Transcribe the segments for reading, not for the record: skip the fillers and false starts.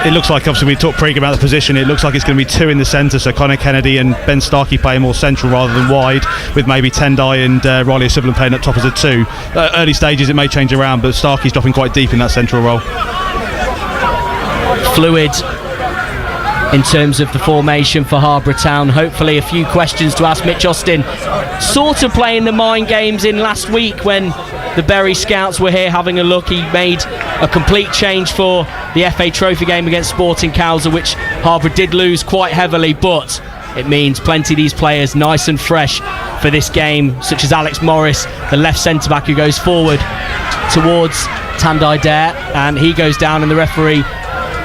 it looks like, obviously we talked pre-game about the position, it looks like it's going to be two in the centre, so Connor Kennedy and Ben Starkey playing more central rather than wide, with maybe Tendai and Riley O'Sullivan playing up top as a two. Early stages it may change around, but Starkey's dropping quite deep in that central role. Fluid in terms of the formation for Harborough Town. Hopefully a few questions to ask Mitch Austin, sort of playing the mind games in last week when the Bury scouts were here having a look. He made a complete change for the FA Trophy game against Sporting Cowser, which Harborough did lose quite heavily, but it means plenty of these players nice and fresh for this game, such as Alex Morris, the left centre-back, who goes forward towards Tendai Dare, and he goes down, and the referee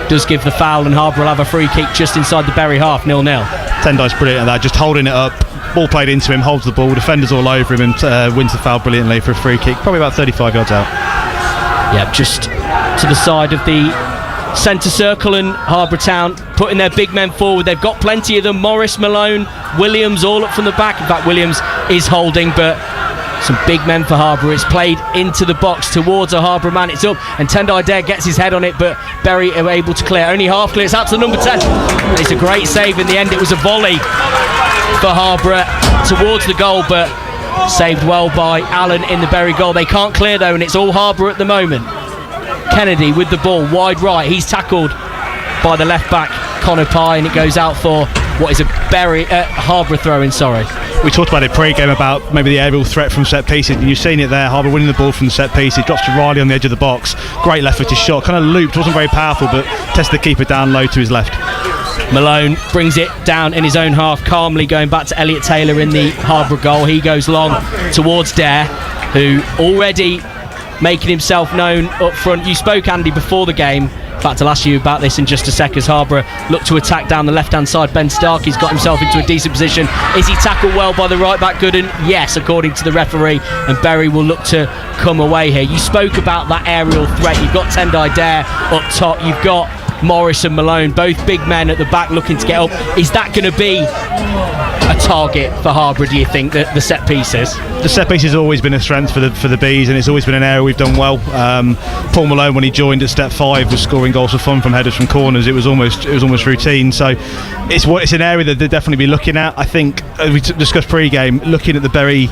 does give the foul, and Harborough will have a free kick just inside the Bury half, 0-0. Tendai's brilliant at that, just holding it up, ball played into him, holds the ball, defenders all over him, and wins the foul brilliantly for a free kick, probably about 35 yards out. Yeah, just to the side of the centre circle, and Harborough Town putting their big men forward. They've got plenty of them. Morris, Malone, Williams all up from the back. In fact, Williams is holding, but some big men for Harborough. It's played into the box towards a Harborough man. It's up, and Tendai Dare gets his head on it, but Bury are able to clear. Only half clear. It's out to the number 10. And it's a great save in the end. It was a volley for Harborough towards the goal, but saved well by Allen in the Bury goal. They can't clear though, and it's all Harborough at the moment. Kennedy with the ball wide right. He's tackled by the left back Connor Pye, and it goes out for what is a Harborough throw-in. Sorry. We talked about it pre-game about maybe the aerial threat from set pieces, and you've seen it there. Harborough winning the ball from the set piece. It drops to Riley on the edge of the box. Great left-footed shot, kind of looped, wasn't very powerful, but tested the keeper down low to his left. Malone brings it down in his own half, calmly going back to Elliot Taylor in the Harborough goal. He goes long towards Dare, who already making himself known up front. You spoke, Andy, before the game. In fact, I'll ask you about this in just a sec, as Harborough look to attack down the left-hand side. Ben Starkey's got himself into a decent position. Is he tackled well by the right-back Gooden? Yes, according to the referee, and Bury will look to come away here. You spoke about that aerial threat. You've got Tendai Dare up top. You've got Morris and Malone, both big men at the back looking to get up. Is that going to be a target for Harborough, do you think, the set pieces? The set piece has always been a strength for the Bees, and it's always been an area we've done well. Paul Malone, when he joined at step 5, was scoring goals for fun from headers from corners. It was almost routine. So it's an area that they'll definitely be looking at. I think, as we discussed pre-game, looking at the Bury,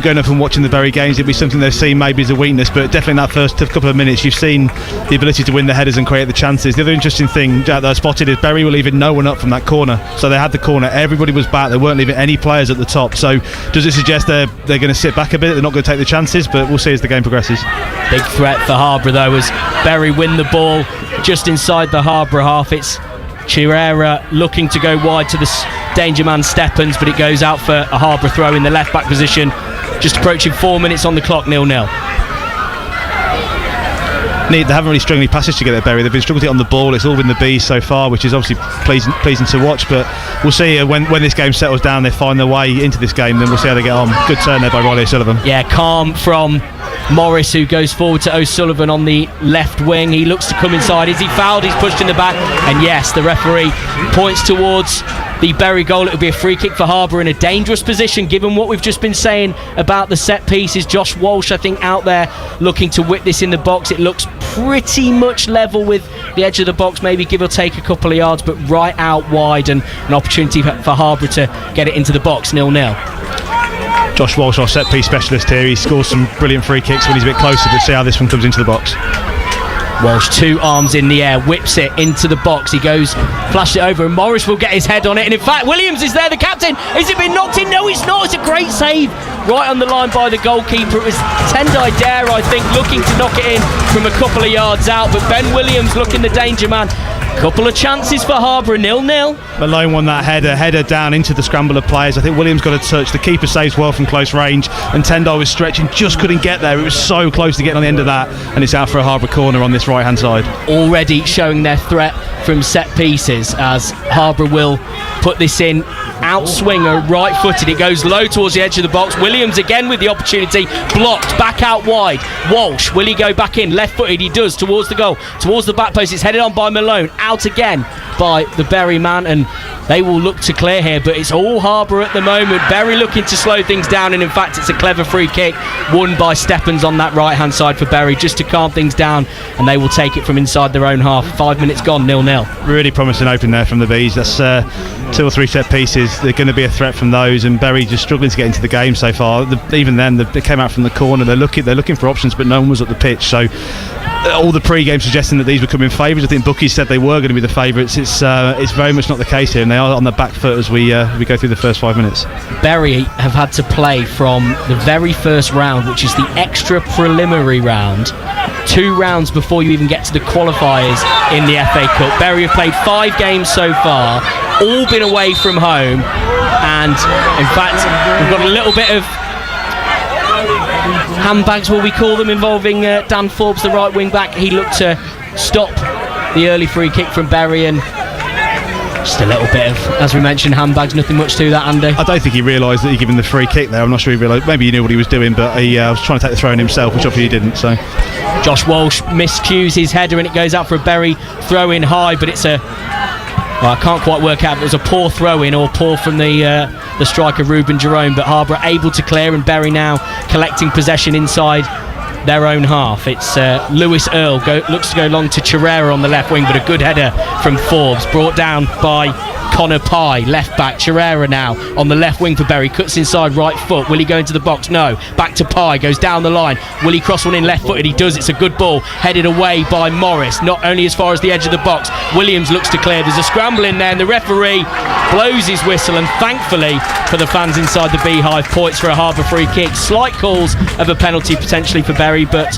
going up and watching the Bury games, it'd be something they've seen maybe as a weakness, but definitely in that first couple of minutes you've seen the ability to win the headers and create the chances. The other interesting thing that I spotted is Bury were leaving no one up from that corner, so they had the corner, everybody was back, they weren't leaving any players at the top. So does it suggest they're going to sit back a bit, they're not going to take the chances? But we'll see as the game progresses. Big threat for Harborough though, as Bury win the ball just inside the Harborough half. It's Chirera looking to go wide to the danger man Steppens, but it goes out for a Harborough throw in the left back position. Just approaching 4 minutes on the clock, 0-0. They haven't really strung any passes together, Bury. They've been struggling on the ball. It's all been the Bees so far, which is obviously pleasing to watch. But we'll see when this game settles down, they find their way into this game, then we'll see how they get on. Good turn there by Riley O'Sullivan. Yeah, calm from Morris, who goes forward to O'Sullivan on the left wing. He looks to come inside. Is he fouled? He's pushed in the back. And yes, the referee points towards the Bury goal. It'll be a free kick for Harborough in a dangerous position, given what we've just been saying about the set pieces. Josh Walsh, I think, out there looking to whip this in the box. It looks pretty much level with the edge of the box, maybe give or take a couple of yards, but right out wide, and an opportunity for Harborough to get it into the box, 0-0. Josh Walsh, our set piece specialist here, he scores some brilliant free kicks when he's a bit closer, but see how this one comes into the box. Walsh, 2 arms in the air, whips it into the box. He goes, flashes it over, and Morris will get his head on it. And in fact, Williams is there, the captain. Has it been knocked in? No, it's not. It's a great save right on the line by the goalkeeper. It was Tendai Dare, I think, looking to knock it in from a couple of yards out. But Ben Williams looking the danger man. Couple of chances for Harborough, 0-0. Malone won that header down into the scramble of players. I think Williams got a touch. The keeper saves well from close range, and Tendai was stretching, just couldn't get there. It was so close to getting on the end of that, and it's out for a Harborough corner on this right hand side. Already showing their threat from set pieces, as Harborough will put this in. Outswinger, right footed, it goes low towards the edge of the box. Williams again with the opportunity, blocked, back out wide. Walsh, will he go back in? Left footed, he does, towards the goal, towards the back post. It's headed on by Malone, out again by the Bury man, and they will look to clear here, but it's all Harborough at the moment. Bury looking to slow things down, and in fact it's a clever free kick won by Steppens on that right hand side for Bury, just to calm things down, and they will take it from inside their own half. 5 minutes gone, 0-0. Really promising open there from the Bees. That's 2 or 3 set pieces. They're going to be a threat from those, and Bury just struggling to get into the game so far. Even then, they came out from the corner. They're looking for options, but no one was at the pitch. So all the pre-game suggesting that these were coming favourites. I think bookies said they were going to be the favourites. It's very much not the case here, and they are on the back foot as we go through the first 5 minutes. Bury have had to play from the very first round, which is the extra preliminary round, 2 rounds before you even get to the qualifiers in the FA Cup. Bury have played 5 games so far, all been away from home, and in fact we've got a little bit of handbags, will we call them, involving Dan Forbes, the right wing back. He looked to stop the early free kick from Bury, and just a little bit of, as we mentioned, handbags. Nothing much to that, Andy. I don't think he realised that he'd given the free kick there. I'm not sure he realised. Maybe he knew what he was doing, but he was trying to take the throw in himself, which obviously he didn't. So Josh Walsh miscues his header, and it goes out for a Bury throw in high, but it's I can't quite work out if it was a poor throw in or poor from the striker Ruben Jerome, but Harborough able to clear, and Bury now collecting possession inside their own half. It's Lewis Earle looks to go long to Chirera on the left wing, but a good header from Forbes, brought down by Connor Pye, left back. Chirera now on the left wing for Bury, cuts inside right foot. Will he go into the box? No. Back to Pye, goes down the line. Will he cross one in left footed? He does. It's a good ball, headed away by Morris, not only as far as the edge of the box. Williams looks to clear. There's a scramble in there, and the referee blows his whistle, and thankfully for the fans inside the Beehive, points for a Harborough free kick. Slight calls of a penalty potentially for Bury, but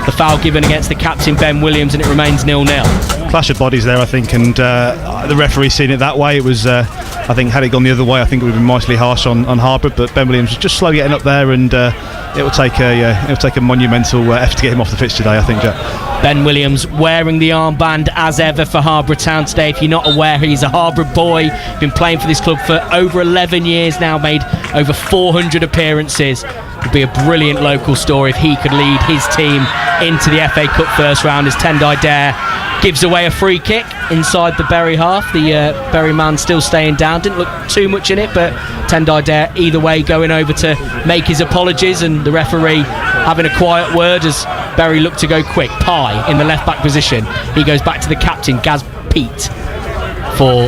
the foul given against the captain Ben Williams, and it remains 0-0. Clash of bodies there, I think, and the referee's seen it that way. It was, I think, had it gone the other way, I think it would have been mightily harsh on Harborough, but Ben Williams was just slow getting up there, and it will take a monumental effort to get him off the pitch today, I think, Jack. Ben Williams wearing the armband as ever for Harborough Town today. If you're not aware, he's a Harborough boy, been playing for this club for over 11 years now, made over 400 appearances. It would be a brilliant local story if he could lead his team into the FA Cup first round, as Tendai Dare gives away a free kick inside the Bury half. The Bury man still staying down, didn't look too much in it, but Tendai Dare either way going over to make his apologies, and the referee having a quiet word as Bury looked to go quick. Pye in the left back position, he goes back to the captain Gaz Pete for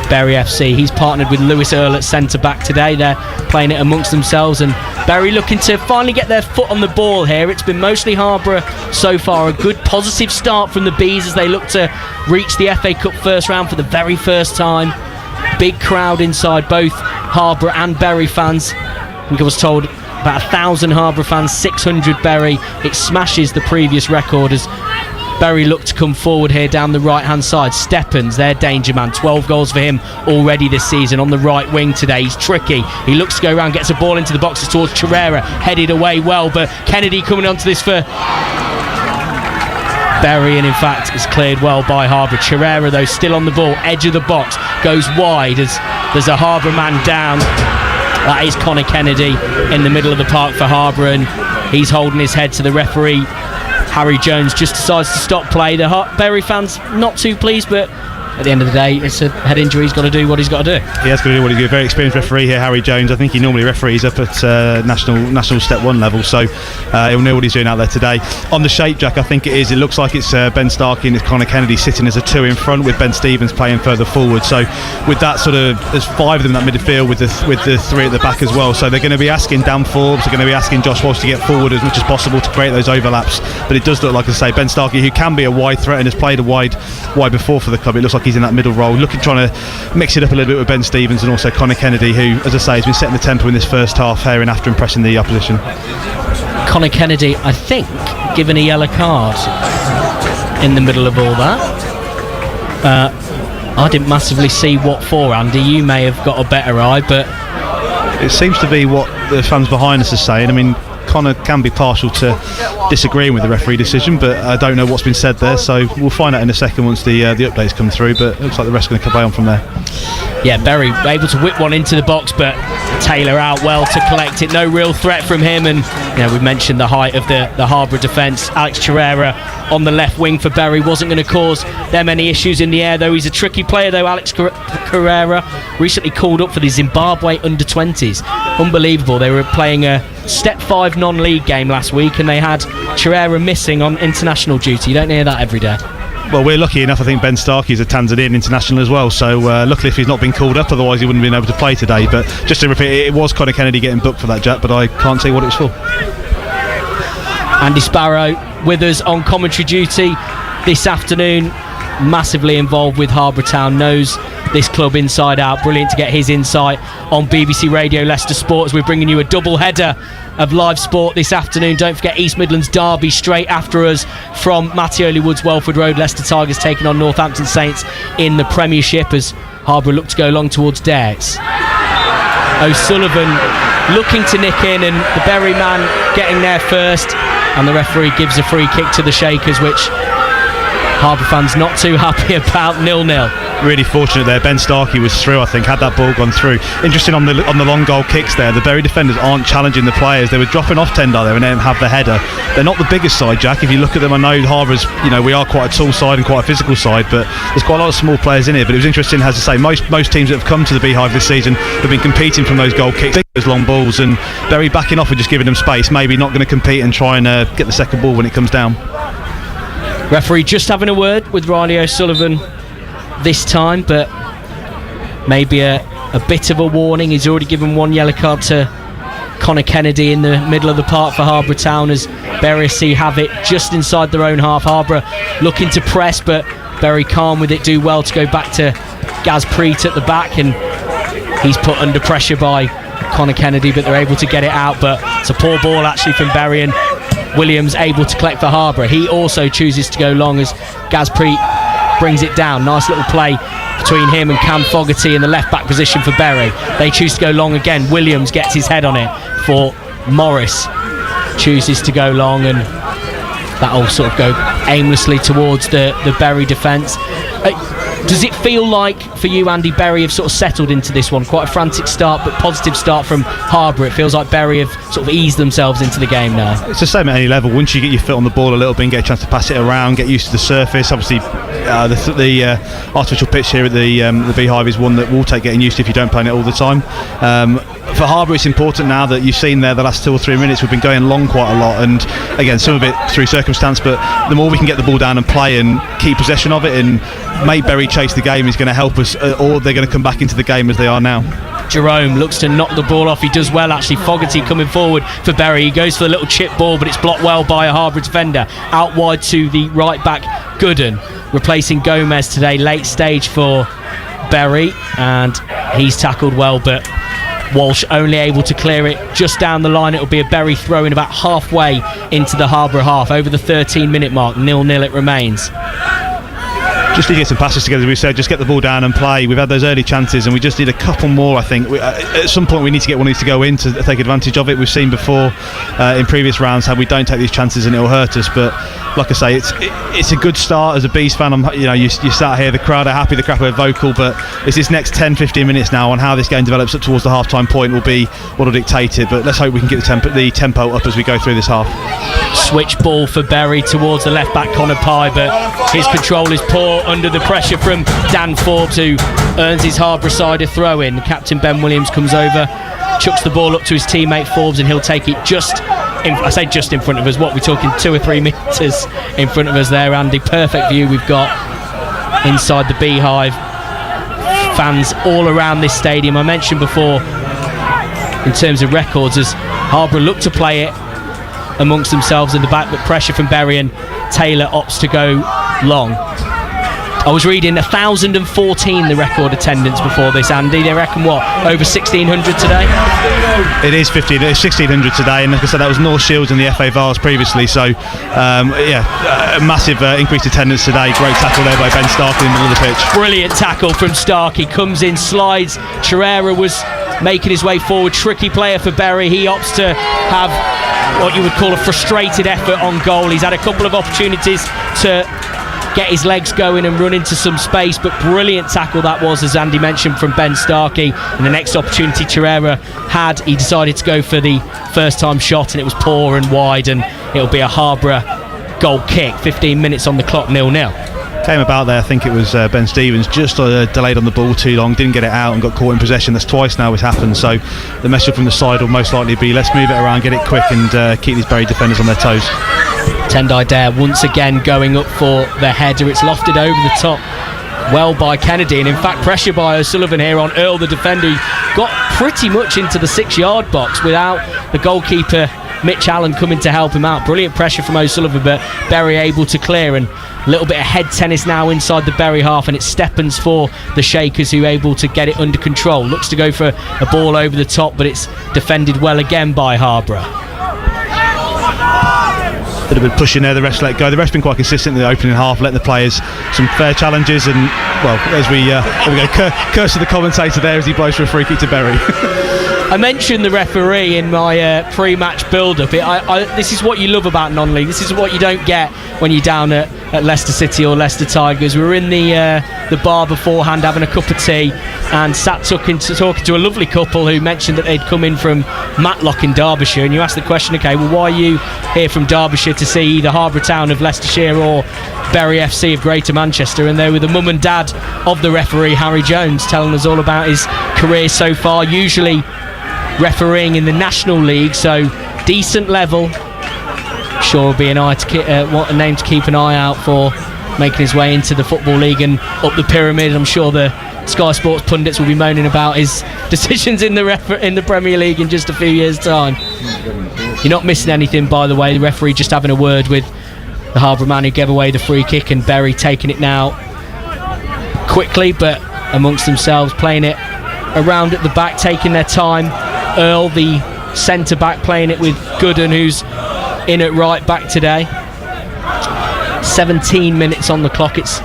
Bury FC. He's partnered with Lewis Earle at centre back today. They're playing it amongst themselves, and Bury looking to finally get their foot on the ball here. It's been mostly Harborough so far. A good positive start from the Bees as they look to reach the FA Cup first round for the very first time. Big crowd inside, both Harborough and Bury fans. I think I was told about 1,000 Harborough fans, 600 Bury. It smashes the previous record as Bury look to come forward here down the right hand side. Steppens, their danger man, 12 goals for him already this season on the right wing today. He's tricky, he looks to go around, gets a ball into the boxes towards Chirera, headed away well, but Kennedy coming onto this for Bury, and in fact is cleared well by Harborough. Chirera though still on the ball, edge of the box, goes wide as there's a Harborough man down. That is Connor Kennedy in the middle of the park for Harborough, and he's holding his head to the referee. Harry Jones just decides to stop play. The Bury fans not too pleased, but at the end of the day, it's a head injury. He's got to do what he's got to do. He has got to do what he's got to do. Very experienced referee here, Harry Jones. I think he normally referees up at national Step 1 level, so he'll know what he's doing out there today. On the shape, Jack, I think it looks like it's Ben Starkey and Connor Kennedy sitting as a 2 in front, with Ben Stevens playing further forward. So with that sort of, there's 5 of them in that midfield with the 3 at the back as well. So they're going to be asking Dan Forbes, they're going to be asking Josh Walsh to get forward as much as possible to create those overlaps. But it does look like, I say, Ben Starkey, who can be a wide threat and has played a wide before for the club. It looks like he's in that middle role, trying to mix it up a little bit with Ben Stevens, and also Connor Kennedy, who, as I say, has been setting the tempo in this first half here and after impressing the opposition. Connor Kennedy, I think, given a yellow card in the middle of all that. I didn't massively see what for, Andy. You may have got a better eye, but it seems to be what the fans behind us are saying. I mean, Connor can be partial to disagreeing with the referee decision, but I don't know what's been said there, so we'll find out in a second once the updates come through, but it looks like the rest are going to play on from there. Yeah, Berry able to whip one into the box, but Taylor out well to collect it. No real threat from him, and we mentioned the height of the Harborough defence. Alex Chirera on the left wing for Berry wasn't going to cause them any issues in the air, though. He's a tricky player, though. Alex Chirera recently called up for the Zimbabwe under-20s. Unbelievable. They were playing a Step 5 non-league game last week, and they had Chirera missing on international duty. You don't hear that every day. Well, we're lucky enough. I think Ben Starkey's a Tanzanian international as well, so luckily if he's not been called up, otherwise he wouldn't have been able to play today. But just to repeat, it was Conor Kennedy getting booked for that, Jack, but I can't say what it was for. Andy Sparrow with us on commentary duty this afternoon, massively involved with Harborough Town, knows this club inside out. Brilliant to get his insight on BBC Radio Leicester Sport as we're bringing you a double header of live sport this afternoon. Don't forget East Midlands Derby straight after us from Mattioli Woods, Welford Road. Leicester Tigers taking on Northampton Saints in the Premiership as Harborough look to go long towards Dares. O'Sullivan looking to nick in, and the Berry man getting there first, and the referee gives a free kick to the Shakers, which Harborough fans not too happy about. 0-0. Really fortunate there. Ben Starkey was through, I think, had that ball gone through. Interesting on the long goal kicks there. The Berry defenders aren't challenging the players. They were dropping off Tendar there and then have the header. They're not the biggest side, Jack. If you look at them, I know Harborough's, we are quite a tall side and quite a physical side, but there's quite a lot of small players in here. But it was interesting, as I say, most teams that have come to the Beehive this season have been competing from those goal kicks, those long balls, and Berry backing off and just giving them space, maybe not going to compete and try and get the second ball when it comes down. Referee just having a word with Riley O'Sullivan this time, but maybe a bit of a warning. He's already given one yellow card to Conor Kennedy in the middle of the park for Harborough Town as Berry have it just inside their own half. Harborough looking to press, but Berry calm with it, do well to go back to Gaz Preet at the back, and he's put under pressure by Conor Kennedy, but they're able to get it out. But it's a poor ball actually from Berry, and Williams able to collect for Harborough. He also chooses to go long as Gaz Preet brings it down. Nice little play between him and Cam Fogarty in the left back position for Berry. They choose to go long again. Williams gets his head on it for Morris. Chooses to go long, and that'll sort of go aimlessly towards the Berry defence. Does it feel like for you, Andy, Berry have sort of settled into this one? Quite a frantic start, but positive start from Harborough. It feels like Berry have sort of eased themselves into the game now. It's the same at any level. Once you get your foot on the ball a little bit and get a chance to pass it around, get used to the surface. Obviously, the artificial pitch here at the Beehive is one that will take getting used to if you don't play it all the time. For Harborough, it's important now that you've seen there the last 2 or 3 minutes we've been going long quite a lot, and again some of it through circumstance, but the more we can get the ball down and play and keep possession of it and make Berry chase the game is going to help us, or they're going to come back into the game as they are now. Jerome looks to knock the ball off. He does well actually. Fogarty coming forward for Berry. He goes for the little chip ball, but it's blocked well by a Harborough defender. Out wide to the right back Gooden, replacing Gomez today. Late stage for Berry, and he's tackled well, but Walsh only able to clear it just down the line. It'll be a Berry throw in about halfway into the Harborough half, over the 13-minute mark. 0-0 it remains. Just need to get some passes together, as we said, just get the ball down and play. We've had those early chances and we just need a couple more, I think. At some point we need to get one of these to go in to take advantage of it. We've seen before in previous rounds how we don't take these chances and it'll hurt us, but like I say, it's a good start. As a Bees fan, you sat here, the crowd are happy, the crowd are vocal, but it's this next 10-15 minutes now on how this game develops up towards the half-time point will be what will dictate it, but let's hope we can get the tempo up as we go through this half. Switch ball for Berry towards the left back Connor Pye, but his control is poor under the pressure from Dan Forbes, who earns his Harborough side a throw in. Captain Ben Williams comes over, chucks the ball up to his teammate Forbes, and he'll take it just in front of us. What, we're talking 2 or 3 metres in front of us there, Andy. Perfect view we've got inside the Beehive. Fans all around this stadium. I mentioned before in terms of records, as Harborough look to play it amongst themselves in the back, but pressure from Berry, and Taylor opts to go long. I was reading 1,014 the record attendance before this, Andy. They reckon what, over 1,600 today? It is 1,600 today, and like I said, that was North Shields and the FA Vars previously, so a massive increased attendance today. Great tackle there by Ben Starkey in the middle of the pitch. Brilliant tackle from Starkey, comes in, slides. Chirera was making his way forward. Tricky player for Bury. He opts to have what you would call a frustrated effort on goal. He's had a couple of opportunities to get his legs going and run into some space, but brilliant tackle that was, as Andy mentioned, from Ben Starkey. And the next opportunity Torreira had, he decided to go for the first time shot, and it was poor and wide, and it'll be a Harborough goal kick. 15 minutes on the clock, 0-0. Came about there, I think it was Ben Stevens, just delayed on the ball too long, didn't get it out and got caught in possession. That's twice now it's happened, so the message from the side will most likely be, let's move it around, get it quick, and keep these Bury defenders on their toes. Tendai Dare once again going up for the header. It's lofted over the top well by Kennedy, and in fact pressure by O'Sullivan here on Earl, the defender. He got pretty much into the 6-yard box without the goalkeeper Mitch Allen coming to help him out. Brilliant pressure from O'Sullivan, but Bury able to clear, and a little bit of head tennis now inside the Bury half, and it's Steppens for the Shakers who are able to get it under control. Looks to go for a ball over the top, but it's defended well again by Harborough. Bit of a push in there, the rest let go. The ref's been quite consistent in the opening half, letting the players some fair challenges, and well, as we there we go, curse to the commentator there as he blows for a free kick to Bury. I mentioned the referee in my pre-match build-up. This is what you love about non-league. This is what you don't get when you're down at Leicester City or Leicester Tigers. We were in the bar beforehand having a cup of tea and sat talking to a lovely couple who mentioned that they'd come in from Matlock in Derbyshire, and you ask the question, okay, well, why are you here from Derbyshire to see either Harborough Town of Leicestershire or Bury FC of Greater Manchester? And they were the mum and dad of the referee, Harry Jones, telling us all about his career so far, usually refereeing in the National League, so decent level. Sure will be a name to keep an eye out for, making his way into the Football League and up the pyramid. I'm sure the Sky Sports pundits will be moaning about his decisions in the Premier League in just a few years' time. You're not missing anything, by the way. The referee just having a word with the Harborough man who gave away the free kick, and Bury taking it now quickly, but amongst themselves, playing it around at the back, taking their time. Earl, the centre back, playing it with Gooden, who's in at right back today. 17 minutes on the clock. It's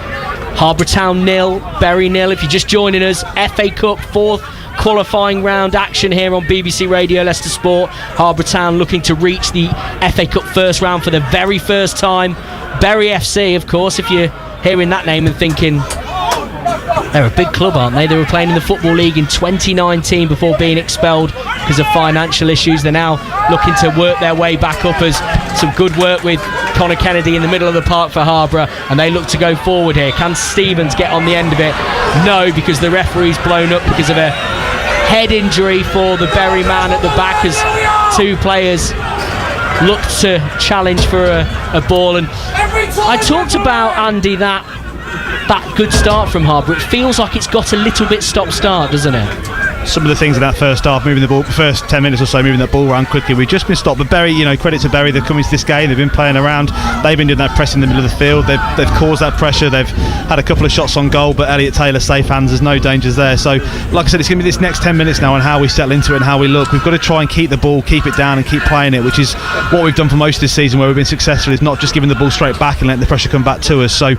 Harborough Town 0, Bury 0. If you're just joining us, FA Cup 4th qualifying round action here on BBC Radio Leicester Sport. Harborough Town looking to reach the FA Cup first round for the very first time. Bury FC, of course, if you're hearing that name and thinking, they're a big club, aren't they? They were playing in the Football League in 2019 before being expelled because of financial issues. They're now looking to work their way back up, as some good work with Conor Kennedy in the middle of the park for Harborough, and they look to go forward here. Can Stevens get on the end of it? No, because the referee's blown up because of a head injury for the Bury man at the back, as two players look to challenge for a ball. And I talked about, Andy, that good start from Harborough. It feels like it's got a little bit stop-start, doesn't it? Some of the things in that first half, moving the ball, first 10 minutes or so, moving that ball around quickly, we've just been stopped. But Bury, credit to Bury, they've come into this game, they've been playing around, they've been doing that press in the middle of the field, they've caused that pressure, they've had a couple of shots on goal, but Elliot Taylor safe hands, there's no dangers there. So like I said, it's going to be this next 10 minutes now on how we settle into it and how we look. We've got to try and keep the ball, keep it down and keep playing it, which is what we've done for most of this season, where we've been successful, is not just giving the ball straight back and letting the pressure come back to us. So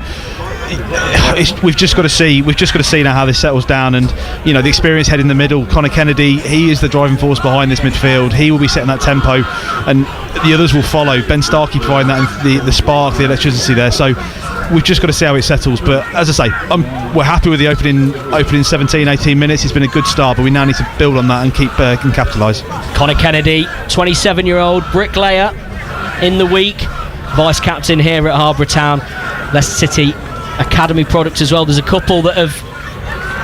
we've just got to see now how this settles down, and the experienced head in the middle, Conor Kennedy, he is the driving force behind this midfield. He will be setting that tempo, and the others will follow. Ben Starkey providing that, the spark, the electricity there. So we've just got to see how it settles. But as I say, we're happy with the opening 17-18 minutes. It's been a good start, but we now need to build on that and keep and capitalise. Conor Kennedy, 27-year-old bricklayer in the week, vice captain here at Harborough Town, Leicester City academy product as well. There's a couple that have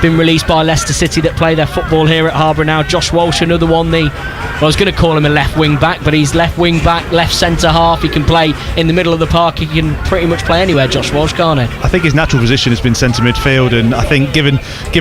been released by Leicester City that play their football here at Harborough now. Josh Walsh, another one, I was going to call him a left wing back, but he's left wing back, left centre half. He can play in the middle of the park. He can pretty much play anywhere, Josh Walsh, can't he? I think his natural position has been centre midfield, and I think given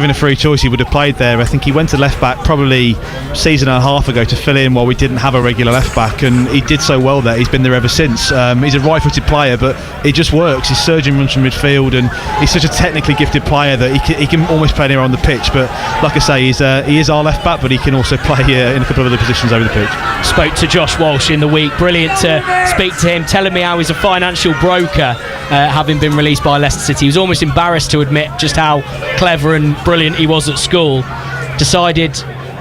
a free choice he would have played there. I think he went to left back probably a season and a half ago to fill in while we didn't have a regular left back, and he did so well there. He's been there ever since. He's a right-footed player, but it just works. His surging runs from midfield, and he's such a technically gifted player that he can almost play anywhere on the pitch. But like I say, he is our left back, but he can also play in a couple of other positions over the pitch. Spoke to Josh Walsh in the week. Brilliant to speak to him, telling me how he's a financial broker, having been released by Leicester City. He was almost embarrassed to admit just how clever and brilliant he was at school. Decided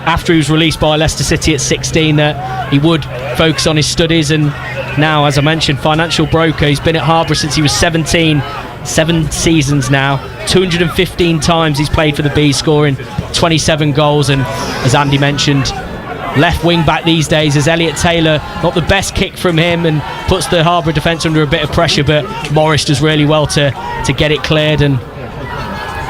after he was released by Leicester City at 16 that he would focus on his studies, and now, as I mentioned, financial broker. He's been at Harborough since he was 17, 7 seasons now, 215 times he's played for the Bees, scoring 27 goals, and as Andy mentioned, left wing back these days, as Elliot Taylor, not the best kick from him, and puts the Harborough defence under a bit of pressure, but Morris does really well to get it cleared, and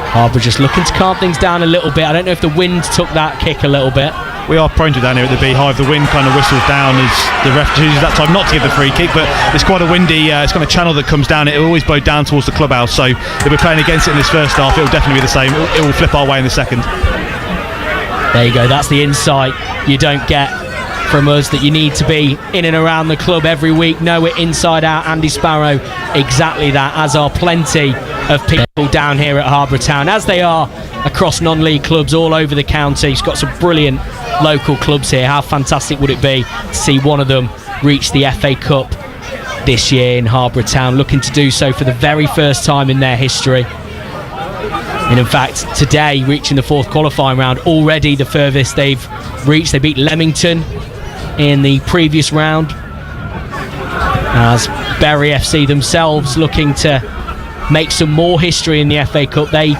Harborough just looking to calm things down a little bit. I don't know if the wind took that kick a little bit. We are prone to down here at the Beehive. The wind kind of whistles down as the ref chooses that time not to give the free kick, but it's quite a windy, it's kind of channel that comes down. It will always blow down towards the clubhouse, so if we're playing against it in this first half, it will definitely be the same. It will flip our way in the second. There you go, that's the insight you don't get from us, that you need to be in and around the club every week, know it inside out. Andy Sparrow, exactly that, as are plenty of people down here at Harborough Town, as they are across non-league clubs all over the county. He's got some brilliant local clubs here. How fantastic would it be to see one of them reach the FA Cup this year in Harborough Town, looking to do so for the very first time in their history. And in fact, today, reaching the 4th qualifying round, already the furthest they've reached. They beat Leamington in the previous round, as Bury FC themselves looking to make some more history in the FA Cup. They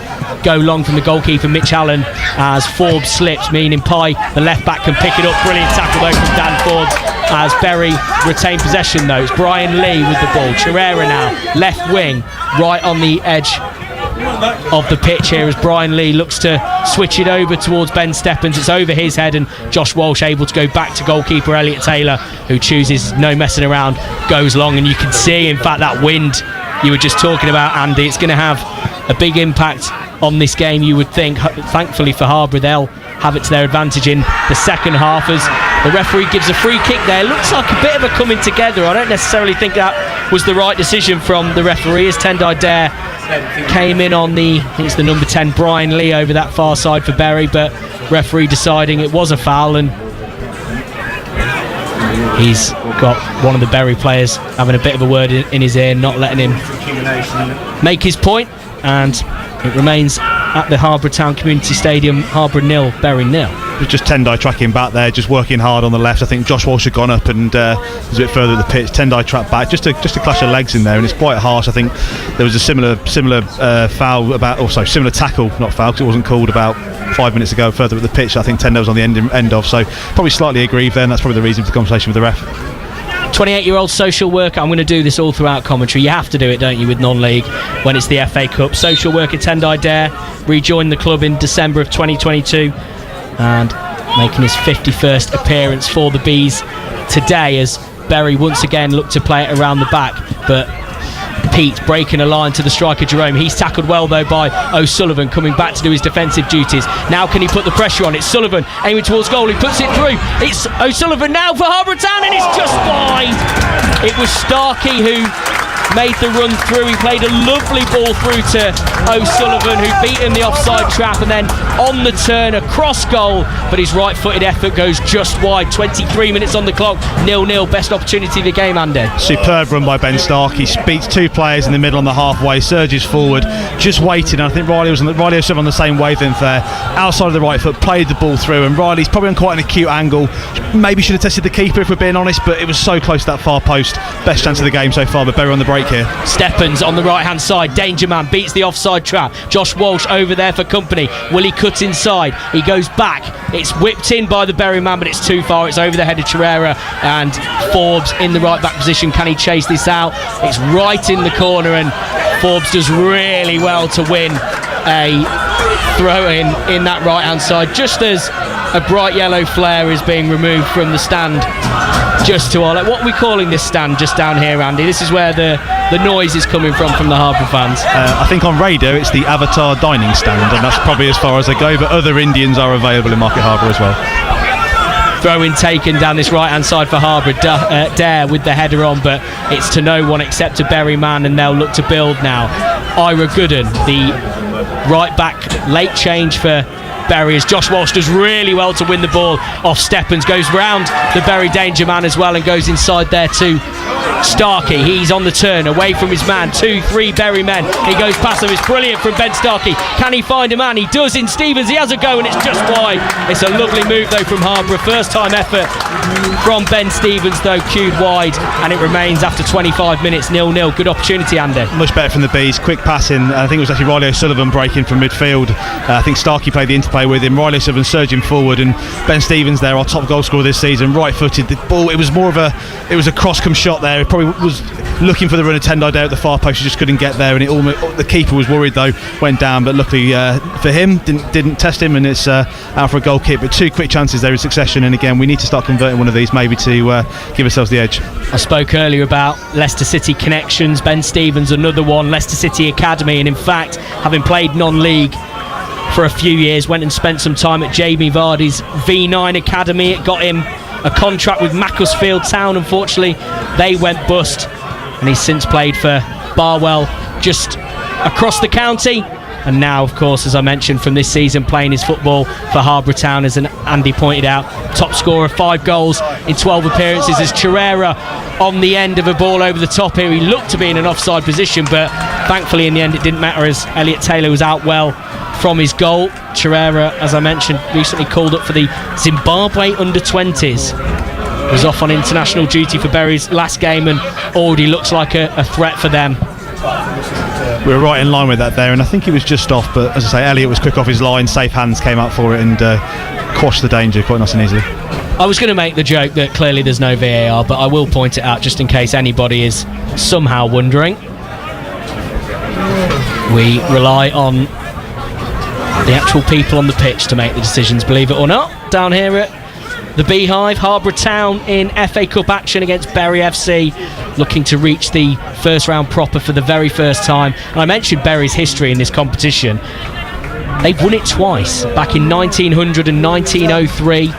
go long from the goalkeeper Mitch Allen, as Forbes slips, meaning Pye, the left back, can pick it up. Brilliant tackle though from Dan Forbes, as Bury retain possession though. It's Brian Lee with the ball. Chirera now, left wing, right on the edge of the pitch here, as Brian Lee looks to switch it over towards Ben Steppens. It's over his head, and Josh Walsh able to go back to goalkeeper Elliot Taylor, who chooses no messing around, goes long, and you can see, in fact, that wind you were just talking about, Andy, it's going to have a big impact on this game, you would think. Thankfully for Harborough, they'll have it to their advantage in the second half, as the referee gives a free kick there. Looks like a bit of a coming together. I don't necessarily think that was the right decision from the referee, as Tendai Dare came in on I think it's the number 10 Brian Lee over that far side for Bury, but referee deciding it was a foul, and he's got one of the Bury players having a bit of a word in his ear, not letting him make his point, and it remains at the Harborough Town Community Stadium, Harborough 0, Bury 0. Just Tendai tracking back there, just working hard on the left. I think Josh Walsh had gone up and was a bit further at the pitch. Tendai tracked back, just a clash of legs in there, and it's quite harsh. I think there was a similar foul similar tackle, not foul, because it wasn't called, about 5 minutes ago further at the pitch. I think Tendai was on the end of, so probably slightly aggrieved there, and that's probably the reason for the conversation with the ref. 28-year-old social worker. I'm going to do this all throughout commentary. You have to do it, don't you, with non-league when it's the FA Cup. Social worker Tendai Dare rejoined the club in December of 2022 and making his 51st appearance for the Bees today, as Bury once again looked to play it around the back, but Pete breaking a line to the striker Jerome. He's tackled well though by O'Sullivan, coming back to do his defensive duties. Now can he put the pressure on? It's Sullivan aiming towards goal. He puts it through. It's O'Sullivan now for Harborough Town, and it's just wide. It was Starkey who made the run through. He played a lovely ball through to O'Sullivan, who beat him the offside trap, and then on the turn across goal, but his right-footed effort goes just wide. 23 minutes on the clock, 0-0. Best opportunity of the game, Andy. Superb run by Ben Starkey. Beats two players in the middle on the halfway, surges forward, just waiting. I think Riley was on the same wavelength there, outside of the right foot, played the ball through, and Riley's probably on quite an acute angle. Maybe should have tested the keeper if we're being honest, but it was so close to that far post. Best chance of the game so far, but Bury on the break here. Steppens on the right hand side, danger man, beats the offside trap. Josh Walsh over there for company. Will he cut inside? He goes back. It's whipped in by the Bury man, but it's too far. It's over the head of Chirera, and Forbes in the right back position. Can he chase this out? It's right in the corner, and Forbes does really well to win a throw in that right hand side, just as a bright yellow flare is being removed from the stand. Just to what are we calling this stand just down here, Andy? This is where the noise is coming from the Harborough fans. I think on radio it's the Avatar dining stand, and that's probably as far as they go, but other Indians are available in Market Harborough as well. Throw-in taken down this right-hand side for Harborough. Dare with the header on, but it's to no one except a Bury man, and they'll look to build now. Ira Gooden, the right-back, late change for Bury, as Josh Walsh does really well to win the ball off Steppens, goes round the Bury danger man as well and goes inside there to Starkey. He's on the turn away from his man. 2-3 Bury men. He goes past them. It's brilliant from Ben Starkey. Can he find a man? He does in Stevens. He has a go and it's just wide. It's a lovely move though from Harborough. First time effort from Ben Stevens though, cued wide, and it remains after 25 minutes 0-0. Good opportunity, Andy. Much better from the Bees. Quick passing. I think it was actually Riley O'Sullivan breaking from midfield. I think Starkey played the interplay with him. Riley O'Sullivan surging forward, and Ben Stevens there, our top goal scorer this season, right-footed. The ball. It was more of a cross-come shot there. It probably was looking for the runner Tendai there at the far post. He just couldn't get there, and it almost, the keeper was worried though. Went down, but luckily for him, didn't test him, and it's out for a goal kick. But two quick chances there in succession, and again we need to start converting one of these maybe to give ourselves the edge. I spoke earlier about Leicester City connections. Ben Stevens, another one. Leicester City Academy, and in fact, having played non-league for a few years, went and spent some time at Jamie Vardy's V9 Academy. It got him a contract with Macclesfield Town. Unfortunately, they went bust, and he's since played for Barwell just across the county, and now of course, as I mentioned, from this season playing his football for Harborough Town, as Andy pointed out, top scorer, 5 goals in 12 appearances. As Chirera on the end of a ball over the top here, he looked to be in an offside position, but thankfully in the end it didn't matter, as Elliot Taylor was out well from his goal. Chirera, as I mentioned, recently called up for the Zimbabwe under-20s, was off on international duty for Bury's last game and already looks like a threat for them. We were right in line with that there, and I think he was just off, but as I say, Elliot was quick off his line, safe hands came up for it and quashed the danger quite nice and easily. I was going to make the joke that clearly there's no VAR, but I will point it out just in case anybody is somehow wondering. We rely on the actual people on the pitch to make the decisions, believe it or not. Down here at the Beehive, Harborough Town in FA Cup action against Bury FC, looking to reach the first round proper for the very first time. And I mentioned Bury's history in this competition. They've won it twice, back in 1900 and 1903.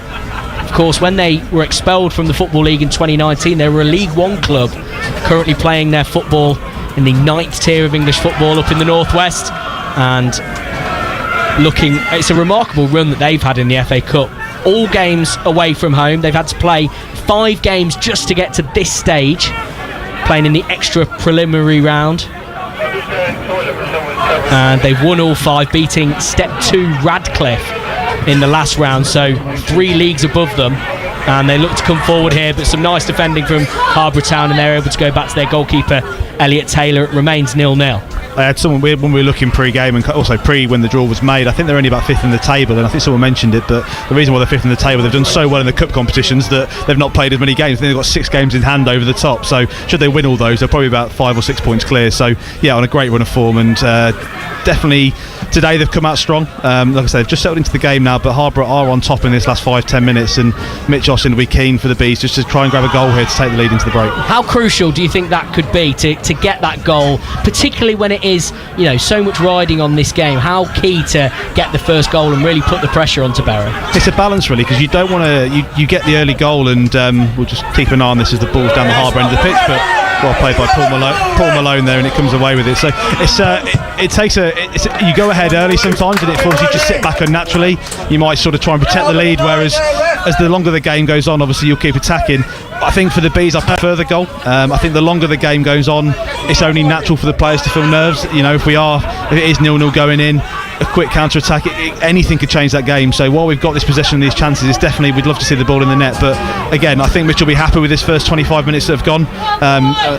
Of course, when they were expelled from the Football League in 2019, they were a League One club, currently playing their football in the 9th tier of English football up in the northwest. And it's a remarkable run that they've had in the FA Cup. All games away from home. They've had to play 5 games just to get to this stage, playing in the extra preliminary round, and they've won all 5, beating Step 2 Radcliffe in the last round, so 3 leagues above them. And they look to come forward here, but some nice defending from Harborough Town, and they're able to go back to their goalkeeper Elliot Taylor. It remains 0-0. I had someone weird when we were looking pre-game and also when the draw was made. I think they're only about 5th in the table, and I think someone mentioned it, but the reason why they're 5th in the table, they've done so well in the cup competitions that they've not played as many games. I think they've got 6 games in hand over the top, so should they win all those, they're probably about 5 or 6 points clear. So yeah, on a great run of form, and definitely today they've come out strong. Like I said, they've just settled into the game now, but Harborough are on top in this last 5-10 minutes, and Mitch Austin will be keen for the Bees just to try and grab a goal here to take the lead into the break. How crucial do you think that could be to get that goal, particularly when it is, so much riding on this game? How key to get the first goal and really put the pressure onto Bury? It's a balance really, because you don't want to you get the early goal, and we'll just keep an eye on this as the ball's down the Harborough end of the pitch, but well played by Paul Malone there, and it comes away with it. So you go ahead early sometimes, and it forces you to sit back unnaturally. You might sort of try and protect the lead, whereas as the longer the game goes on, obviously you'll keep attacking. I think for the Bees, I prefer the goal. I think the longer the game goes on, it's only natural for the players to feel nerves. If it is 0-0 going in, a quick counter-attack, anything could change that game. So while we've got this possession and these chances, it's definitely, we'd love to see the ball in the net. But again, I think Mitch will be happy with this first 25 minutes that have gone.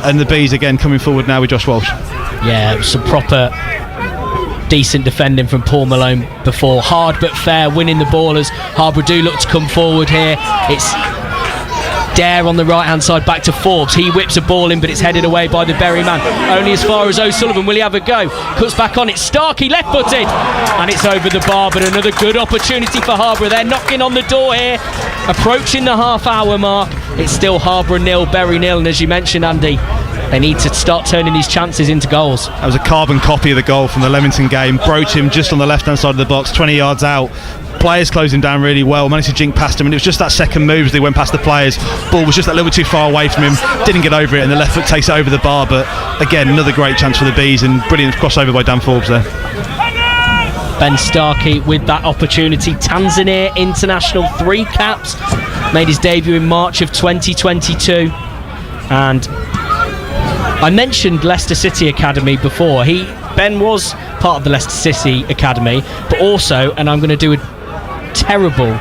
And the Bees again coming forward now with Josh Walsh. Yeah, some proper decent defending from Paul Malone before. Hard but fair, winning the ball as Harborough do look to come forward here. It's Dare on the right hand side, back to Forbes. He whips a ball in, but it's headed away by the Bury man. Only as far as O'Sullivan. Will he have a go? Cuts back on it. Starkey left footed, and it's over the bar. But another good opportunity for Harborough. They're knocking on the door here, approaching the half-hour mark. It's still Harborough 0, Bury 0, and as you mentioned, Andy, they need to start turning these chances into goals. That was a carbon copy of the goal from the Leamington game. Broached him just on the left hand side of the box, 20 yards out. Players closed him down really well, managed to jink past him, and it was just that second move as they went past the players. Ball was just a little bit too far away from him, didn't get over it, and the left foot takes it over the bar. But again, another great chance for the Bees, and brilliant crossover by Dan Forbes there. Ben Starkey with that opportunity. Tanzania international, 3 caps, made his debut in March of 2022. And I mentioned Leicester City Academy before. Ben was part of the Leicester City Academy, but also, and I'm going to do a terrible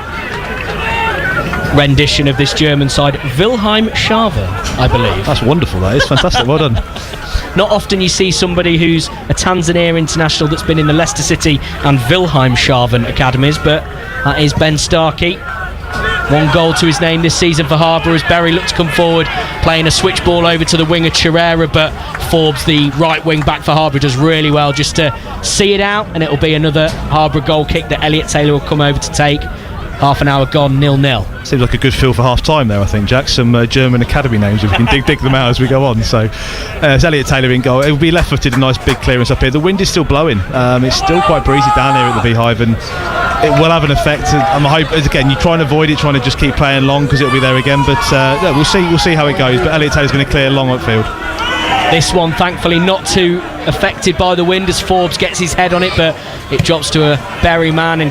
rendition of this German side, Wilhelmshaven, I believe. That's wonderful, that is fantastic. Well done. Not often you see somebody who's a Tanzania international that's been in the Leicester City and Wilhelmshaven academies, but that is Ben Starkey. 1 goal to his name this season for Harborough as Berry looked to come forward, playing a switch ball over to the winger Chirera, but Forbes, the right wing back for Harborough, does really well just to see it out, and it'll be another Harborough goal kick that Elliot Taylor will come over to take. Half an hour gone, 0-0. Seems like a good feel for half time there, I think, Jack. Some German academy names, if we can dig them out as we go on. So it's Elliot Taylor in goal. It will be left footed, a nice big clearance up here. The wind is still blowing. It's still quite breezy down here at the Beehive, and it will have an effect. I'm hoping, again, you try and avoid it, trying to just keep playing long because it'll be there again. But yeah, we'll see how it goes. But Elliot Taylor's going to clear long upfield. This one, thankfully, not too affected by the wind as Forbes gets his head on it, but it drops to a Berry man, and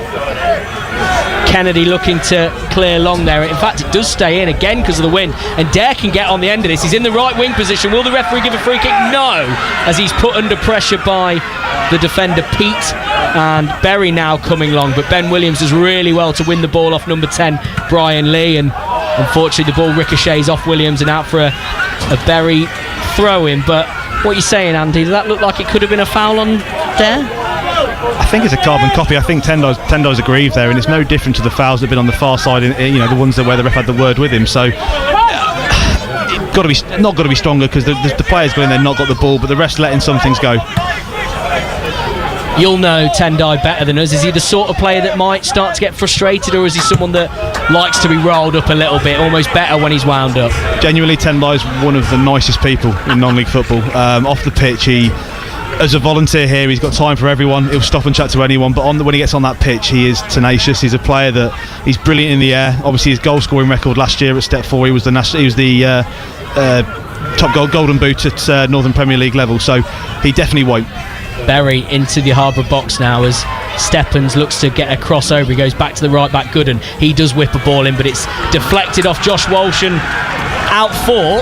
Kennedy looking to clear long there. In fact, it does stay in again because of the wind, and Dare can get on the end of this. He's in the right wing position. Will the referee give a free kick? No, as he's put under pressure by the defender Pete, and Berry now coming long, but Ben Williams does really well to win the ball off number 10 Brian Lee, and unfortunately the ball ricochets off Williams and out for a Berry throw-in. But what are you saying, Andy? Does that look like it could have been a foul on Dare? I think it's a carbon copy. I think Tendai's aggrieved there, and it's no different to the fouls that have been on the far side, the ones where the ref had the word with him. So got to be stronger because the players got in there, not got the ball, but the ref's letting some things go. You'll know Tendai better than us. Is he the sort of player that might start to get frustrated, or is he someone that likes to be rolled up a little bit, almost better when he's wound up? Genuinely, Tendai's one of the nicest people in non-league football. Off the pitch, as a volunteer here, he's got time for everyone. He'll stop and chat to anyone, but when he gets on that pitch, he is tenacious. He's a player that he's brilliant in the air. Obviously, his goal scoring record last year at Step 4, he was the top golden boot at Northern Premier League level, so he definitely won't. Berry into the Harborough box now as Steppens looks to get a crossover. He goes back to the right back Gooden. He does whip a ball in, but it's deflected off Josh Walsh and out for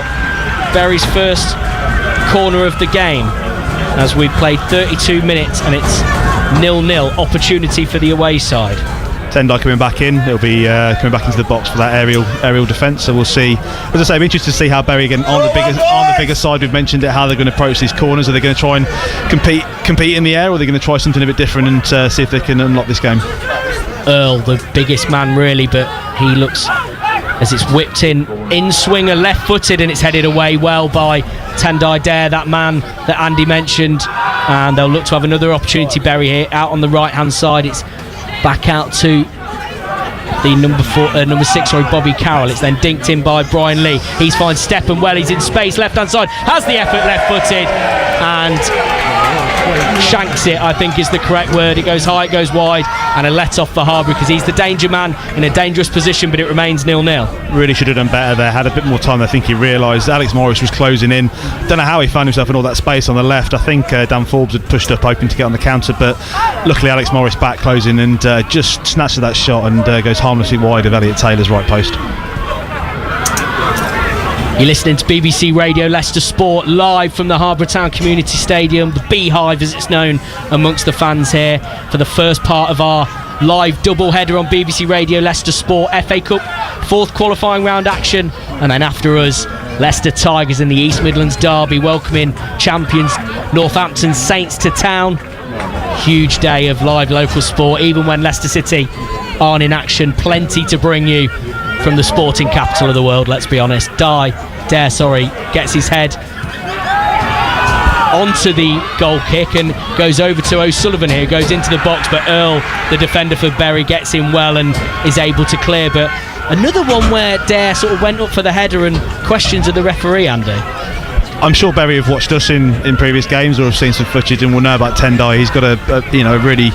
Berry's first corner of the game, as we've played 32 minutes and it's 0-0. Opportunity for the away side. Tendai coming back in. It'll be coming back into the box for that aerial defence. So we'll see. As I say, I'm interested to see how Berry again on the bigger side. We've mentioned it. How they're going to approach these corners. Are they going to try and compete in the air, or are they going to try something a bit different and see if they can unlock this game? Earl, the biggest man really, but he looks, as it's whipped in swinger, left-footed, and it's headed away well by Tendai Dare, that man that Andy mentioned, and they'll look to have another opportunity. Berry here out on the right-hand side. It's back out to the number 6, Bobby Carroll. It's then dinked in by Brian Lee. He's fine, stepping well. He's in space, left-hand side, has the effort, left-footed, and shanks it, I think is the correct word. It goes high, it goes wide, and a let off for Harborough because he's the danger man in a dangerous position, but it remains 0-0. Really should have done better there. Had a bit more time. I think he realised Alex Morris was closing in. Don't know how he found himself in all that space on the left. I think Dan Forbes had pushed up hoping to get on the counter, but luckily Alex Morris back closing and just snatches that shot and goes harmlessly wide of Elliot Taylor's right post. You're listening to BBC Radio Leicester Sport live from the Harborough Town Community Stadium, the Beehive as it's known amongst the fans here, for the first part of our live double header on BBC Radio Leicester Sport. FA Cup 4th qualifying round action, and then after us, Leicester Tigers in the East Midlands Derby welcoming champions Northampton Saints to town. Huge day of live local sport, even when Leicester City aren't in action. Plenty to bring you from the sporting capital of the world, let's be honest. Dare gets his head onto the goal kick and goes over to O'Sullivan here, goes into the box, but Earl, the defender for Berry, gets in well and is able to clear. But another one where Dare sort of went up for the header and questions of the referee, Andy. I'm sure Berry have watched us in previous games or have seen some footage and will know about Tendai. He's got a really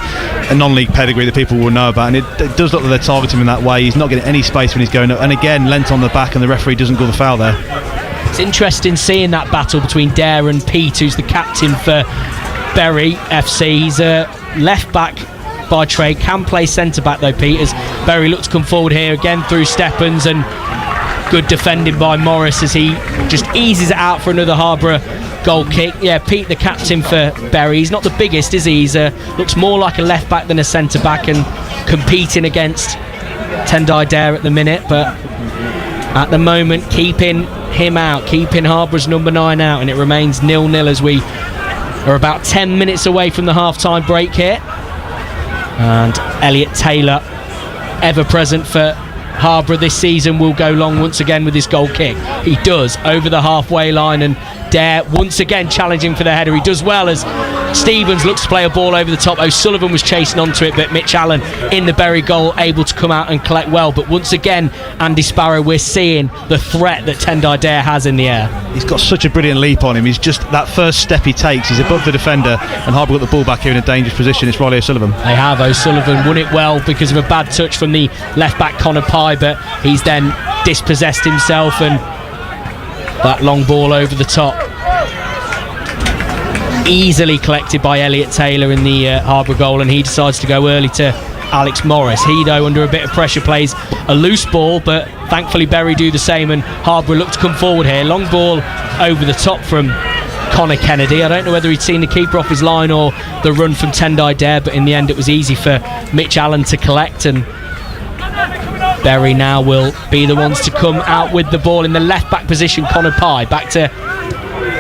non-league pedigree that people will know about, and it does look like they're targeting him in that way. He's not getting any space when he's going up, and again lent on the back, and the referee doesn't call the foul there. It's interesting seeing that battle between Dare and Pete, who's the captain for Berry FC. He's a left back by trade, can play centre-back though, Peters. Berry looks to come forward here again through Steppens, and good defending by Morris as he just eases it out for another Harborough goal kick. Yeah, Pete, the captain for Berry, he's not the biggest, is he? He's looks more like a left back than a centre back, and competing against Tendai Dare at the minute, but at the moment keeping him out, keeping Harborough's number 9 out, and it remains 0-0 as we are about 10 minutes away from the half-time break here. And Elliot Taylor, ever present for Harborough this season, will go long once again with his goal kick. He does, over the halfway line, and Dare once again challenging for the header. He does well as Stevens looks to play a ball over the top. O'Sullivan was chasing onto it, but Mitch Allen in the Berry goal able to come out and collect well. But once again, Andy Sparrow, we're seeing the threat that Tendai Dare has in the air. He's got such a brilliant leap on him. He's just, that first step he takes, he's above the defender, and Harborough got the ball back here in a dangerous position. It's Riley O'Sullivan. They have. O'Sullivan won it well because of a bad touch from the left back Connor Pye, but he's then dispossessed himself, and that long ball over the top easily collected by Elliot Taylor in the Harborough goal, and he decides to go early to Alex Morris. He, though, under a bit of pressure, plays a loose ball, but thankfully Berry do the same, and Harborough look to come forward here. Long ball over the top from Connor Kennedy. I don't know whether he'd seen the keeper off his line or the run from Tendai Dare, but in the end it was easy for Mitch Allen to collect, and Berry now will be the ones to come out with the ball in the left back position. Connor Pye back to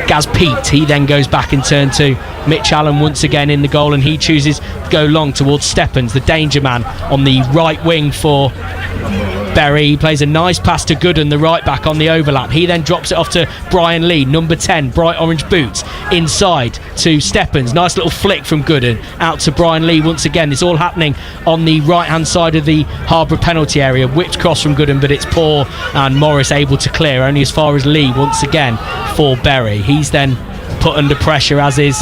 Gaz Pete. He then goes back in turn to Mitch Allen once again in the goal, and he chooses to go long towards Steppens, the danger man on the right wing for Berry. He plays a nice pass to Gooden, the right back, on the overlap. He then drops it off to Brian Lee, number 10, bright orange boots, inside to Steppens. Nice little flick from Gooden out to Brian Lee once again. It's all happening on the right hand side of the Harborough penalty area. Whipped cross from Gooden, but it's poor, and Morris able to clear only as far as Lee once again for Berry. He's then put under pressure, as is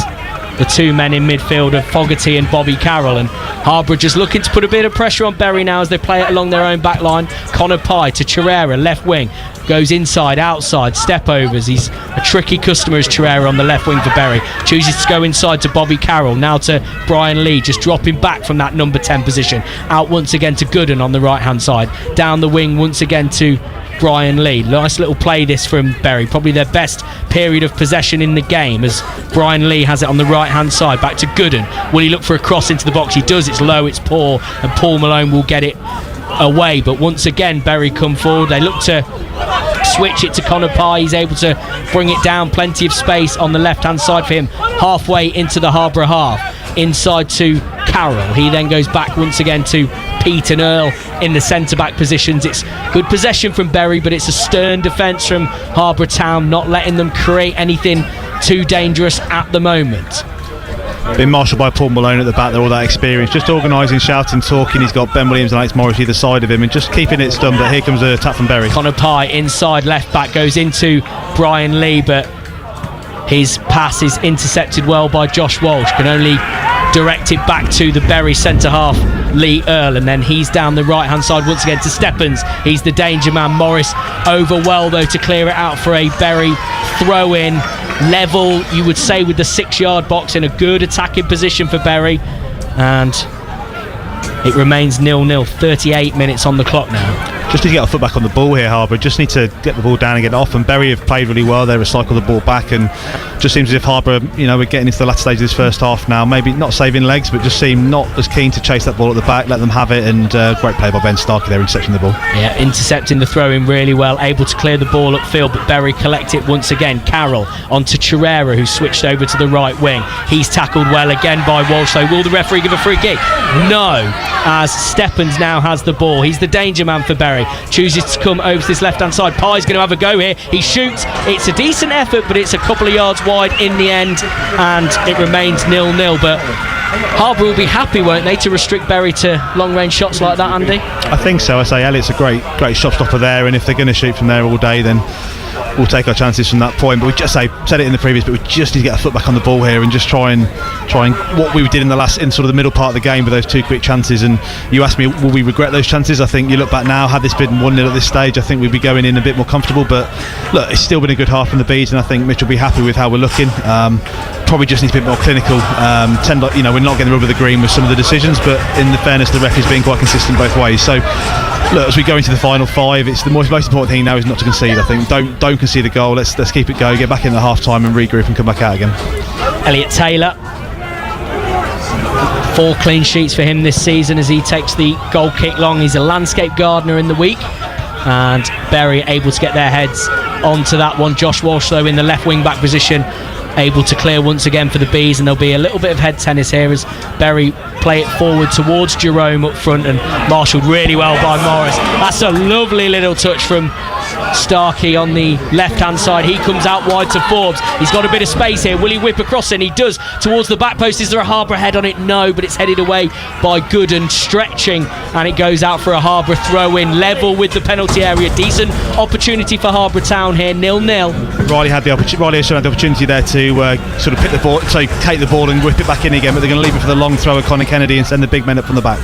the two men in midfield of Fogarty and Bobby Carroll, and Harborough just looking to put a bit of pressure on Berry now as they play it along their own back line. Connor Pye to Chirera, left wing, goes inside, outside, step overs. He's a tricky customer as Chirera on the left wing for Berry. Chooses to go inside to Bobby Carroll, now to Brian Lee, just dropping back from that number 10 position. Out once again to Gooden on the right hand side. Down the wing once again to Brian Lee. Nice little play this from Berry, probably their best period of possession in the game, as Brian Lee has it on the right hand side. Back to Gooden. Will he look for a cross into the box? He does. It's low, it's poor, and Paul Malone will get it away. But once again Berry come forward. They look to switch it to Connor Pye. He's able to bring it down, plenty of space on the left hand side for him, halfway into the Harborough half, inside to Carroll. He then goes back once again to Pete and Earl in the centre-back positions. It's good possession from Berry, but it's a stern defence from Harborough Town, not letting them create anything too dangerous at the moment. Been marshalled by Paul Malone at the back there, all that experience, just organising, shouting, talking. He's got Ben Williams and Alex Morris either side of him, and just keeping it stunned. But here comes a tap from Berry. Connor Pye inside left back, goes into Brian Lee, but his pass is intercepted well by Josh Walsh. Can only direct it back to the Berry centre half, Lee Earl, and then he's down the right hand side once again to Steppens. He's the danger man. Morris over well though to clear it out for a Berry throw in, level you would say with the 6-yard box, in a good attacking position for Berry, and it remains 0-0. 38 minutes on the clock now. Just need to get our foot back on the ball here, Harborough. Just need to get the ball down and get it off. And Berry have played really well. They recycle the ball back, and just seems as if Harborough, we're getting into the latter stage of this first half now. Maybe not saving legs, but just seem not as keen to chase that ball at the back, let them have it. And great play by Ben Starkey there, intercepting the ball. Yeah, intercepting the throw in really well, able to clear the ball upfield, but Berry collect it once again. Carroll onto Chirera, who switched over to the right wing. He's tackled well again by Walsh. So will the referee give a free kick? No, as Steppens now has the ball. He's the danger man for Berry. Chooses to come over to this left hand side. Pye's going to have a go here. He shoots. It's a decent effort, but it's a couple of yards wide in the end, and it remains 0-0. But Harborough will be happy, won't they, to restrict Berry to long range shots like that, Andy? I think so. I say Elliott's a great shot stopper there, and if they're going to shoot from there all day, then we'll take our chances from that point. But we just said it in the previous, but we just need to get a foot back on the ball here and just try and what we did in sort of the middle part of the game with those 2 quick chances. And you asked me, will we regret those chances? I think you look back now, had this been 1-0 at this stage, I think we'd be going in a bit more comfortable. But look, it's still been a good half from the Bees, and I think Mitch will be happy with how we're looking. Probably just needs a bit more clinical. We're not getting the rub of the green with some of the decisions, but in the fairness, the ref is being quite consistent both ways. So look, as we go into the final 5, it's the most important thing now is not to concede. I think don't concede a goal. Let's keep it going, get back in at half time and regroup and come back out again. Elliot Taylor, 4 clean sheets for him this season as he takes the goal kick long. He's a landscape gardener in the week, and Bury able to get their heads onto that one. Josh Walsh though in the left wing back position, able to clear once again for the Bees, and there'll be a little bit of head tennis here as Bury play it forward towards Jerome up front, and marshalled really well by Morris. That's a lovely little touch from Starkey on the left hand side. He comes out wide to Forbes. He's got a bit of space here. Will he whip across? And he does, towards the back post. Is there a Harborough head on it? No, but it's headed away by Gooden, stretching, and it goes out for a Harborough throw in, level with the penalty area. Decent opportunity for Harborough Town here, 0-0. Riley had the opportunity there to sort of pick the ball, so take the ball and whip it back in again, but they're going to leave it for the long throw of Conor Kennedy and send the big men up from the back.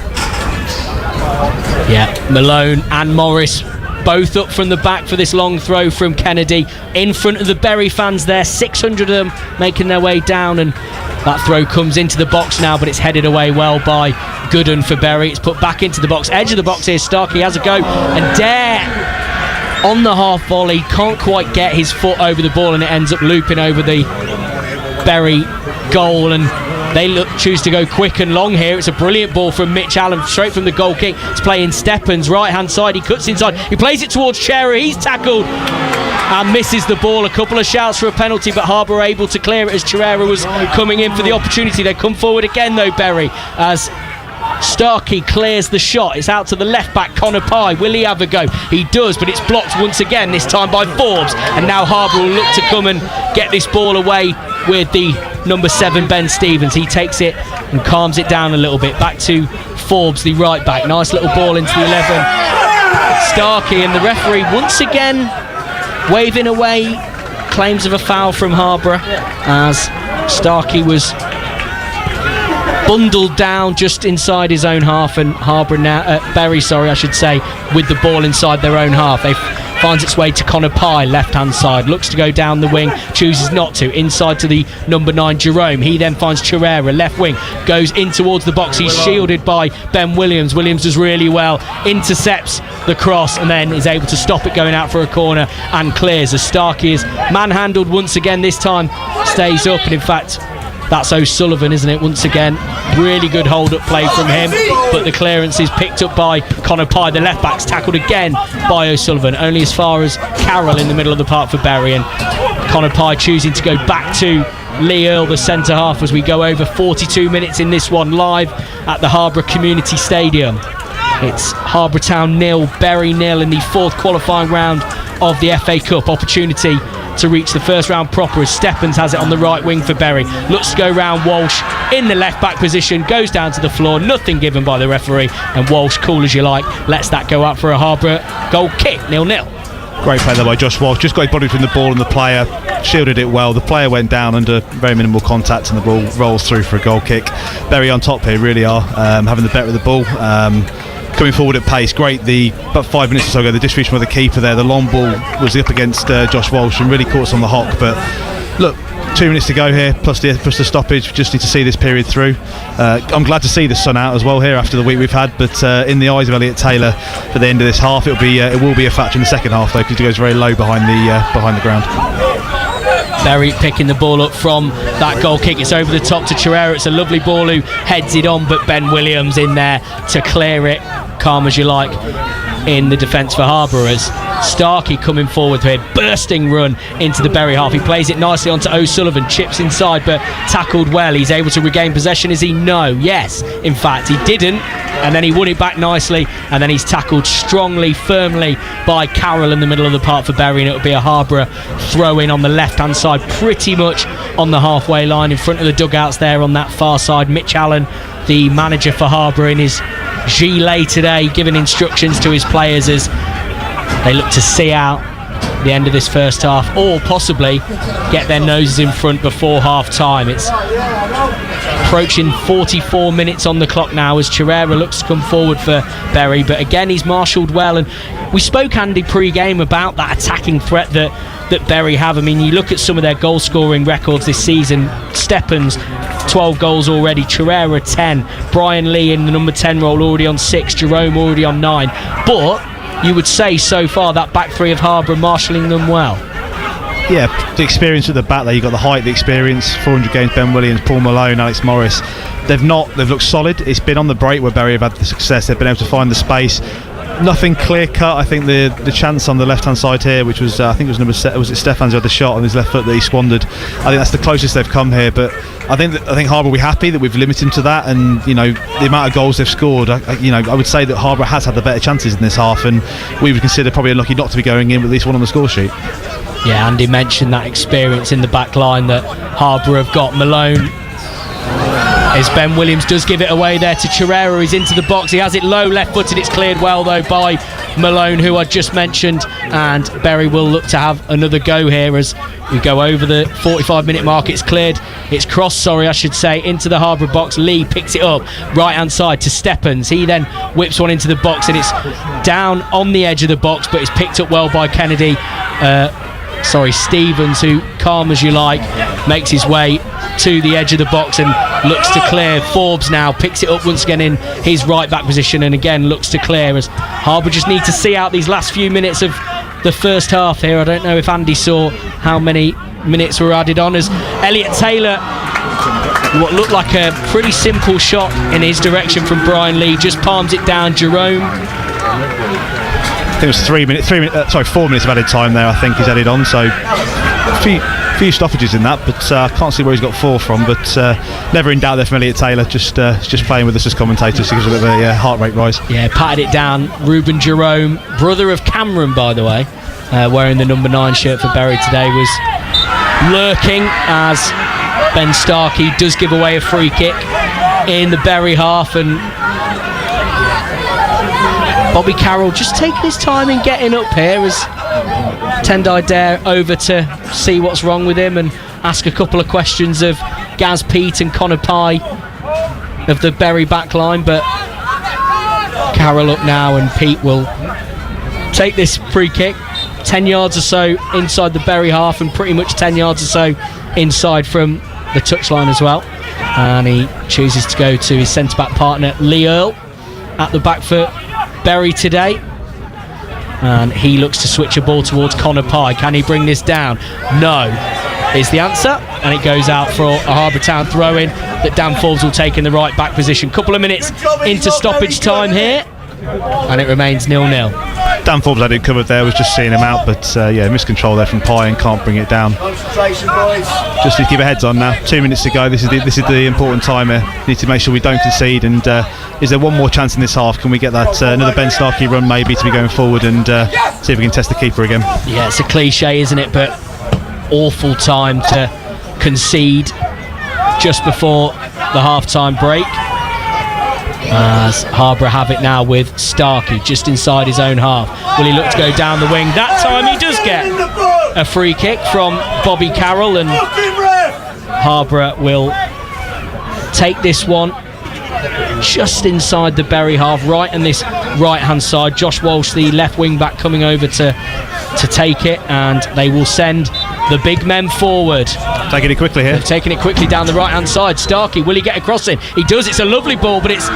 Yeah, Malone and Morris both up from the back for this long throw from Kennedy in front of the Bury fans there, 600 of them making their way down, and that throw comes into the box now, but it's headed away well by Gooden for Bury. It's put back into the box, edge of the box here. Starkey has a go, and Dare on the half volley can't quite get his foot over the ball, and it ends up looping over the Bury goal, and they choose to go quick and long here. It's a brilliant ball from Mitch Allen straight from the goal kick. It's playing Steppens right hand side, he cuts inside, he plays it towards Cherry, he's tackled and misses the ball. A couple of shouts for a penalty, but Harborough able to clear it as Cherrera was coming in for the opportunity. They come forward again though, Bury, as Starkey clears the shot. It's out to the left back, Connor Pye. Will he have a go? He does, but it's blocked once again, this time by Forbes, and now Harborough will look to come and get this ball away with the number 7 Ben Stevens. He takes it and calms it down a little bit. Back to Forbes, the right back. Nice little ball into the 11. Starkey, and the referee once again waving away claims of a foul from Harborough as Starkey was bundled down just inside his own half, and Bury, with the ball inside their own half. They finds its way to Connor Pye, left hand side, looks to go down the wing, chooses not to, inside to the number 9 Jerome. He then finds Cherrera, left wing, goes in towards the box. He's shielded by Ben Williams. Williams does really well, intercepts the cross, and then is able to stop it going out for a corner and clears as Starkey is manhandled once again. This time stays up, and in fact that's O'Sullivan, isn't it? Once again, really good hold-up play from him, but the clearance is picked up by Connor Pye. The left-back's tackled again by O'Sullivan, only as far as Carroll in the middle of the park for Bury, and Connor Pye choosing to go back to Lee Earl, the centre-half, as we go over 42 minutes in this one, live at the Harborough Community Stadium. It's Harborough Town 0, Bury 0 in the 4th qualifying round of the FA Cup. Opportunity to reach the first round proper as Steppens has it on the right wing for Bury. Looks to go round Walsh in the left back position, goes down to the floor, nothing given by the referee, and Walsh, cool as you like, lets that go out for a Harborough goal kick, 0-0. Great play there by Josh Walsh, just got his body between the ball and the player, shielded it well. The player went down under very minimal contact, and the ball rolls through for a goal kick. Bury on top here, really are having the better of the ball. Coming forward at pace, great. About 5 minutes or so ago, the distribution with the keeper there, the long ball was up against Josh Walsh and really caught us on the hock. But look, 2 minutes to go here, plus the stoppage. Just need to see this period through. I'm glad to see the sun out as well here after the week we've had. But in the eyes of Elliot Taylor, for the end of this half, it will be a factor in the second half though, because he goes very low behind the ground. Bury picking the ball up from that goal kick. It's over the top to Cherrera. It's a lovely ball who heads it on, but Ben Williams in there to clear it, calm as you like, in the defence for Harborough as Starkey coming forward here, bursting run into the Bury half. He plays it nicely onto O'Sullivan, chips inside but tackled well. He's able to regain possession, is he? No. Yes, in fact he didn't, and then he won it back nicely, and then he's tackled strongly, firmly by Carroll in the middle of the park for Bury, and it'll be a Harborough throw in on the left hand side, pretty much on the halfway line in front of the dugouts there on that far side. Mitch Allen, the manager for Harborough, in his gilet today, giving instructions to his players as they look to see out the end of this first half, or possibly get their noses in front before half time. It's approaching 44 minutes on the clock now as Chirera looks to come forward for Bury, but again he's marshalled well, and we spoke, Andy, pre-game about that attacking threat that Bury have. I mean, you look at some of their goal scoring records this season. Steppens 12 goals already, Chirera 10, Brian Lee in the number 10 role already on 6, Jerome already on 9, but you would say so far that back three of Harborough marshalling them well. Yeah, the experience at the back there, you've got the height, the experience, 400 games, Ben Williams, Paul Malone, Alex Morris. They've looked solid. It's been on the break where Bury have had the success. They've been able to find the space. Nothing clear cut. I think the chance on the left hand side here, which was I think it was was it Stephans who had the shot on his left foot that he squandered. I think that's the closest they've come here. But I think Harborough will be happy that we've limited them to that, and the amount of goals they've scored. I would say that Harborough has had the better chances in this half, and we would consider probably unlucky not to be going in with at least one on the score sheet. Yeah, Andy mentioned that experience in the back line that Harborough have got. Malone, as Ben Williams does give it away there to Chirera, he's into the box, he has it low left-footed, it's cleared well though by Malone, who I just mentioned, and Bury will look to have another go here as we go over the 45-minute mark. It's crossed, I should say, into the Harborough box. Lee picks it up right hand side to Steppens, he then whips one into the box and it's down on the edge of the box, but it's picked up well by Kennedy. Stevens, who, calm as you like, makes his way to the edge of the box and looks to clear. Forbes now picks it up once again in his right back position and again looks to clear, as Harborough just need to see out these last few minutes of the first half here. I don't know if Andy saw how many minutes were added on, as Elliot Taylor, what looked like a pretty simple shot in his direction from Brian Lee, just palms it down. Jerome, I think it was 4 minutes of added time there, I think he's added on, so a few stoppages in that, but I can't see where he's got 4 from, but never in doubt there from Elliot Taylor, just playing with us as commentators to give us a bit of a heart rate rise. Yeah, patted it down. Ruben Jerome, brother of Cameron, by the way, wearing the number 9 shirt for Bury today, was lurking as Ben Starkey does give away a free kick in the Bury half, and Bobby Carroll just taking his time in getting up here as Tendai Dare over to see what's wrong with him and ask a couple of questions of Gaz Pete and Connor Pye of the Bury backline, but Carroll up now and Pete will take this free kick 10 yards or so inside the Bury half and pretty much 10 yards or so inside from the touchline as well, and he chooses to go to his centre-back partner Lee Earl at the back for Bury today, and he looks to switch a ball towards Connor Pye. Can he bring this down? No is the answer, and it goes out for a Harborough Town throw-in that Dan Forbes will take in the right back position. Couple of minutes into stoppage time here, and it remains 0-0. Dan Forbes had it covered there, was just seeing him out, but miscontrol there from Pye and can't bring it down. Just to keep our heads on now, 2 minutes to go. This is the important time here. Need to make sure we don't concede, and is there one more chance in this half? Can we get that another Ben Starkey run maybe to be going forward and see if we can test the keeper again? Yeah, it's a cliche, isn't it, but awful time to concede just before the half-time break, as Harborough have it now with Starkey just inside his own half. Will he look to go down the wing? That time he does get a free kick from Bobby Carroll, and Harborough will take this one just inside the Bury half, right on this right hand side. Josh Walsh, the left wing back, coming over to take it, and they will send the big men forward. Taking it quickly here. They've taken it quickly down the right hand side. Starkey, will he get a crossing? He does. It's a lovely ball, but it's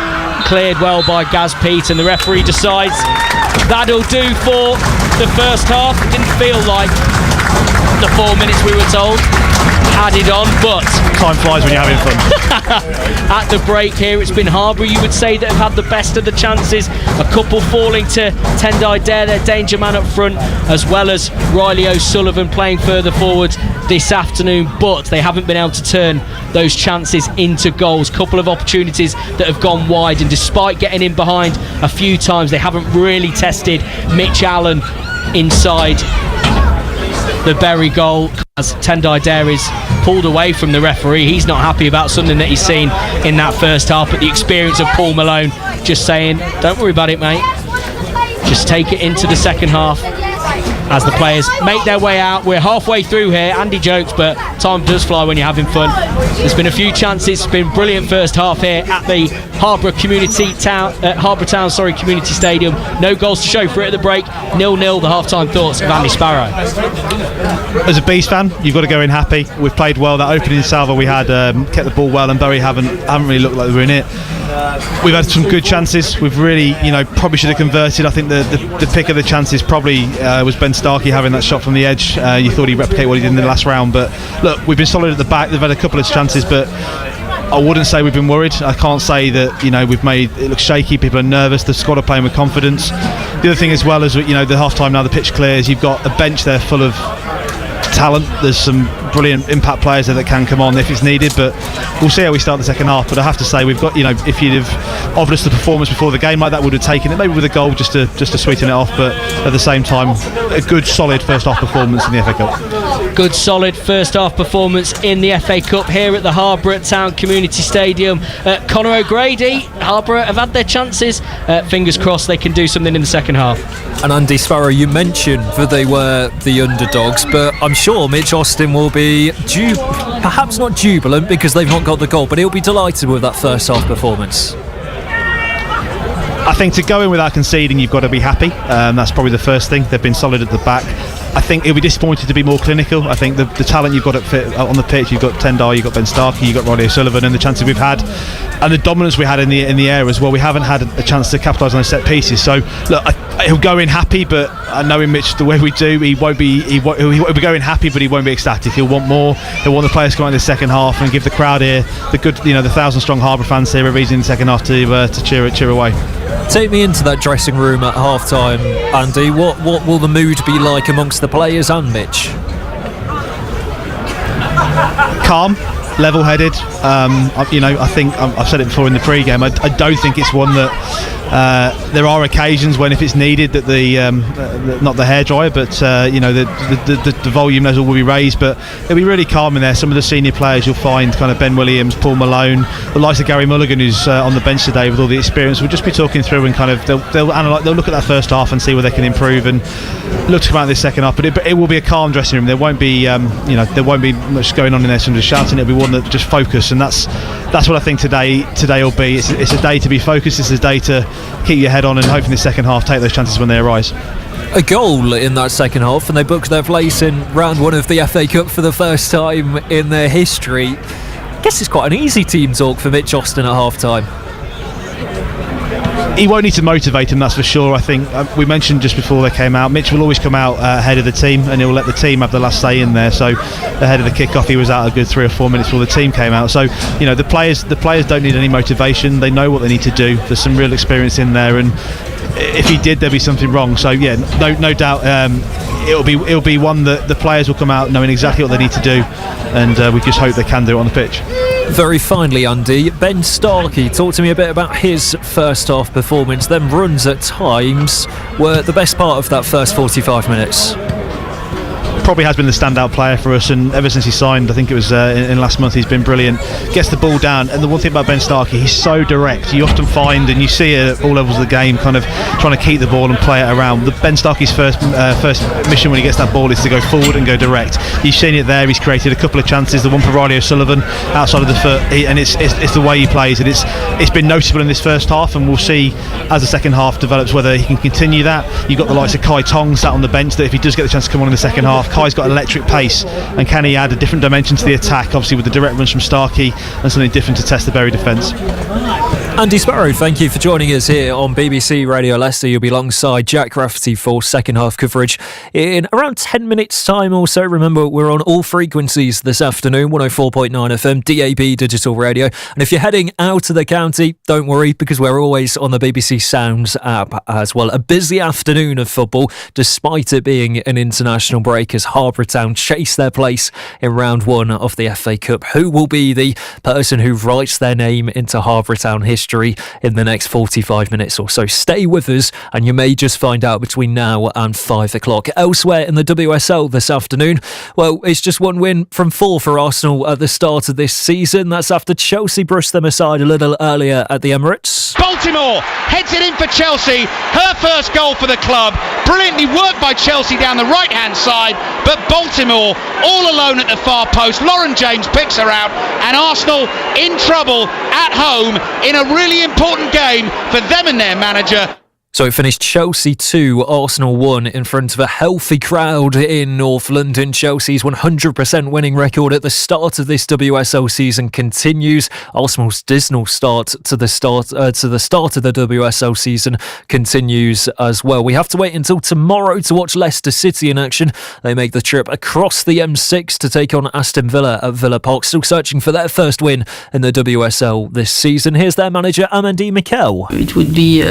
cleared well by Gaz Pete, and the referee decides that'll do for the first half. It didn't feel like the 4 minutes we were told added on, but time flies when you're having fun. At the break here, it's been Harborough, you would say, that have had the best of the chances. A couple falling to Tendai Dare, their danger man up front, as well as Riley O'Sullivan playing further forward this afternoon, but they haven't been able to turn those chances into goals. Couple of opportunities that have gone wide, and despite getting in behind a few times, they haven't really tested Mitch Allen inside the Bury goal, as Tendai Dare is pulled away from the referee. He's not happy about something that he's seen in that first half, but the experience of Paul Malone just saying, don't worry about it, mate, just take it into the second half. as the players make their way out. We're halfway through here. Andy jokes, but time does fly when you're having fun. There's been a few chances. It's been brilliant first half here at the Harborough Town Community Stadium. No goals to show for it at the break. 0-0. The half-time thoughts of Andy Sparrow. As a Bees fan, you've got to go in happy. We've played well. That opening salvo we had kept the ball well, and Bury haven't really looked like they were in it. We've had some good chances. We've really, probably should have converted. I think the pick of the chances probably was Ben Starkey having that shot from the edge. You thought he'd replicate what he did in the last round, but look, we've been solid at the back. They've had a couple of chances, but I wouldn't say we've been worried. I can't say that we've made it look shaky. People are nervous. The squad are playing with confidence. The other thing as well is the half time now the pitch clears. You've got a bench there full of talent. There's some brilliant impact players there that can come on if it's needed, but we'll see how we start the second half. But I have to say we've got if you'd have offered us the performance before the game like that, would have taken it, maybe with a goal just to sweeten it off, but at the same time a good solid first half performance in the FA Cup. Good solid first half performance in the FA Cup here at the Harborough Town Community Stadium. Conor O'Grady, Harborough have had their chances. Fingers crossed they can do something in the second half. And Andy Sparrow, you mentioned that they were the underdogs, but I'm sure Mitch Austin will be perhaps not jubilant because they've not got the goal, but he'll be delighted with that first half performance. I think to go in without conceding, you've got to be happy. That's probably the first thing. They've been solid at the back. I think he'll be disappointed to be more clinical. I think the talent you've got on the pitch, you've got Tendai, you've got Ben Starkey, you've got Riley O'Sullivan, and the chances we've had, and the dominance we had in the air as well. We haven't had a chance to capitalise on those set pieces. So look, he'll go in happy, but I know him, Mitch, the way we do, he'll be going happy, but he won't be ecstatic. He'll want more. He'll want the players to come out in the second half and give the crowd here, the 1,000 strong Harborough fans here, a reason in the second half to cheer away. Take me into that dressing room at half time, Andy. What will the mood be like amongst the players and Mitch? Calm, level-headed. I think I've said it before in the pre-game. I don't think it's one that there are occasions when, if it's needed, that not the hairdryer, but the volume level will be raised. But it'll be really calm in there. Some of the senior players you'll find, kind of Ben Williams, Paul Malone, the likes of Gary Mulligan, who's on the bench today with all the experience. We'll just be talking through and kind of they'll analyse, they'll look at that first half and see where they can improve and look to come out of this second half. But it will be a calm dressing room. There won't be there won't be much going on in there. Some just shouting. It'll be one that just focus, and that's what I think today will be. It's a day to be focused. It's a day to keep your head on and hope in the second half take those chances when they arise. A goal in that second half, and they booked their place in round one of the FA Cup for the first time in their history. I guess it's quite an easy team talk for Mitch Austin at half time. He won't need to motivate him, that's for sure. I think we mentioned just before they came out, Mitch will always come out ahead of the team, and he'll let the team have the last say in there. So ahead of the kick-off, he was out a good 3 or 4 minutes before the team came out. So the players don't need any motivation. They know what they need to do. There's some real experience in there, and if he did, there'd be something wrong. So yeah, no doubt it'll be one that the players will come out knowing exactly what they need to do, and we just hope they can do it on the pitch. Very finally, Andy, Ben Starkey, talk to me a bit about his first half performance. Them runs at times were the best part of that first 45 minutes. Probably has been the standout player for us, and ever since he signed, I think it was in last month, he's been brilliant. Gets the ball down, and the one thing about Ben Starkey, he's so direct. You often find, and you see it at all levels of the game, kind of trying to keep the ball and play it around. Ben Starkey's first mission when he gets that ball is to go forward and go direct. You've seen it there. He's created a couple of chances. The one for Riley O'Sullivan outside of the foot, and it's the way he plays, and it's been noticeable in this first half, and we'll see as the second half develops whether he can continue that. You've got the likes of Kai Tong sat on the bench, that if he does get the chance to come on in the second half, Kai's got electric pace, and can he add a different dimension to the attack, obviously with the direct runs from Starkey, and something different to test the Bury defence. Andy Sparrow, thank you for joining us here on BBC Radio Leicester. You'll be alongside Jack Rafferty for second half coverage in around 10 minutes time or so. Remember, we're on all frequencies this afternoon, 104.9 FM, DAB digital radio. And if you're heading out of the county, don't worry, because we're always on the BBC Sounds app as well. A busy afternoon of football, despite it being an international break, as Harborough Town chase their place in round one of the FA Cup. Who will be the person who writes their name into Harborough Town history history in the next 45 minutes or so. Stay with us and you may just find out between now and 5 o'clock. Elsewhere in the WSL this afternoon, well, it's just one win from 4 for Arsenal at the start of this season. That's after Chelsea brushed them aside a little earlier at the Emirates. Baltimore heads it in for Chelsea. Her first goal for the club. Brilliantly worked by Chelsea down the right-hand side, but Baltimore all alone at the far post. Lauren James picks her out, and Arsenal in trouble at home in a really important game for them and their manager. So it finished Chelsea 2, Arsenal 1 in front of a healthy crowd in North London. Chelsea's 100% winning record at the start of this WSL season continues. Arsenal's dismal start to the start of the WSL season continues as well. We have to wait until tomorrow to watch Leicester City in action. They make the trip across the M6 to take on Aston Villa at Villa Park, still searching for their first win in the WSL this season. Here's their manager, Amandine Mikel. It would be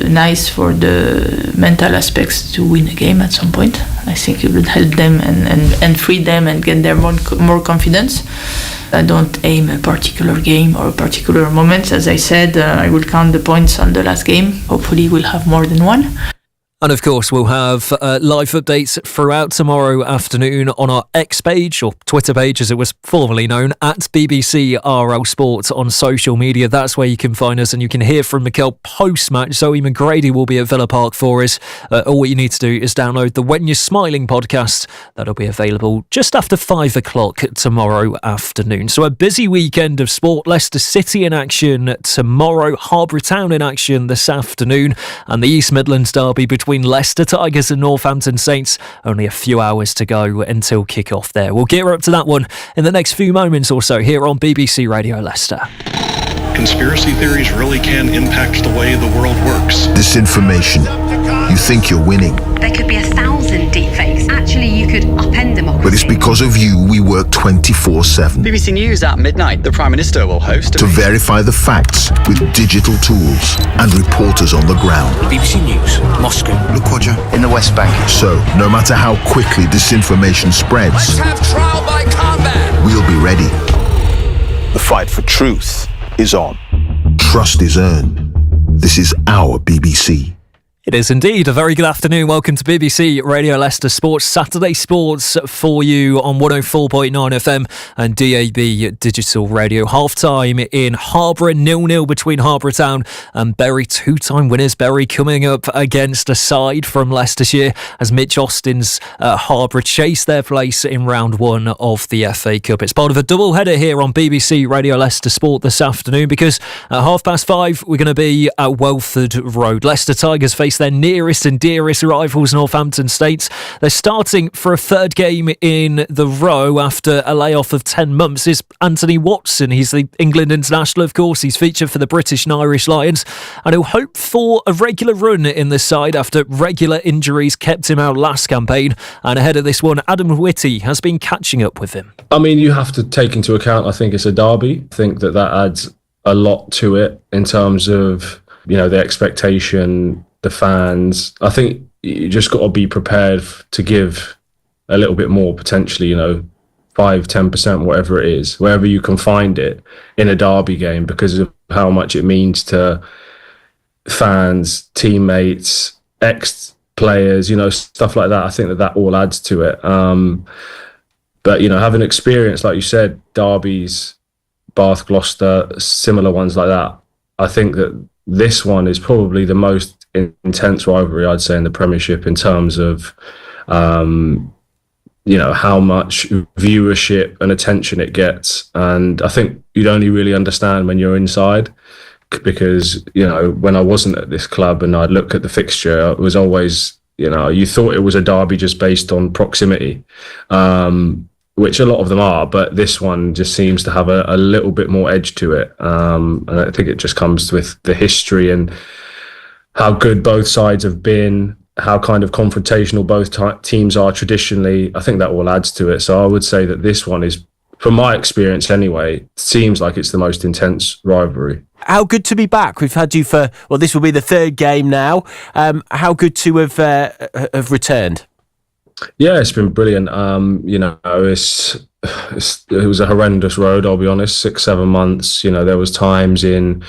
nice for the mental aspects to win a game at some point. I think it would help them and free them and get them more confidence. I don't aim a particular game or a particular moment. As I said, I will count the points on the last game. Hopefully we'll have more than one. And of course, we'll have live updates throughout tomorrow afternoon on our X page, or Twitter page as it was formerly known, at BBC RL Sport on social media. That's where you can find us and you can hear from Mikel post-match. Zoe McGrady will be at Villa Park for us. All what you need to do is download the When You're Smiling podcast. That'll be available just after 5 o'clock tomorrow afternoon. So a busy weekend of sport. Leicester City in action tomorrow, Harborough Town in action this afternoon, and the East Midlands derby between Leicester Tigers and Northampton Saints. Only a few hours to go until kick-off there. We'll gear up to that one in the next few moments or so here on BBC Radio Leicester. Conspiracy theories really can impact the way the world works. Disinformation. You think you're winning. There could be 1,000 deepfakes. Actually, you could upend democracy. But it's because of you we work 24/7. BBC News at midnight. The Prime Minister will host to verify the facts with digital tools and reporters on the ground. BBC News, Moscow, Lukoja, in the West Bank. So, no matter how quickly disinformation spreads, let's have trial by combat. We'll be ready. The fight for truth is on. Trust is earned. This is our BBC. It is indeed. A very good afternoon. Welcome to BBC Radio Leicester Sports, Saturday Sports for you on 104.9 FM and DAB Digital Radio. Half-time in Harborough, 0-0 between Harborough Town and Bury. Two-time winners, Bury, coming up against a side from Leicestershire as Mitch Austin's Harborough chase their place in round 1 of the FA Cup. It's part of a double header here on BBC Radio Leicester Sport this afternoon because at 5:30 we're going to be at Welford Road. Leicester Tigers face their nearest and dearest rivals, Northampton Saints. They're starting for a third game in the row after a layoff of 10 months. Is Anthony Watson. He's the England international, of course. He's featured for the British and Irish Lions, and he'll hope for a regular run in the side after regular injuries kept him out last campaign. And ahead of this one, Adam Whitty has been catching up with him. I mean, you have to take into account, I think it's a derby. I think that adds a lot to it in terms of, the expectation, the fans. I think you just got to be prepared to give a little bit more, potentially, 5-10%, whatever it is, wherever you can find it in a derby game, because of how much it means to fans, teammates, ex-players, stuff like that. I think that all adds to it. But, having experience, like you said, derbies, Bath, Gloucester, similar ones like that, I think that this one is probably the most intense rivalry, I'd say, in the Premiership in terms of, how much viewership and attention it gets. And I think you'd only really understand when you're inside, because, when I wasn't at this club and I'd look at the fixture, it was always, you thought it was a derby just based on proximity, which a lot of them are, but this one just seems to have a little bit more edge to it. And I think it just comes with the history and how good both sides have been, how kind of confrontational both teams are traditionally. I think that all adds to it. So I would say that this one is, from my experience anyway, seems like it's the most intense rivalry. How good to be back. We've had you for, this will be the third game now. How good to have returned? Yeah, it's been brilliant. It was a horrendous road, I'll be honest, 6-7 months. There was times in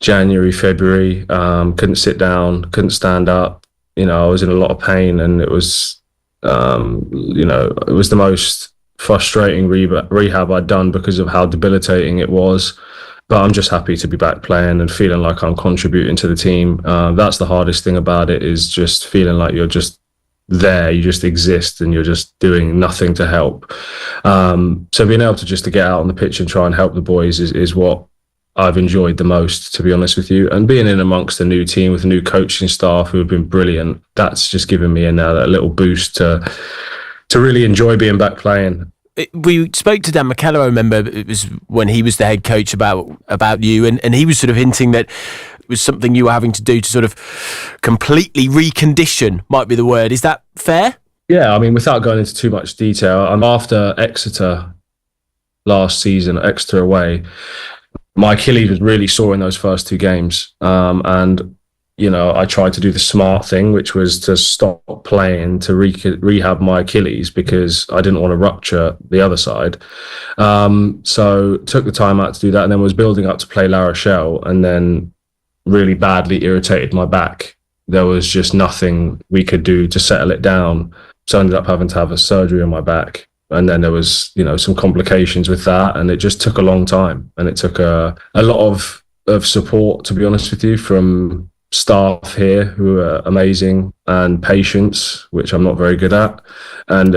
January, February. Couldn't sit down, couldn't stand up. I was in a lot of pain, and it was, it was the most frustrating rehab I'd done because of how debilitating it was. But I'm just happy to be back playing and feeling like I'm contributing to the team. That's the hardest thing about it, is just feeling like you're just there, you just exist, and you're just doing nothing to help. So being able to get out on the pitch and try and help the boys is what I've enjoyed the most, to be honest with you. And being in amongst a new team with a new coaching staff who have been brilliant, that's just given me that little boost to really enjoy being back playing. We spoke to Dan McKellar, I remember, it was when he was the head coach, about you, and he was sort of hinting that it was something you were having to do to sort of completely recondition, might be the word. Is that fair? Yeah, I mean, without going into too much detail, after Exeter last season, Exeter away, my Achilles was really sore in those first 2 games. And, I tried to do the smart thing, which was to stop playing to rehab my Achilles, because I didn't want to rupture the other side. So took the time out to do that, and then was building up to play La Rochelle, and then really badly irritated my back. There was just nothing we could do to settle it down. So I ended up having to have a surgery on my back. And then there was, some complications with that, and it just took a long time. And it took a lot of support, to be honest with you, from staff here who are amazing, and patience, which I'm not very good at. And,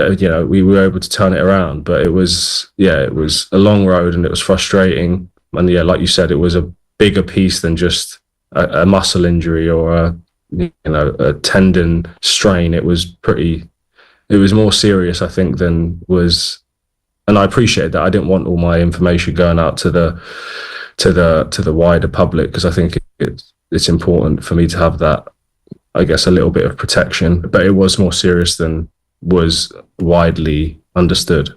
we were able to turn it around. But it was a long road, and it was frustrating. And like you said, it was a bigger piece than just a muscle injury or a tendon strain. It was more serious, I think, than was, and I appreciate that. I didn't want all my information going out to the wider public, because I think it's important for me to have that, I guess, a little bit of protection. But it was more serious than was widely understood.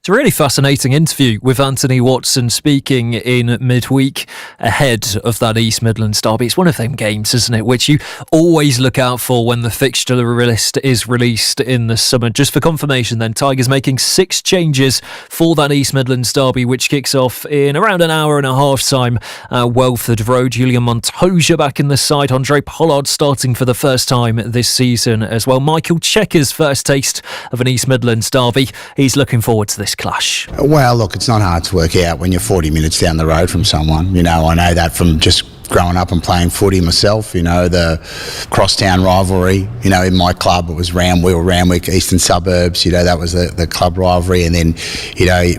It's a really fascinating interview with Anthony Watson, speaking in midweek ahead of that East Midlands derby. It's one of them games, isn't it, which you always look out for when the fixture list is released in the summer. Just for confirmation then, Tigers making 6 changes for that East Midlands derby, which kicks off in around an hour and a half time at Welford Road. Julian Montoya back in the side. Andre Pollard starting for the first time this season as well. Michael Checker's first taste of an East Midlands derby. He's looking forward to this clash. Well, look, it's not hard to work out when you're 40 minutes down the road from someone. I know that from just growing up and playing footy myself. The crosstown rivalry. In my club it was Randwick, Eastern Suburbs. That was the club rivalry. And then,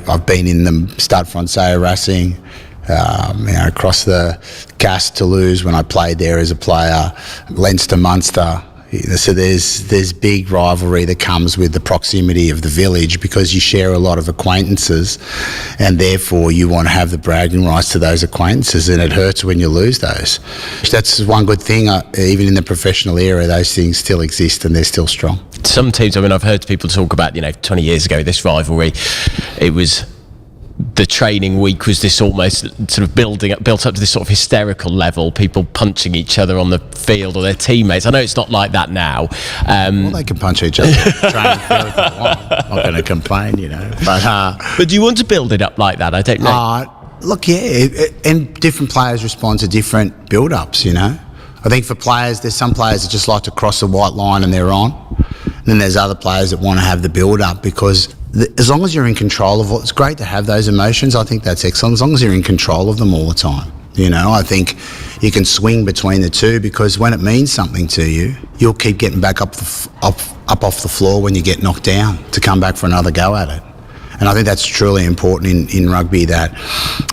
I've been in the Stade Francais Racing. Across the Gas Toulouse when I played there as a player. Leinster, Munster. So there's big rivalry that comes with the proximity of the village, because you share a lot of acquaintances, and therefore you want to have the bragging rights to those acquaintances, and it hurts when you lose those. That's one good thing. Even in the professional era, those things still exist and they're still strong. Some teams, I've heard people talk about, 20 years ago, this rivalry, it was the training week was this almost sort of built up to this sort of hysterical level, people punching each other on the field or their teammates. I know it's not like that now. Well, they can punch each other on the training field if they want. I'm not going to complain, But do you want to build it up like that? I don't know. Look, yeah, and different players respond to different build-ups, I think for players, there's some players that just like to cross the white line and they're on. And then there's other players that want to have the build-up, because as long as you're in control of it's great to have those emotions. I think that's excellent, as long as you're in control of them all the time. I think you can swing between the two, because when it means something to you, you'll keep getting back up off the floor when you get knocked down to come back for another go at it. And I think that's truly important in rugby, that,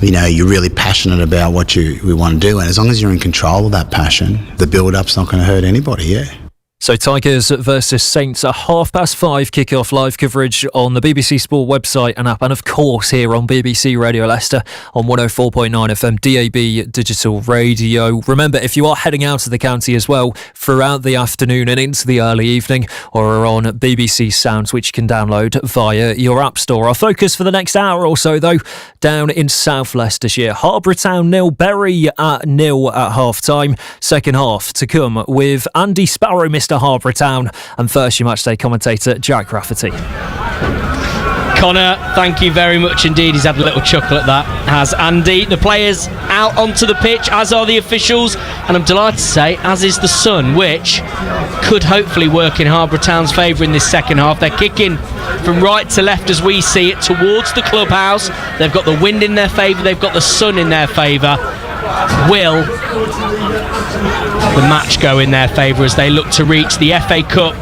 you're really passionate about what we want to do. And as long as you're in control of that passion, the build-up's not going to hurt anybody, yeah. So Tigers versus Saints, a 5:30 kick-off, live coverage on the BBC Sport website and app, and of course here on BBC Radio Leicester on 104.9 FM DAB digital radio. Remember, if you are heading out of the county as well throughout the afternoon and into the early evening, or are on BBC Sounds, which you can download via your app store. Our focus for the next hour or so, though, down in South Leicestershire. Harborough Town 0, Bury at 0 at half-time. Second half to come with Andy Sparrow, Mr. Harborough Town, and first your matchday commentator Jack Rafferty. Connor, thank you very much indeed. He's had a little chuckle at that, has Andy. The players out onto the pitch, as are the officials, and I'm delighted to say, as is the sun, which could hopefully work in Harborough Town's favour in this second half. They're kicking from right to left as we see it, towards the clubhouse. They've got the wind in their favour, they've got the sun in their favour. Will the match go in their favour as they look to reach the FA Cup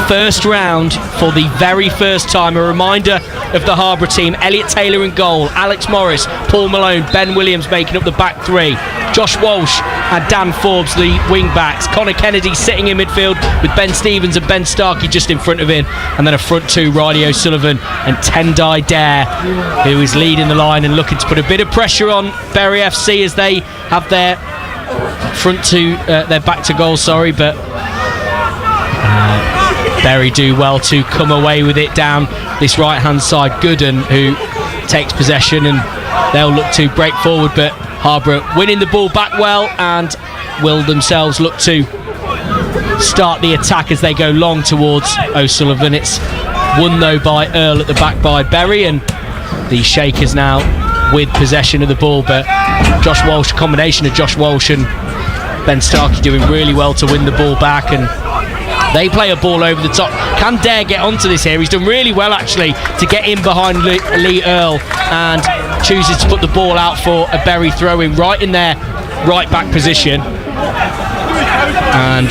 first round for the very first time? A reminder of the Harborough team: Elliot Taylor in goal, Alex Morris, Paul Malone, Ben Williams making up the back three, Josh Walsh and Dan Forbes the wing backs, Connor Kennedy sitting in midfield with Ben Stevens and Ben Starkey just in front of him, and then a front two, Riley O'Sullivan and Tendai Dare, who is leading the line and looking to put a bit of pressure on Bury FC as they have their front two, their back to goal, but Bury do well to come away with it down this right hand side. Gooden, who takes possession, and they'll look to break forward, but Harborough winning the ball back well and will themselves look to start the attack as they go long towards O'Sullivan. It's won though by Earl at the back by Bury, and the Shakers now with possession of the ball, but Josh Walsh, a combination of Josh Walsh and Ben Starkey doing really well to win the ball back, and they play a ball over the top. Can Dare get onto this here? He's done really well actually to get in behind Lee Earl, and chooses to put the ball out for a Bury throw-in right in their right back position. And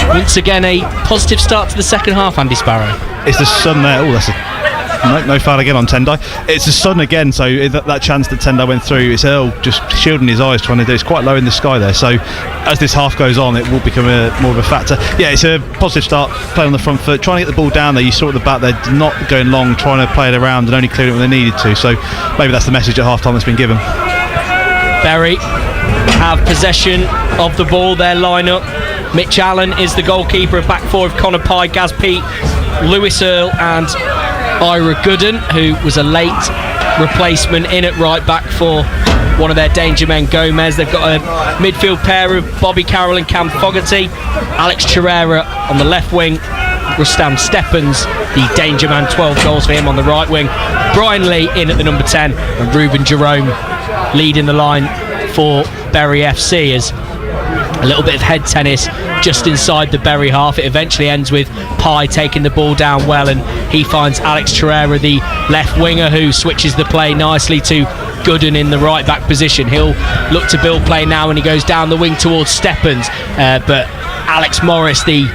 once again a positive start to the second half, Andy Sparrow. It's the sun there. Oh, that's no foul again on Tendai. It's the sun again, so that chance that Tendai went through, it's Earl just shielding his eyes, trying to do. It's quite low in the sky there, so as this half goes on it will become more of a factor. Yeah, it's a positive start, playing on the front foot, trying to get the ball down there. You saw at the back, they're not going long, trying to play it around and only clear it when they needed to, so maybe that's the message at half time that's been given. Bury have possession of the ball, their line-up. Mitch Allen is the goalkeeper, a back four of Connor Pye, Gaz Pete, Lewis Earl and Ira Gooden, who was a late replacement in at right back for one of their danger men, Gomez. They've got a midfield pair of Bobby Carroll and Cam Fogarty, Alex Chirera on the left wing, Rustam Stephens, the danger man, 12 goals for him on the right wing, Brian Lee in at the number 10, and Ruben Jerome leading the line for Bury FC as a little bit of head tennis just inside the Bury half. It eventually ends with Pye taking the ball down well, and he finds Alex Chirera, the left winger, who switches the play nicely to Gooden in the right back position. He'll look to build play now, and he goes down the wing towards Stephens, but Alex Morris, the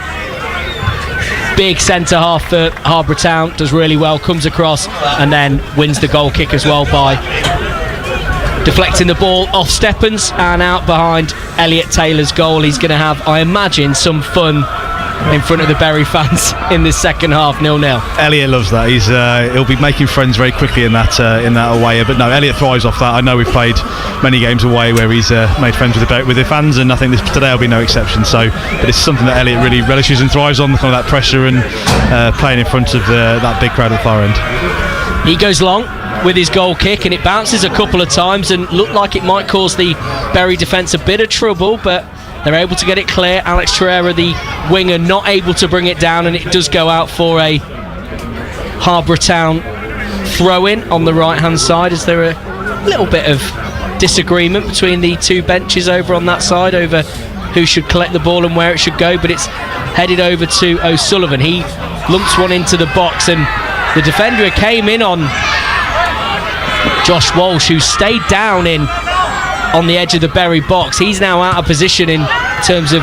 big centre half for Harborough Town, does really well, comes across and then wins the goal kick as well by deflecting the ball off Stephens and out behind Elliot Taylor's goal. He's going to have, I imagine, some fun in front of the Bury fans in this second half. 0-0. Elliot loves that. He'll be making friends very quickly in that away. But no, Elliot thrives off that. I know we've played many games away where he's made friends with the fans, and I think today will be no exception. So, but it's something that Elliot really relishes and thrives on, kind of that pressure and playing in front of that big crowd at the far end. He goes long with his goal kick, and it bounces a couple of times and looked like it might cause the Bury defence a bit of trouble, but they're able to get it clear. Alex Chirera, the winger, not able to bring it down, and it does go out for a Harborough Town throw-in on the right-hand side. Is there a little bit of disagreement between the two benches over on that side over who should collect the ball and where it should go, but it's headed over to O'Sullivan. He lumps one into the box, and the defender came in on Josh Walsh, who stayed down on the edge of the Bury box. He's now out of position in terms of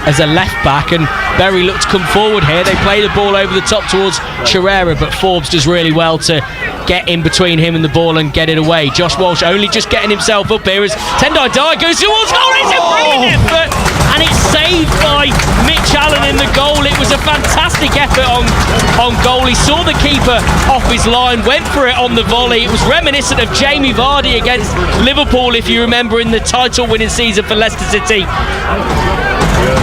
as a left back, and Bury look to come forward here. They play the ball over the top towards Chirera, but Forbes does really well to get in between him and the ball and get it away. Josh Walsh only just getting himself up here as Tendai Dye goes towards goal. It's a brilliant effort, and it's saved by Mitch Allen in the goal. It was a fantastic effort on goal. He saw the keeper off his line, went for it on the volley. It was reminiscent of Jamie Vardy against Liverpool, if you remember, in the title winning season for Leicester City.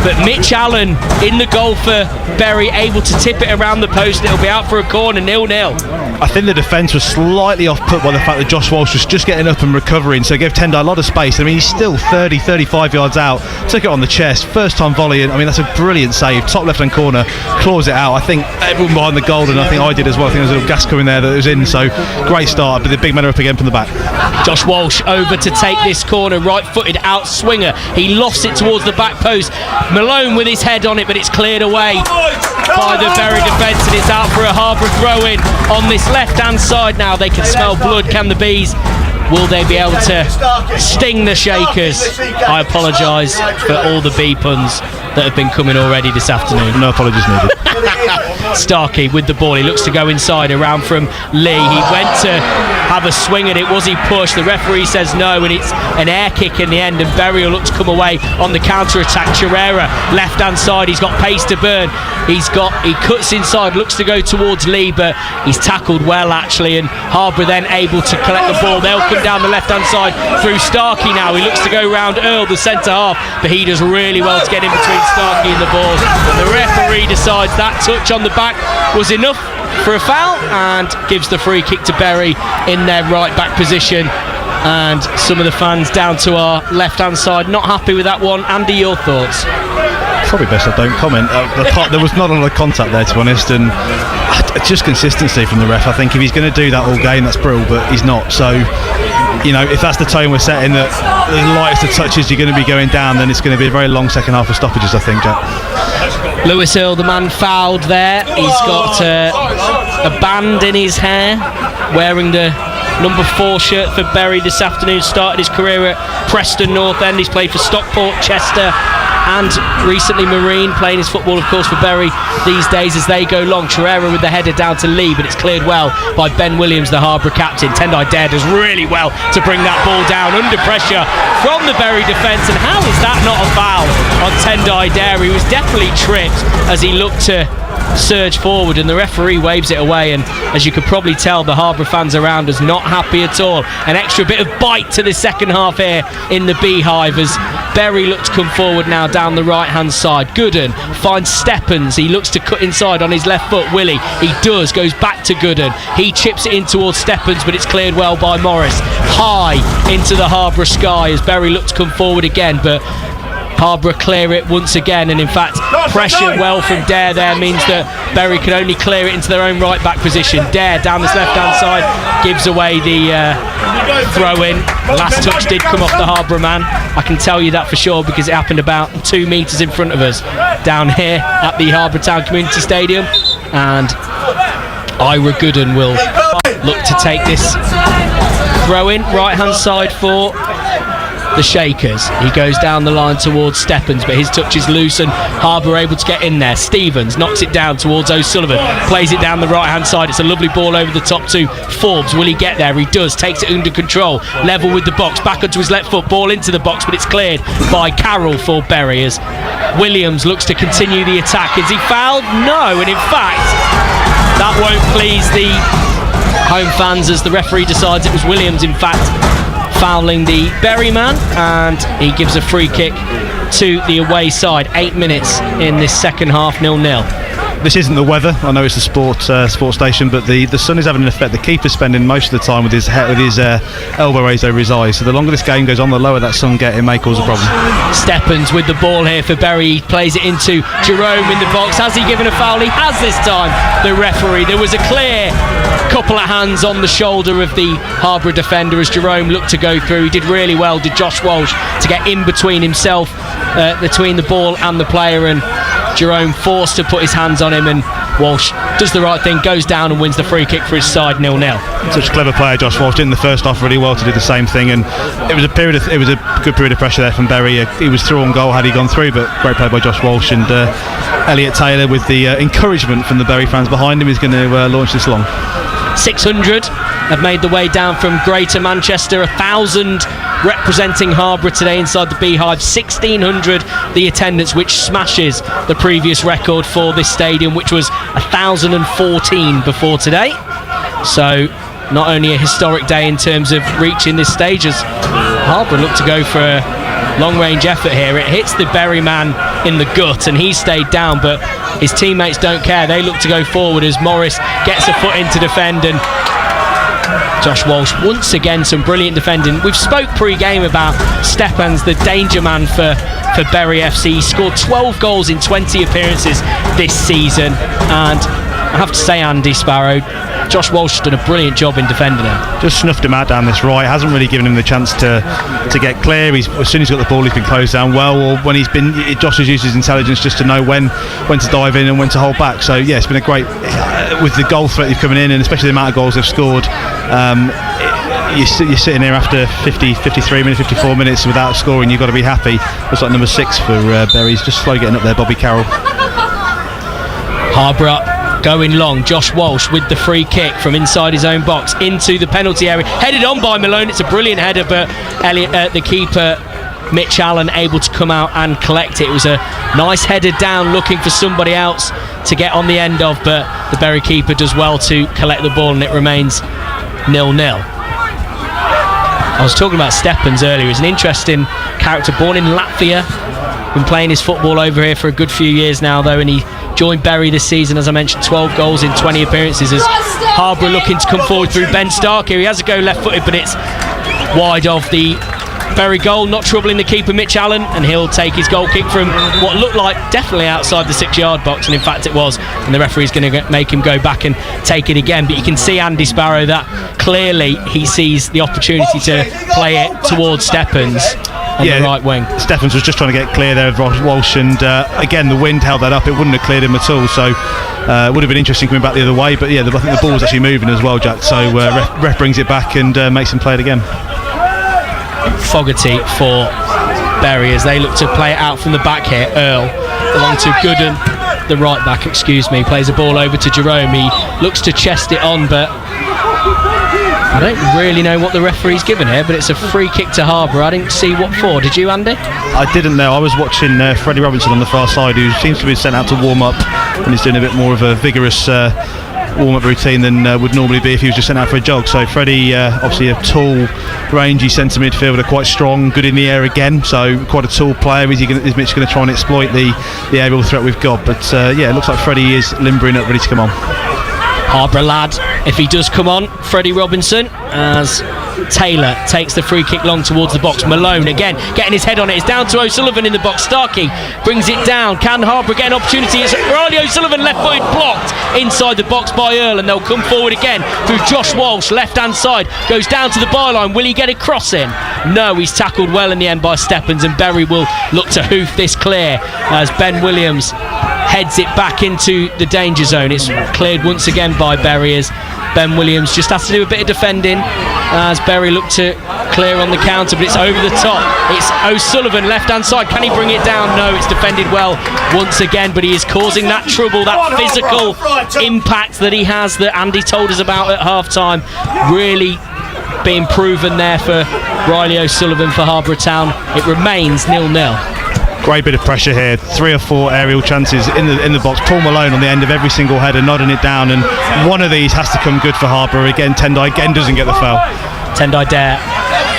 But Mitch Allen in the goal for Bury, able to tip it around the post. It'll be out for a corner. 0-0. I think the defence was slightly off put by the fact that Josh Walsh was just getting up and recovering, so it gave Tendai a lot of space. I mean, he's still 35 yards out, took it on the chest, first time volley, and I mean, that's a brilliant save, top left hand corner, claws it out. I think everyone behind the goal, and I think I did as well, I think there was a little gas coming there that was in, so great start, but the big men are up again from the back. Josh Walsh over to take this corner, right footed out swinger, he lofts it towards the back post, Malone with his head on it, but it's cleared away by the Bury defence, and it's out for a Harborough throw-in on this left-hand side now. They can smell blood, can the Bees? Will they be able to sting the Shakers? I apologise for all the bee puns that have been coming already this afternoon. No apologies needed. Starkey with the ball, he looks to go inside, around from Lee, he went to have a swing at it, was he pushed? The referee says no, and it's an air kick in the end, and Bury will look to come away on the counter-attack. Chirera, left-hand side, he's got pace to burn, he cuts inside, looks to go towards Lee, but he's tackled well actually, and Harborough then able to collect the ball. They'll come down the left-hand side through Starkey now, he looks to go round Earl, the centre half, but he does really well to get in between Starkey and the ball, and the referee decides that touch on the back was enough for a foul and gives the free kick to Bury in their right back position. And some of the fans down to our left hand side not happy with that one. Andy, your thoughts? Probably best I don't comment. There was not a lot of contact there, to be honest, and just consistency from the ref. I think if he's going to do that all game, that's brilliant, but he's not. So, you know, if that's the tone we're setting, that the lightest of touches you're going to be going down, then it's going to be a very long second half of stoppages, I think, Jack. Lewis Earl, the man fouled there. He's got a band in his hair, wearing the number 4 shirt for Bury this afternoon. Started his career at Preston North End. He's played for Stockport, Chester, and recently Marine, playing his football of course for Bury these days as they go long. Chirera with the header down to Lee, but it's cleared well by Ben Williams, the Harborough captain. Tendai Dare does really well to bring that ball down under pressure from the Bury defence, and how is that not a foul on Tendai Dare? He was definitely tripped as he looked to surge forward, and the referee waves it away, and as you could probably tell, the Harborough fans around us not happy at all. An extra bit of bite to the second half here in the Beehive as Bury look to come forward now down the right hand side. Gooden finds Steppens, he looks to cut inside on his left foot. Willie, he does, goes back to Gooden, he chips it in towards Steppens, but it's cleared well by Morris. High into the Harborough sky as Bury look to come forward again, but Harborough clear it once again, and in fact pressure well from Dare there means that Bury can only clear it into their own right back position. Dare down this left hand side gives away the throw in. Last touch did come off the Harborough man, I can tell you that for sure, because it happened about 2 metres in front of us down here at the Harborough Town Community Stadium, and Ira Gooden will look to take this throw in right hand side for the Shakers. He goes down the line towards Steppens, but his touch is loose and Harborough able to get in there. Stevens knocks it down towards O'Sullivan, plays it down the right hand side. It's a lovely ball over the top to Forbes. Will he get there? He does, takes it under control, level with the box, back onto his left foot, ball into the box, but it's cleared by Carroll for Bury as Williams looks to continue the attack. Is he fouled? No, and in fact that won't please the home fans as the referee decides it was Williams in fact fouling the Bury man, and he gives a free kick to the away side. 8 minutes in this second half, 0-0. This isn't the weather, I know it's a sports station, but the sun is having an effect. The keeper's spending most of the time with his elbow raised over his eyes, so the longer this game goes on, the lower that sun gets, it may cause a problem. Steppens with the ball here for Bury, he plays it into Jerome in the box. Has he given a foul? He has this time, the referee. There was a clear couple of hands on the shoulder of the Harborough defender as Jerome looked to go through. He did really well, did Josh Walsh, to get in between himself, between the ball and the player, and Jerome forced to put his hands on him, and Walsh does the right thing, goes down and wins the free kick for his side, 0-0. Such a clever player, Josh Walsh, did in the first half really well to do the same thing, and it was a good period of pressure there from Bury. He was through on goal had he gone through, but great play by Josh Walsh, and Elliot Taylor with the encouragement from the Bury fans behind him is going to launch this long. 600 have made the way down from Greater Manchester, 1,000 representing Harborough today inside the Beehive, 1,600 the attendance, which smashes the previous record for this stadium, which was 1,014 before today. So not only a historic day in terms of reaching this stage, as Harborough look to go for a long range effort here. It hits the Bury man in the gut, and he stayed down, but his teammates don't care. They look to go forward as Morris gets a foot in to defend, and Josh Walsh, once again, some brilliant defending. We've spoke pre-game about Stephens, the danger man for Bury FC. He scored 12 goals in 20 appearances this season, and I have to say, Andy Sparrow, Josh Walsh has done a brilliant job in defending him. Just snuffed him out down this right, hasn't really given him the chance to get clear. As soon as he's got the ball, he's been closed down well, or when Josh has used his intelligence just to know when to dive in and when to hold back. So yeah, it's been a great, with the goal threat coming in, and especially the amount of goals they've scored. You're sitting here after 53 minutes, 54 minutes without scoring. You've got to be happy. Looks like number 6 for Bury. He's just slow getting up there, Bobby Carroll. Harborough going long. Josh Walsh with the free kick from inside his own box into the penalty area, headed on by Malone. It's a brilliant header, but the keeper Mitch Allen able to come out and collect it. It was a nice header down, looking for somebody else to get on the end of, but the Bury keeper does well to collect the ball, and it remains 0-0. I was talking about Stephens earlier. He's an interesting character, born in Latvia, been playing his football over here for a good few years now though, and he joined Bury this season, as I mentioned, 12 goals in 20 appearances, as Harborough looking to come forward through Ben Stark here. He has a go left-footed, but it's wide of the Bury goal, not troubling the keeper Mitch Allen, and he'll take his goal kick from what looked like definitely outside the 6-yard box, and in fact it was, and the referee's going to make him go back and take it again. But you can see Andy Sparrow that clearly he sees the opportunity to play it towards Stephens on the right wing. Stephens was just trying to get clear there of Walsh, and again the wind held that up. It wouldn't have cleared him at all, so it would have been interesting coming back the other way. But yeah, I think the ball was actually moving as well, Jack, so ref brings it back and makes him play it again. Fogarty for Bury as they look to play it out from the back here. Earl along to Gooden, the right back, plays a ball over to Jerome. He looks to chest it on, but I don't really know what the referee's given here, but it's a free kick to Harborough. I didn't see what for. Did you, Andy? I didn't know. I was watching Freddie Robinson on the far side, who seems to be sent out to warm up, and he's doing a bit more of a vigorous warm-up routine than would normally be if he was just sent out for a jog. So Freddie, obviously a tall, rangy centre midfielder, quite strong, good in the air again, so quite a tall player. Is Mitch going to try and exploit the aerial threat we've got? But yeah, it looks like Freddie is limbering up, ready to come on. Harborough lad, if he does come on, Freddie Robinson, as Taylor takes the free kick long towards the box. Malone again getting his head on it. It's down to O'Sullivan in the box. Starkey brings it down. Can Harborough get an opportunity? It's Riley O'Sullivan, left-footed, blocked inside the box by Earl, and they'll come forward again through Josh Walsh, left-hand side, goes down to the byline. Will he get a cross in? No, he's tackled well in the end by Stephens, and Bury will look to hoof this clear as Ben Williams heads it back into the danger zone. It's cleared once again by Bury as Ben Williams just has to do a bit of defending as Bury look to clear on the counter, but it's over the top. It's O'Sullivan, left-hand side. Can he bring it down? No, it's defended well once again, but he is causing that trouble, that physical impact that he has, that Andy told us about at half-time, really being proven there for Riley O'Sullivan for Harborough Town. It remains 0-0. Great bit of pressure here, 3 or 4 aerial chances in the box. Paul Malone on the end of every single header, nodding it down, and one of these has to come good for Harborough. Again, Tendai again doesn't get the foul. Tendai Dare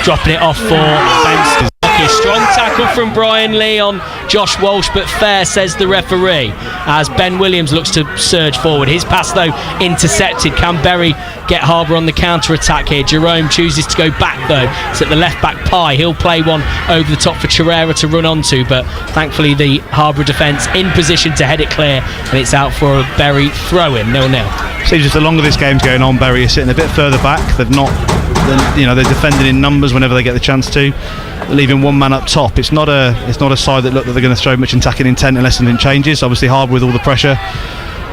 dropping it off for Ben. A strong tackle from Brian Lee on Josh Walsh, but fair, says the referee, as Ben Williams looks to surge forward. His pass though intercepted. Can Bury get Harborough on the counter attack here? Jerome chooses to go back though. It's at the left back Pye. He'll play one over the top for Chirera to run onto, but thankfully the Harborough defence in position to head it clear, and it's out for a Bury throw-in. 0-0. Seems just the longer this game's going on, Bury is sitting a bit further back. They're defending in numbers whenever they get the chance to, leaving one man up top. It's not a side that look that they're going to throw much attacking intent unless something changes. Obviously Harborough with all the pressure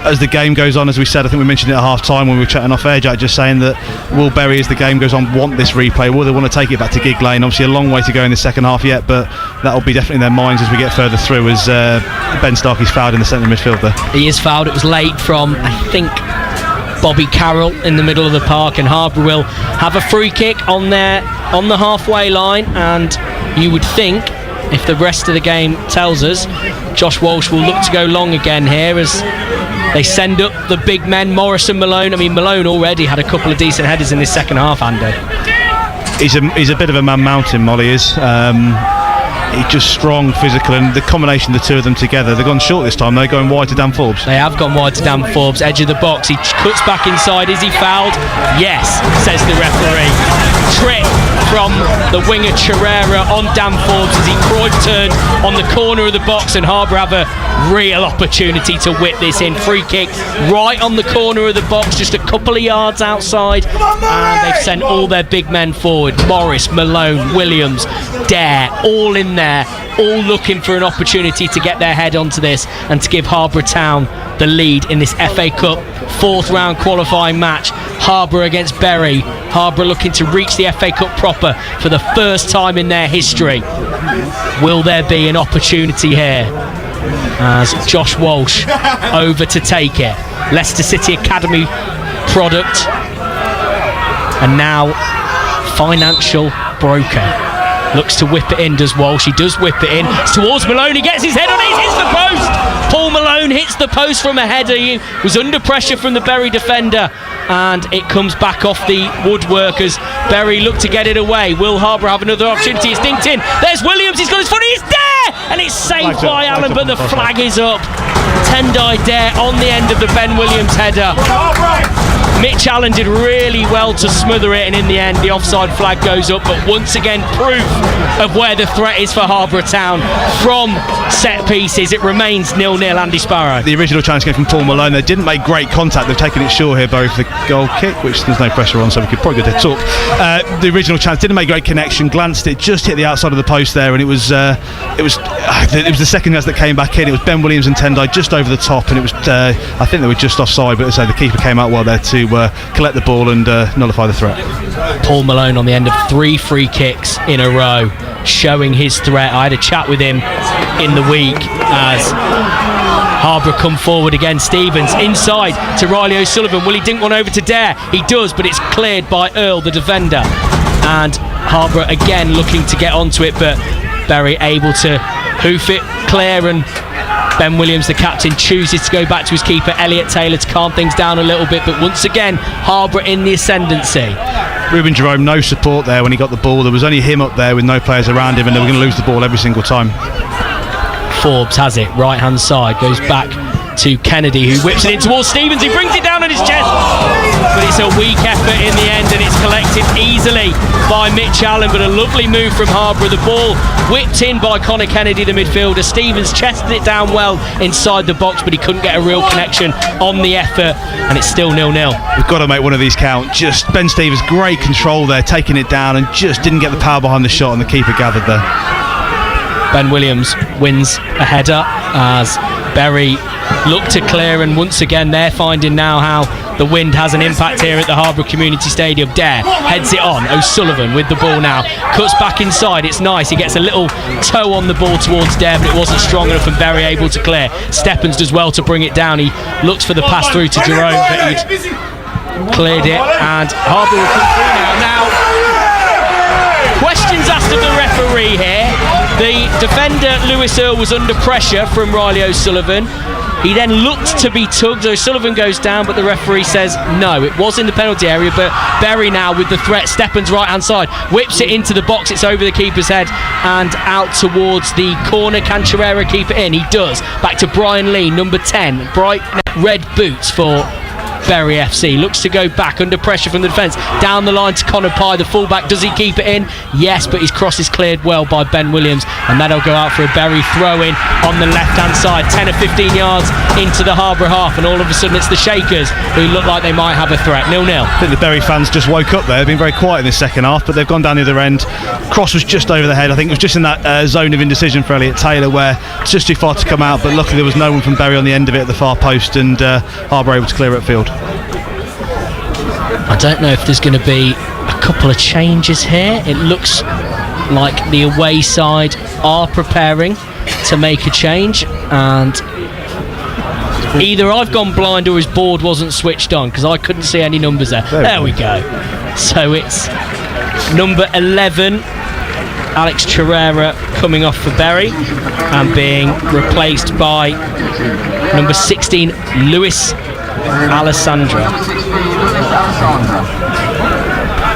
as the game goes on, as we said. I think we mentioned it at half time when we were chatting off air, Jack, just saying that will Bury, as the game goes on, want this replay? Will they want to take it back to Gig Lane? Obviously a long way to go in the second half yet, but that'll be definitely in their minds as we get further through, as Ben Starkey's fouled in the centre midfield there. He is fouled. It was late from, I think, Bobby Carroll in the middle of the park, and Harborough will have a free kick on the halfway line. And you would think, if the rest of the game tells us, Josh Walsh will look to go long again here as they send up the big men, Morris and Malone. I mean, Malone already had a couple of decent headers in this second half, Andy. He's a bit of a man mountain, Molly is. He's just strong, physical, and the combination of the two of them together, they've gone short this time. They're going wide to Dan Forbes. They have gone wide to Dan Forbes, edge of the box. He cuts back inside. Is he fouled? Yes, says the referee. Trip from the winger Chirera on Dan Forbes as he Cruyff turned on the corner of the box, and Harborough have a real opportunity to whip this in. Free kick right on the corner of the box, just a couple of yards outside, and they've sent all their big men forward. Morris, Malone, Williams, Dare, all in there, all looking for an opportunity to get their head onto this and to give Harborough Town the lead in this FA Cup 4th round qualifying match. Harborough against Bury. Harborough looking to reach the FA Cup proper for the first time in their history. Will there be an opportunity here? As Josh Walsh over to take it. Leicester City Academy product, and now financial broker. Looks to whip it in, does Walsh. He does whip it in. It's towards Malone. He gets his head on it. He hits the post. Paul Malone hits the post from a header. He was under pressure from the Bury defender, and it comes back off the woodworkers. Bury look to get it away. Will Harborough have another opportunity? It's dinked in. There's Williams. He's got his foot. He's there, and it's saved by Allen, but the flag is up. Tendai Dare on the end of the Ben Williams header. Mitch Allen did really well to smother it, and in the end the offside flag goes up, but once again proof of where the threat is for Harborough Town from set pieces. It remains 0-0. Andy Sparrow. The original chance came from Paul Malone. They didn't make great contact. They've taken it short here, Bury, for the goal kick, which there's no pressure on, so we could probably go to talk. The original chance didn't make great connection, glanced it, just hit the outside of the post there, and it was the second chance that came back in. It was Ben Williams and Tendai just over the top, and it was I think they were just offside, but as I say, the keeper came out well there to collect the ball and nullify the threat. Paul Malone on the end of 3 free kicks in a row, showing his threat. I had a chat with him in the week as Harborough come forward again. Stevens inside to Riley O'Sullivan. Will he dink one over to Dare? He does, but it's cleared by Earl, the defender. And Harborough again looking to get onto it, but Bury able to hoof it clear, and Ben Williams, the captain, chooses to go back to his keeper, Elliot Taylor, to calm things down a little bit, but once again, Harborough in the ascendancy. Ruben Jerome, no support there when he got the ball. There was only him up there with no players around him, and they were going to lose the ball every single time. Forbes has it, right hand side, goes back to Kennedy, who whips it in towards Stevens. He brings it down on his chest, but it's a weak effort in the end, and it's collected easily by Mitch Allen, but a lovely move from Harborough. The ball whipped in by Connor Kennedy, the midfielder. Stevens chested it down well inside the box, but he couldn't get a real connection on the effort, and it's still 0-0. We've got to make one of these count. Just Ben Stevens, great control there, taking it down, and just didn't get the power behind the shot, and the keeper gathered there. Ben Williams wins a header as Bury look to clear, and once again they're finding now how the wind has an impact here at the Harborough Community Stadium. Dare heads it on. O'Sullivan with the ball now, cuts back inside. It's nice. He gets a little toe on the ball towards Dare, but it wasn't strong enough, and Bury able to clear. Steppens does well to bring it down. He looks for the pass through to Jerome, but he'd cleared it, and Harborough will come through now. Questions asked of the referee here. The defender Lewis Earl was under pressure from Riley O'Sullivan. He then looked to be tugged. O'Sullivan goes down, but the referee says no, it was in the penalty area. But Bury now with the threat. Steppens right hand side, whips it into the box. It's over the keeper's head and out towards the corner. Can Chirera keep it in? He does. Back to Brian Lee, number 10. Bright red boots for Bury FC. Looks to go back under pressure from the defence. Down the line to Connor Pye, the fullback. Does he keep it in? Yes, but his cross is cleared well by Ben Williams, and that'll go out for a Bury throw-in on the left-hand side. 10 or 15 yards into the Harborough half, and all of a sudden it's the Shakers who look like they might have a threat. 0-0. I think the Bury fans just woke up there. They've been very quiet in this second half, but they've gone down the other end. Cross was just over the head. I think it was just in that zone of indecision for Elliot Taylor, where it's just too far to come out, but luckily there was no one from Bury on the end of it at the far post, and Harborough able to clear it field. I don't know if there's going to be a couple of changes here. It looks like the away side are preparing to make a change, and either I've gone blind or his board wasn't switched on, because I couldn't see any numbers there. There we go. So it's number 11 Alex Chirera coming off for Bury and being replaced by number 16 Luis Alessandra.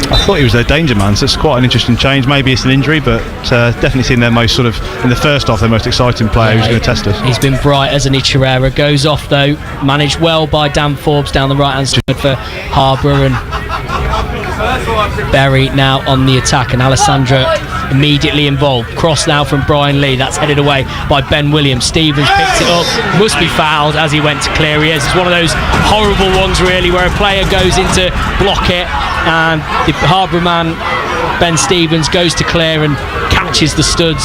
I thought he was their danger man, so it's quite an interesting change. Maybe it's an injury, but definitely seen their most sort of, in the first half, their most exciting player who's going to test us. He's been bright, hasn't he, Chirera? Goes off though, managed well by Dan Forbes down the right hand side for Harborough, and Berry now on the attack, and Alessandra immediately involved. Cross now from Brian Lee, that's headed away by Ben Williams. Stevens picks it up, must be fouled as he went to clear. He is. It's one of those horrible ones really where a player goes in to block it and the Harborough man Ben Stevens goes to clear and catches the studs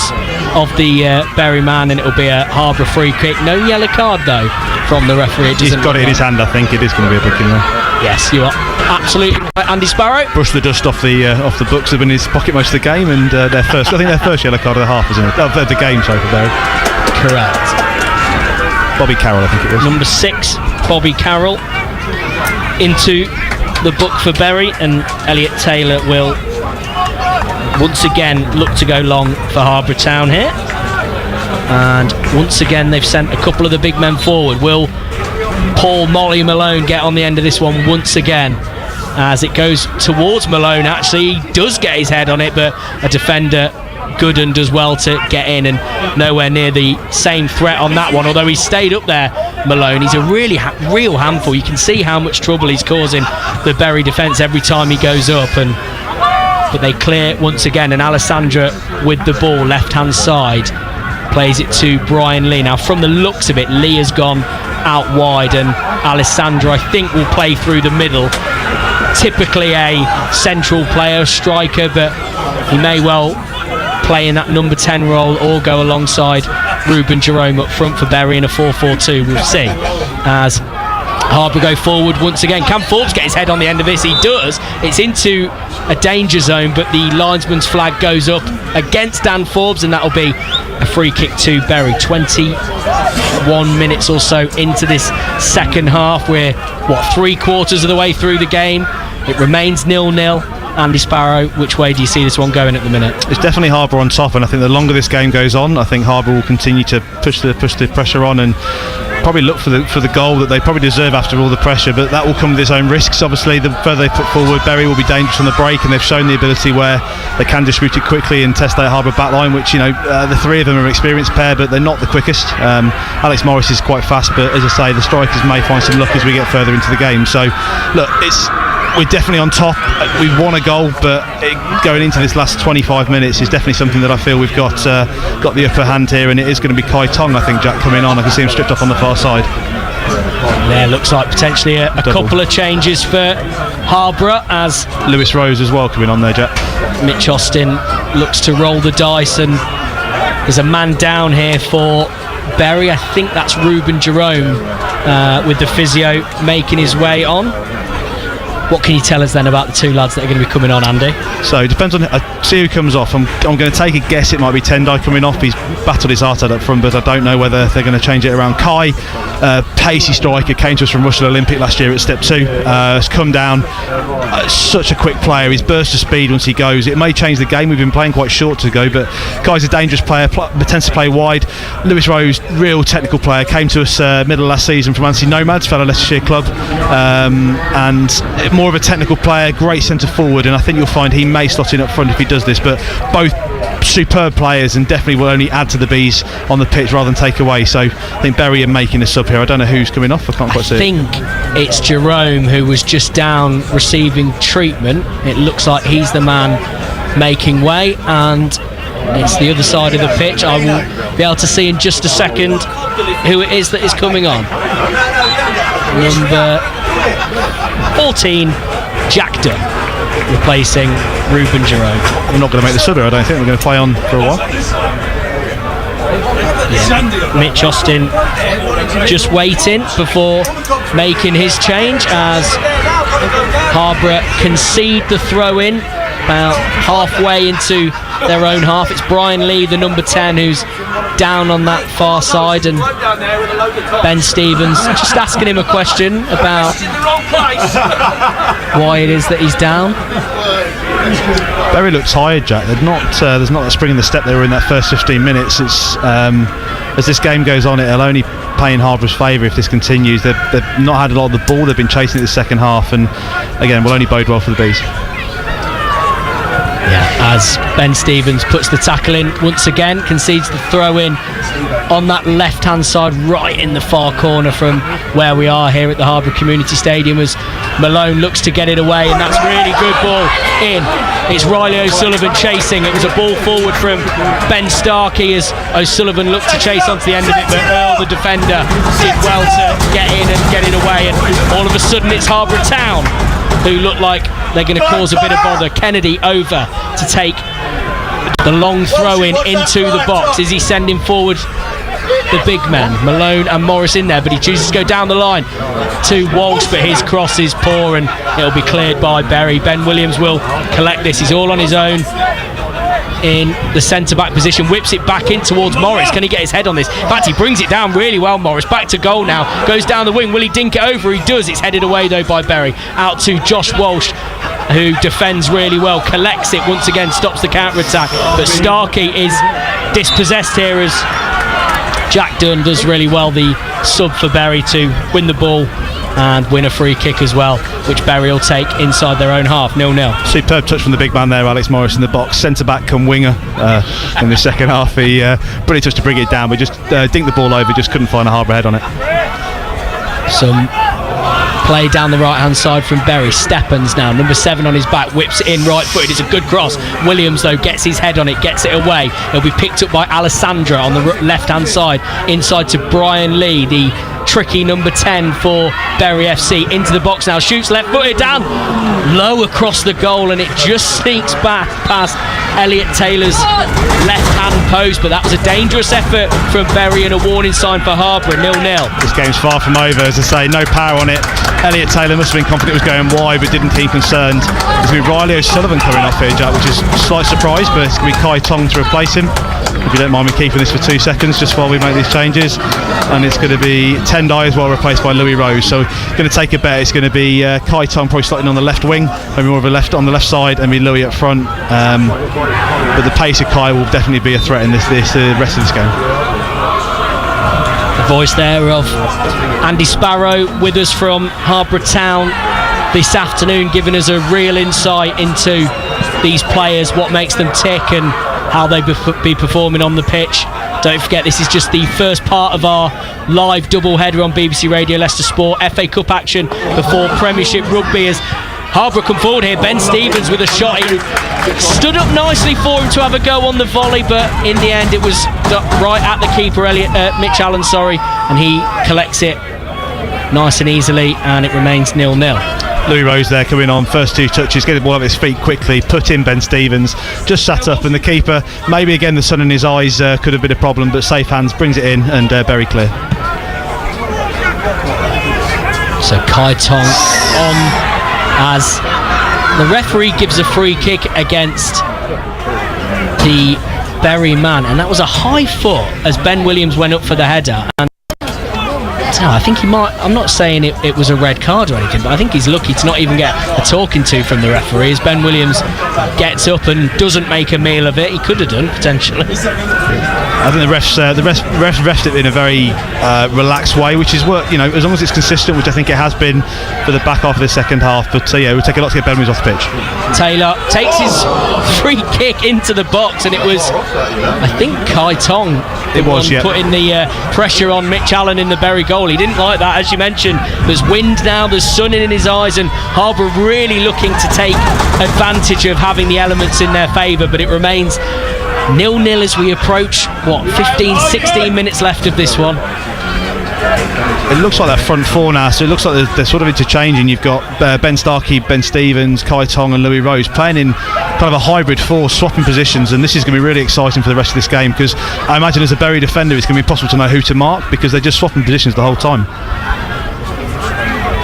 of the Berry man, and it'll be a Harborough free kick. No yellow card though from the referee. He's got it in his hand. I think it is going to be a booking there. Yes, you are absolutely right, Andy Sparrow. Brush the dust off the books. They've been in his pocket most of the game, and their first yellow card of the half, isn't it? Of the game, sorry, for Berry. Correct. Bobby Carroll, I think it was. Number 6, Bobby Carroll, into the book for Berry, and Elliot Taylor will once again look to go long for Harborough Town here. And once again, they've sent a couple of the big men forward. Will Paul Molly Malone get on the end of this one once again? As it goes towards Malone, actually, he does get his head on it, but a defender, Gooden, does well to get in, and nowhere near the same threat on that one, although he stayed up there, Malone. He's a really real handful. You can see how much trouble he's causing the Berry defence every time he goes up, but they clear once again, and Alessandra with the ball, left-hand side, plays it to Brian Lee. Now, from the looks of it, Lee has gone out wide, and Alessandra, I think, will play through the middle. Typically a central player, striker, but he may well play in that number 10 role or go alongside Ruben Jerome up front for Berry in a 4-4-2. We'll see as Harborough go forward once again. Can Forbes get his head on the end of this? He does. It's into a danger zone, but the linesman's flag goes up against Dan Forbes, and that'll be a free kick to Berry. 21 minutes or so into this second half. We're, 3/4 of the way through the game. It remains 0-0. Andy Sparrow, which way do you see this one going at the minute? It's definitely Harborough on top, and I think the longer this game goes on, I think Harborough will continue to push the pressure on and probably look for the goal that they probably deserve after all the pressure, but that will come with its own risks. Obviously, the further they put forward, Berry will be dangerous on the break, and they've shown the ability where they can distribute it quickly and test that Harborough back line, which, the three of them are an experienced pair, but they're not the quickest. Alex Morris is quite fast, but as I say, the strikers may find some luck as we get further into the game. So look, we're definitely on top. We've won a goal, but going into this last 25 minutes is definitely something that I feel we've got the upper hand here, and it is going to be Kai Tong, I think, Jack, coming on. I can see him stripped off on the far side. There looks like potentially a couple of changes for Harborough, as Lewis Rose as well coming on there, Jack. Mitch Austin looks to roll the dice, and there's a man down here for Berry. I think that's Ruben Jerome with the physio making his way on. What can you tell us then about the two lads that are going to be coming on, Andy? So it depends on, I see who comes off. I'm going to take a guess it might be Tendai coming off. He's battled his heart out up front, but I don't know whether they're going to change it around. Kai, pacey striker, came to us from Russell Olympic last year at Step 2, has come down, such a quick player. His burst of speed once he goes, it may change the game. We've been playing quite short to go, but Kai's a dangerous player, tends to play wide. Lewis Rose, real technical player, came to us middle of last season from Anstey Nomads, fellow Leicestershire club, and more of a technical player, great centre forward, and I think you'll find he may slot in up front if he does this, but both superb players and definitely will only add to the bees on the pitch rather than take away. So I think Berry are making a sub here. I don't know who's coming off, I can't quite see it. I think it's Jerome, who was just down receiving treatment. It looks like he's the man making way, and it's the other side of the pitch. I will be able to see in just a second who it is that is coming on. Number 14, Jack Dunn, replacing Ruben Jerome. We're not going to make the sub here, I don't think. We're going to play on for a while. Yeah. Mitch Austin just waiting before making his change as Harborough concede the throw in about halfway into their own half. It's Brian Lee, the number 10, who's down on that far side, and Ben Stevens just asking him a question about why it is that he's down. Berry look tired, Jack. There's not that spring in the step they were in that first 15 minutes. It's as this game goes on, it'll only play in Harborough's favour if this continues. They've not had a lot of the ball. They've been chasing it the second half, and again, will only bode well for the Bees. as Ben Stevens puts the tackle in once again, concedes the throw in on that left hand side, right in the far corner from where we are here at the Harborough Community Stadium, as Malone looks to get it away, and that's really good ball in. It's Riley O'Sullivan chasing. It was a ball forward from Ben Starkey as O'Sullivan looked to chase onto the end of it, but Earl, the defender, did well to get in and get it away, and all of a sudden it's Harborough Town who look like they're going to cause a bit of bother. Kennedy over to take the long throw in into the box. Is he sending forward the big men, Malone and Morris in there, but he chooses to go down the line to Walsh, but his cross is poor and it'll be cleared by Berry. Ben Williams will collect this. He's all on his own in the centre-back position, whips it back in towards Morris. Can he get his head on this? In fact, he brings it down really well, Morris. Back to goal now, goes down the wing. Will he dink it over? He does. It's headed away though by Berry, out to Josh Walsh, who defends really well, collects it once again, stops the counter-attack, but Starkey is dispossessed here as Jack Dunn does really well, the sub for Berry, to win the ball and win a free kick as well, which Berry will take inside their own half. 0-0. Superb touch from the big man there, Alex Morris, in the box. Centre back come winger in the second half. He brilliant touch to bring it down, but just dinked the ball over, just couldn't find a Harborough head on it. Some play down the right hand side from Berry. Steppens now, number 7 on his back, whips it in right footed. It's a good cross. Williams though gets his head on it, gets it away. It'll be picked up by Alessandra on the left hand side, inside to Brian Lee, the tricky number 10 for Berry FC. Into the box now, shoots left footed down low across the goal, and it just sneaks back past Elliot Taylor's left hand post, but that was a dangerous effort from Berry and a warning sign for Harborough. 0-0. This game's far from over, as I say, no power on it. Elliot Taylor must have been confident it was going wide, but didn't seem concerned. It's going to be Riley O'Sullivan coming off here, Jack, which is a slight surprise, but it's going to be Kai Tong to replace him. If you don't mind me keeping this for 2 seconds just while we make these changes. And it's going to be Tendai as well, replaced by Louis Rose. So going to take a bet. It's going to be Kai Tong probably starting on the left wing, maybe more of a left on the left side, and be Louis up front. But the pace of Kai will definitely be a threat in this rest of this game. The voice there of Andy Sparrow with us from Harborough Town this afternoon, giving us a real insight into these players, what makes them tick and how they be performing on the pitch. Don't forget, this is just the first part of our live double header on BBC Radio Leicester Sport. FA Cup action before Premiership Rugby as Harborough come forward here. Ben Stevens with a shot. He stood up nicely for him to have a go on the volley, but in the end it was right at the keeper, Mitch Allen, and he collects it nice and easily, and it remains 0-0. Louis Rose there coming on, first 2 touches, get the ball up his feet quickly, put in Ben Stevens, just sat up, and the keeper, maybe again the sun in his eyes could have been a problem, but safe hands, brings it in, and very clear. So Kai Tong on as the referee gives a free kick against the Berry man, and that was a high foot as Ben Williams went up for the header. And I think he might, I'm not saying it was a red card or anything, but I think he's lucky to not even get a talking to from the referee as Ben Williams gets up and doesn't make a meal of it. He could have done, potentially. I think the refs refed it in a very relaxed way, which is what, as long as it's consistent, which I think it has been for the back half of the second half. But it would take a lot to get Ben Williams off the pitch. Taylor takes his free kick into the box, and it was, I think, Kai Tong putting the pressure on Mitch Allen in the Berry goal. He didn't like that, as you mentioned. There's wind now, there's sun in his eyes, and Harborough really looking to take advantage of having the elements in their favour, but it remains 0-0 as we approach 15-16 minutes left of this one. It looks like that front 4 now, so it looks like they're sort of interchanging. You've got Ben Starkey, Ben Stevens, Kai Tong and Louis Rose playing in kind of a hybrid 4, swapping positions, and this is going to be really exciting for the rest of this game, because I imagine as a Berry defender it's going to be impossible to know who to mark because they're just swapping positions the whole time.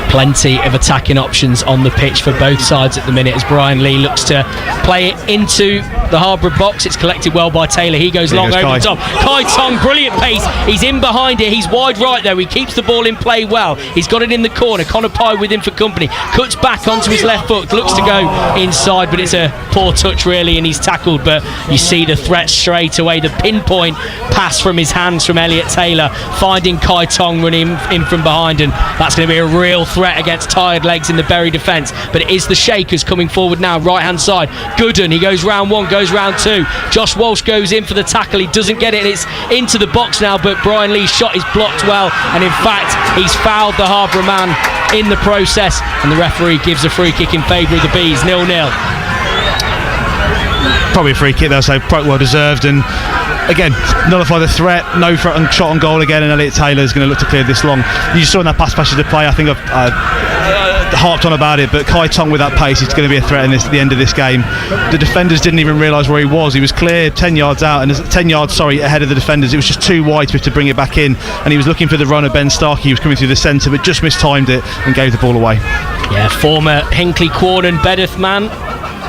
Plenty of attacking options on the pitch for both sides at the minute as Brian Lee looks to play it into the Harborough box. It's collected well by Taylor. He goes long over the top. Kai Tong, brilliant pace. He's in behind it. He's wide right though. He keeps the ball in play well. He's got it in the corner. Connor Pye with him for company. Cuts back onto his left foot. Looks to go inside, but it's a poor touch really, and he's tackled. But you see the threat straight away. The pinpoint pass from his hands from Elliot Taylor, finding Kai Tong running in from behind, and that's going to be a real threat against tired legs in the Bury defence. But it is the Shakers coming forward now, right hand side. Gooden, he goes round one, goes round two. Josh Walsh goes in for the tackle. He doesn't get it, and it's into the box now, but Brian Lee's shot is blocked well, and in fact he's fouled the Harborough man in the process, and the referee gives a free kick in favour of the Bees, 0-0. Probably a free kick though, so quite well deserved, and again nullify the threat. No shot on goal again, and Elliot Taylor's going to look to clear this long. You just saw in that pass passage to play, I think I've harped on about it, but Kai Tong with that pace is going to be a threat at the end of this game. The defenders didn't even realise where he was clear 10 yards out, and 10 yards ahead of the defenders. It was just too wide to bring it back in, and he was looking for the runner Ben Starkey, who was coming through the centre but just mistimed it and gave the ball away. Yeah, former Hinckley Quorn and Bedith man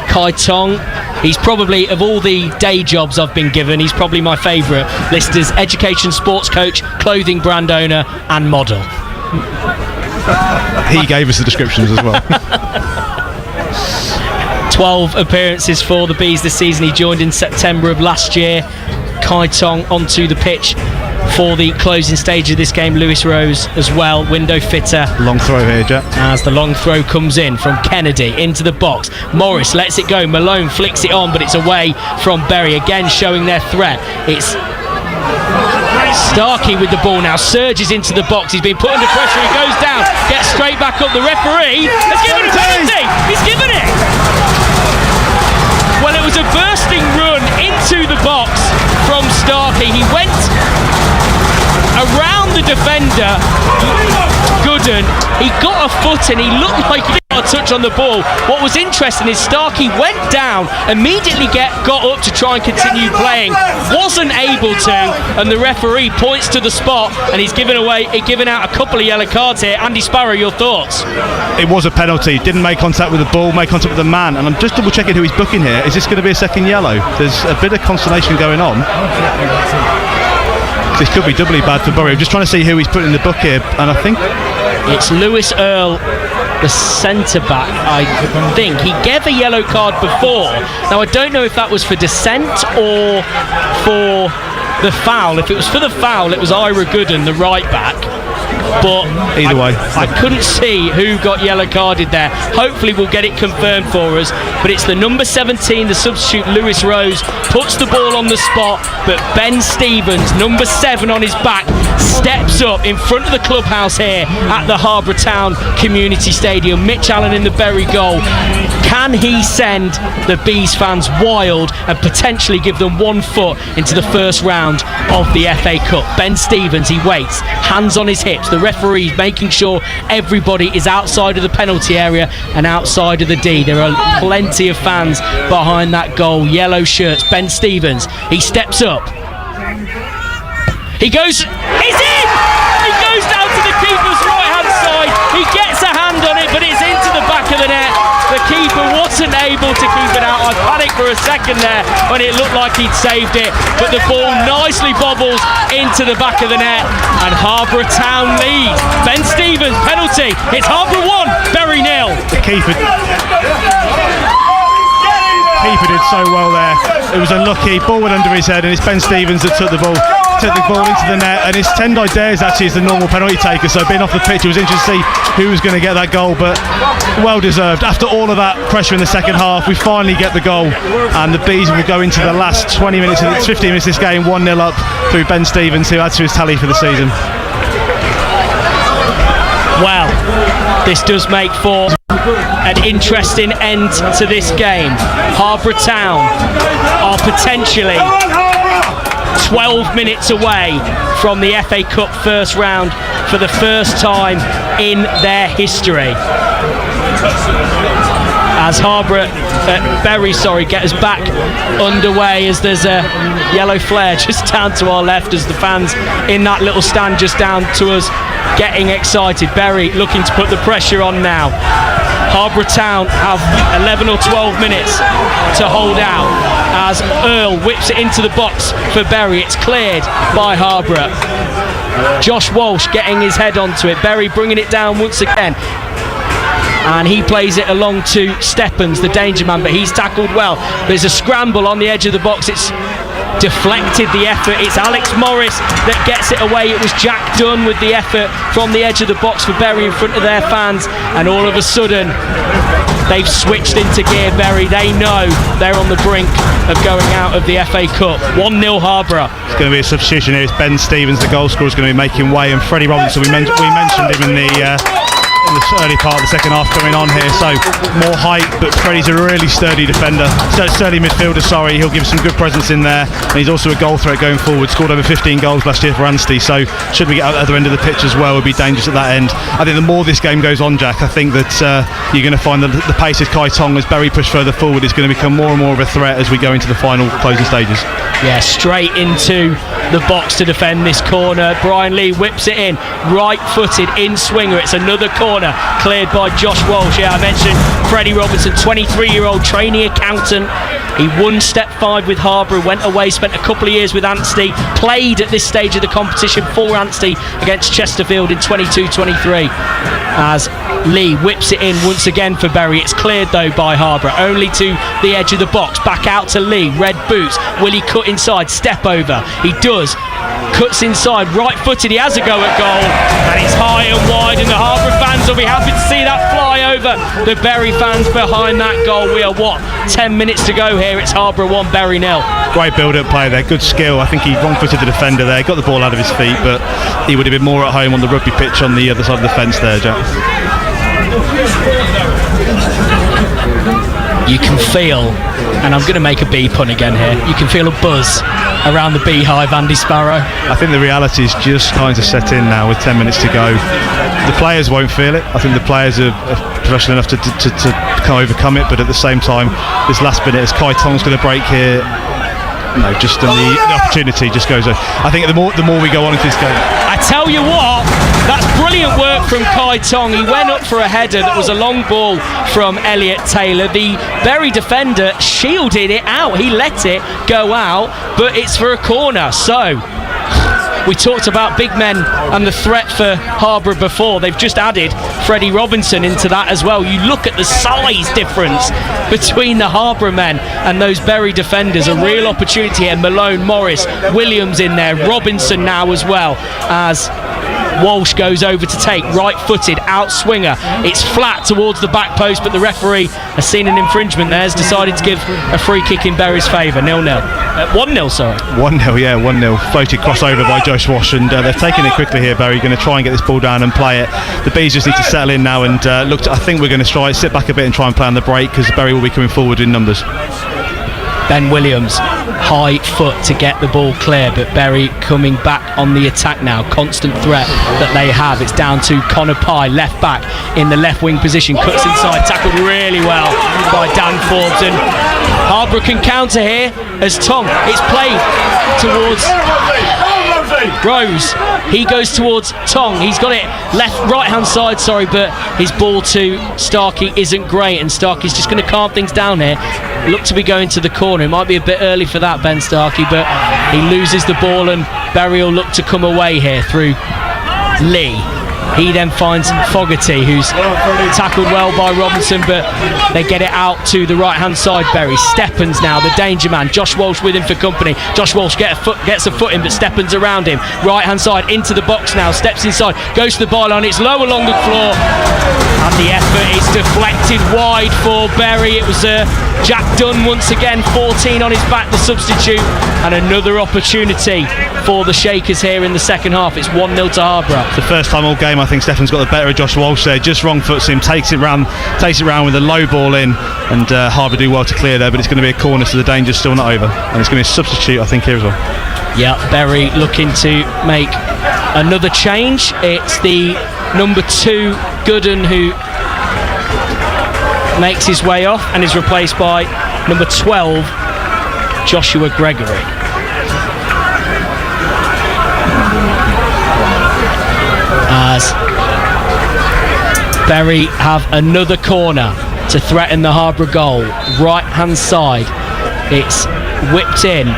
Kai Tong. He's probably, of all the day jobs I've been given, he's probably my favourite, listed as education sports coach, clothing brand owner and model. He gave us the descriptions as well. 12 appearances for the Bees this season. He joined in September of last year. Kai Tong onto the pitch for the closing stage of this game. Lewis Rose as well, window fitter. Long throw here, Jack. As the long throw comes in from Kennedy into the box. Morris lets it go. Malone flicks it on, but it's away from Bury. Again showing their threat. It's Starkey with the ball now, surges into the box. He's been put under pressure. He goes down, gets straight back up. The referee has given a penalty. He's given it. Well, it was a bursting run into the box from Starkey. He went around the defender, Gooden. He got a foot and he looked like he got a touch on the ball. What was interesting is Starkey went down, immediately got up to try and continue playing, wasn't able to, and the referee points to the spot, and he's given out a couple of yellow cards here. Andy Sparrow, your thoughts? It was a penalty. Didn't make contact with the ball, made contact with the man, and I'm just double checking who he's booking here. Is this going to be a second yellow? There's a bit of consternation going on. This could be doubly bad for Bury. I'm just trying to see who he's putting in the book here, and I think it's Lewis Earle, the centre back. I think he gave a yellow card before. Now I don't know if that was for dissent or for the foul. If it was for the foul, it was Ira Gooden, the right back. But either way, I couldn't see who got yellow carded there. Hopefully we'll get it confirmed for us, but it's the number 17, the substitute Lewis Rose, puts the ball on the spot, but Ben Stevens, number 7 on his back, steps up in front of the clubhouse here at the Harborough Town Community Stadium. Mitch Allen in the Bury goal. Can he send the Bees fans wild and potentially give them 1 foot into the first round of the FA Cup? Ben Stevens, he waits, hands on his hips. The referee making sure everybody is outside of the penalty area and outside of the D. There are plenty of fans behind that goal. Yellow shirts. Ben Stevens, he steps up. He goes, he's in! He goes down to the keeper's right hand side. He gets a hand on it, but it's into the back of the net. The keeper wasn't able to keep it out. I panicked for a second there when it looked like he'd saved it, but the ball nicely bobbles into the back of the net, and Harborough Town lead. Ben Stevens, penalty. It's Harborough 1, Bury 0. The keeper did so well there. It was unlucky. Ball went under his head, and it's Ben Stevens that took the ball into the net, and it's Tendai Dares actually is the normal penalty taker, so being off the pitch it was interesting to see who was going to get that goal, but well deserved. After all of that pressure in the second half, we finally get the goal, and the Bees will go into the last 15 minutes of this game 1-0 up through Ben Stevens, who adds to his tally for the season. Well, this does make for an interesting end to this game. Harborough Town are potentially 12 minutes away from the FA Cup first round for the first time in their history. as Bury get us back underway, as there's a yellow flare just down to our left, as the fans in that little stand just down to us getting excited. Bury looking to put the pressure on now. Harborough Town have 11 or 12 minutes to hold out as Earl whips it into the box for Bury. It's cleared by Harborough. Josh Walsh getting his head onto it. Bury bringing it down once again, and he plays it along to Stephens, the danger man, but he's tackled well. There's a scramble on the edge of the box. It's deflected the effort. It's Alex Morris that gets it away. It was Jack Dunn with the effort from the edge of the box for Bury in front of their fans, and all of a sudden they've switched into gear. Bury, they know they're on the brink of going out of the FA Cup. 1-0 Harborough. It's going to be a substitution here. It's Ben Stevens, the goal scorer, is going to be making way, and Freddie Robinson, we mentioned him in the early part of the second half coming on here, so more height, but Freddie's a really sturdy defender, sturdy midfielder, he'll give some good presence in there, and he's also a goal threat going forward. Scored over 15 goals last year for Anstey, so should we get out at the other end of the pitch as well, would be dangerous at that end. I think the more this game goes on, Jack, I think that you're going to find that the pace of Kai Tong, as Bury push further forward, is going to become more and more of a threat as we go into the final closing stages. Yeah, straight into the box to defend this corner. Brian Lee whips it in, right-footed in swinger. It's another corner cleared by Josh Walsh. Yeah, I mentioned Freddie Robinson, 23-year-old trainee accountant. He won Step 5 with Harborough, went away, spent a couple of years with Anstey, played at this stage of the competition for Anstey against Chesterfield in 22-23. As Lee whips it in once again for Bury. It's cleared though by Harborough, only to the edge of the box. Back out to Lee, red boots. Will he cut inside, step over? He does. Cuts inside, right-footed, he has a go at goal, and it's high and wide, and the Harborough fans will be happy to see that fly over the Bury fans behind that goal. We are 10 minutes to go here. It's Harborough 1, Bury 0. Great build-up play there, good skill. I think he wrong-footed the defender there, got the ball out of his feet, but he would have been more at home on the rugby pitch on the other side of the fence there, Jack. You can feel, and I'm going to make a bee pun again here, you can feel a buzz around the beehive, Andy Sparrow. I think the reality is just kind of set in now with 10 minutes to go. The players won't feel it. I think the players are professional enough to kind of overcome it, but at the same time, this last minute, as Kai Tong's going to break here, no, just the opportunity just goes. I think the more we go on into this game. I tell you what, that's brilliant work from Kai Tong. He went up for a header that was a long ball from Elliot Taylor. The Bury defender shielded it out. He let it go out, but it's for a corner. So we talked about big men and the threat for Harborough before. They've just added Freddie Robinson into that as well. You look at the size difference between the Harborough men and those Bury defenders. A real opportunity here. Malone, Morris, Williams in there, Robinson now as well, as Walsh goes over to take, right-footed, out swinger. It's flat towards the back post, but the referee has seen an infringement there, has decided to give a free kick in Bury's favour. 0-0. 1-0, sorry. 1-0, yeah, 1-0. Floated crossover by Josh Walsh, and they've taken it quickly here, Bury. Going to try and get this ball down and play it. The Bees just need to settle in now, and I think we're going to try sit back a bit and try and play on the break, because Bury will be coming forward in numbers. Ben Williams, high foot to get the ball clear, but Bury coming back on the attack now. Constant threat that they have. It's down to Connor Pye, left back in the left wing position, cuts inside, tackled really well by Dan Forbes, and Harborough can counter here as Tong. It's played towards Rose. He goes towards Tong. He's got it right hand side, but his ball to Starkey isn't great, and Starkey's just going to calm things down here. Look to be going to the corner. It might be a bit early for that, Ben Starkey, but he loses the ball, and Bury will look to come away here through Lee. He then finds Fogarty, who's tackled well by Robinson, but they get it out to the right-hand side, Bury. Stephens now, the danger man. Josh Walsh with him for company. Josh Walsh gets a foot in, but Stephens around him. Right-hand side, into the box now, steps inside, goes to the byline, it's low along the floor, and the effort is deflected wide for Bury. It was Jack Dunn once again, 14 on his back, the substitute, and another opportunity for the Shakers here in the second half. It's 1-0 to Harborough. The first time all game I think Stephens got the better of Josh Walsh there, just wrong foots him, takes it round with a low ball in, and Harborough do well to clear there, but it's going to be a corner, so the danger's still not over, and it's going to be a substitute I think here as well. Yeah, Bury looking to make another change. It's the number 2 Gooden who makes his way off and is replaced by number 12, Joshua Gregory. As Bury have another corner to threaten the Harborough goal. Right hand side, it's whipped in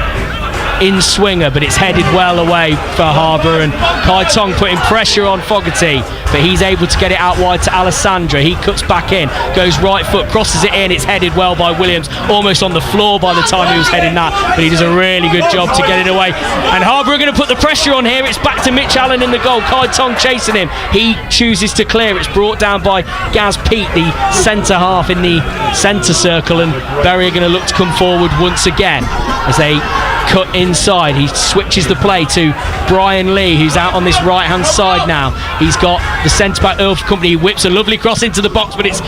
swinger, but it's headed well away for Harborough, and Kai Tong putting pressure on Fogarty, but he's able to get it out wide to Alessandra. He cuts back in, goes right foot, crosses it in. It's headed well by Williams, almost on the floor by the time he was heading that, but he does a really good job to get it away. And Harborough are going to put the pressure on here. It's back to Mitch Allen in the goal. Kai Tong chasing him. He chooses to clear. It's brought down by Gaz Pete, the centre half in the centre circle, and Bury are going to look to come forward once again as they cut inside. He switches the play to Brian Lee, who's out on this right hand side now. He's got the centre back Earl for company. He whips a lovely cross into the box, but it's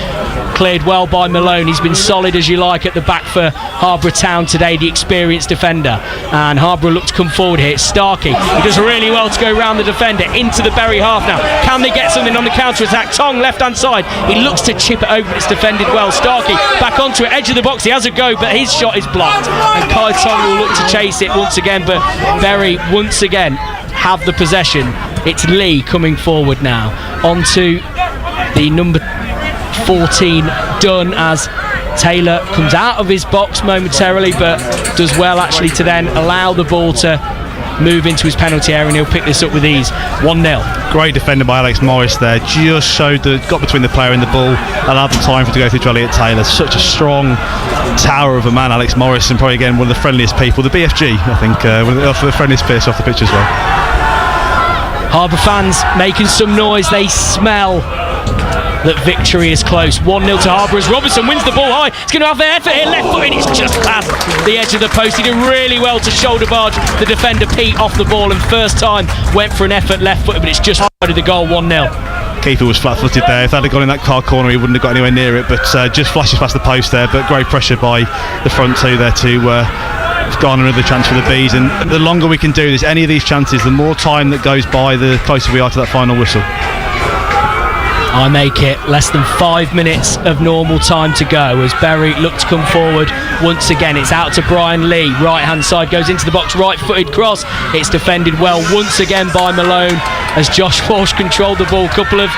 cleared well by Malone. He's been solid as you like at the back for Harborough Town today, the experienced defender, and Harborough look to come forward here. It's Starkey, he does really well to go round the defender into the Bury half now. Can they get something on the counter attack? Tong left hand side, he looks to chip it over, but it's defended well. Starkey back onto it, edge of the box, he has a go, but his shot is blocked, and Kai Tong will look to chase it once again, but Bury once again have the possession. It's Lee coming forward now onto the number 14 Dunn, as Taylor comes out of his box momentarily, but does well actually to then allow the ball to move into his penalty area, and he'll pick this up with ease. 1-0. Great defender by Alex Morris there, just showed got between the player and the ball, allowed the time for it to go through to Elliot Taylor. Such a strong tower of a man, Alex Morris, and probably again one of the friendliest people, the BFG I think, one of the friendliest players off the pitch as well. Harborough fans making some noise, they smell that victory is close. 1-0 to Harborough as Robinson wins the ball high. He's going to have the effort here, left foot in, he's just clasped the edge of the post. He did really well to shoulder barge the defender Pete off the ball, and first time went for an effort left footed, but it's just out of the goal. 1-0. Keeper was flat-footed there. If that had gone in that car corner, he wouldn't have got anywhere near it, but just flashes past the post there, but great pressure by the front two there to garner another chance for the Bees. And the longer we can do this, any of these chances, the more time that goes by, the closer we are to that final whistle. I make it less than 5 minutes of normal time to go as Bury look to come forward once again. It's out to Brian Lee, right hand side, goes into the box, right footed cross. It's defended well once again by Malone as Josh Walsh controlled the ball. Couple of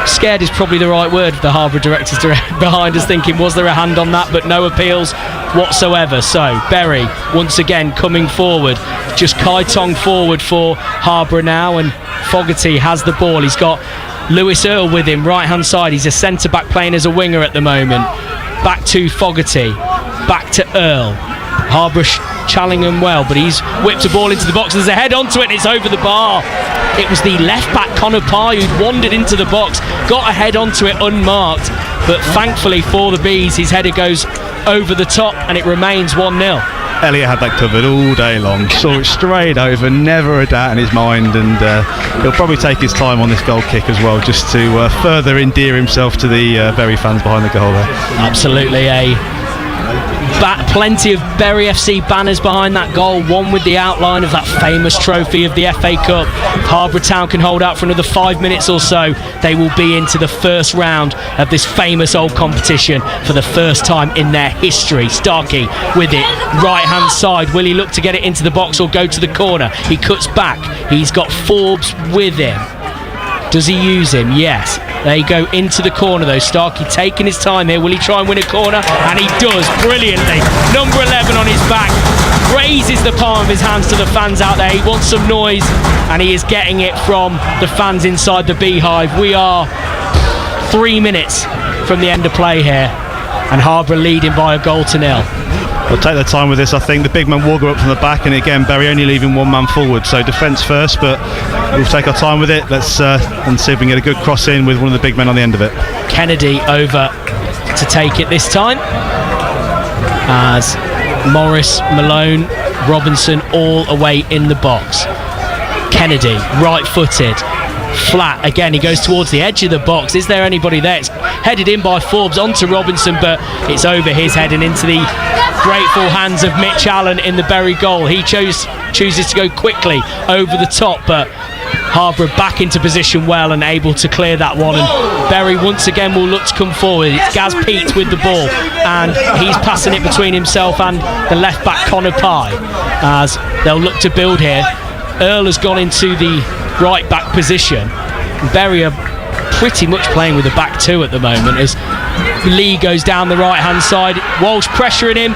scared is probably the right word. The Harborough directors behind us thinking, was there a hand on that? But no appeals whatsoever. So Bury once again coming forward, just Kai Tong forward for Harborough now, and Fogarty has the ball. He's got Lewis Earl with him, right hand side. He's a centre back playing as a winger at the moment. Back to Fogarty, back to Earl. Harborough challenging him well, but he's whipped a ball into the box. There's a head onto it, and it's over the bar. It was the left back Connor Pye who'd wandered into the box, got a head onto it unmarked, but thankfully for the Bees, his header goes over the top and it remains 1-0. Elliot had that covered all day long, saw it straight over, never a doubt in his mind, and he'll probably take his time on this goal kick as well, just to further endear himself to the Bury fans behind the goal there. Absolutely, plenty of Bury FC banners behind that goal, one with the outline of that famous trophy of the FA Cup. If Harborough Town can hold out for another 5 minutes or so, they will be into the first round of this famous old competition for the first time in their history. Starkey with it, right hand side. Will he look to get it into the box or go to the corner? He cuts back, he's got Forbes with him. Does he use him? Yes. They go into the corner though. Starkey taking his time here. Will he try and win a corner? And he does brilliantly. Number 11 on his back, raises the palm of his hands to the fans out there. He wants some noise, and he is getting it from the fans inside the Beehive. We are 3 minutes from the end of play here, and Harborough leading by 1-0. They'll take their time with this. I think the big man will go up from the back, and again Bury only leaving one man forward, so defence first, but we'll take our time with it. Let's and see if we can get a good cross in with one of the big men on the end of it. Kennedy over to take it this time, as Morris, Malone, Robinson all away in the box. Kennedy right footed, flat again, he goes towards the edge of the box. Is there anybody there? It's headed in by Forbes onto Robinson, but it's over his head and into the grateful hands of Mitch Allen in the Bury goal. He chooses to go quickly over the top, but Harborough back into position well and able to clear that one, and Berry once again will look to come forward. It's Gaz Peat with the ball, and he's passing it between himself and the left back Connor Pye as they'll look to build here. Earl has gone into the right back position. Berry are pretty much playing with the back two at the moment as Lee goes down the right hand side. Walsh pressuring him.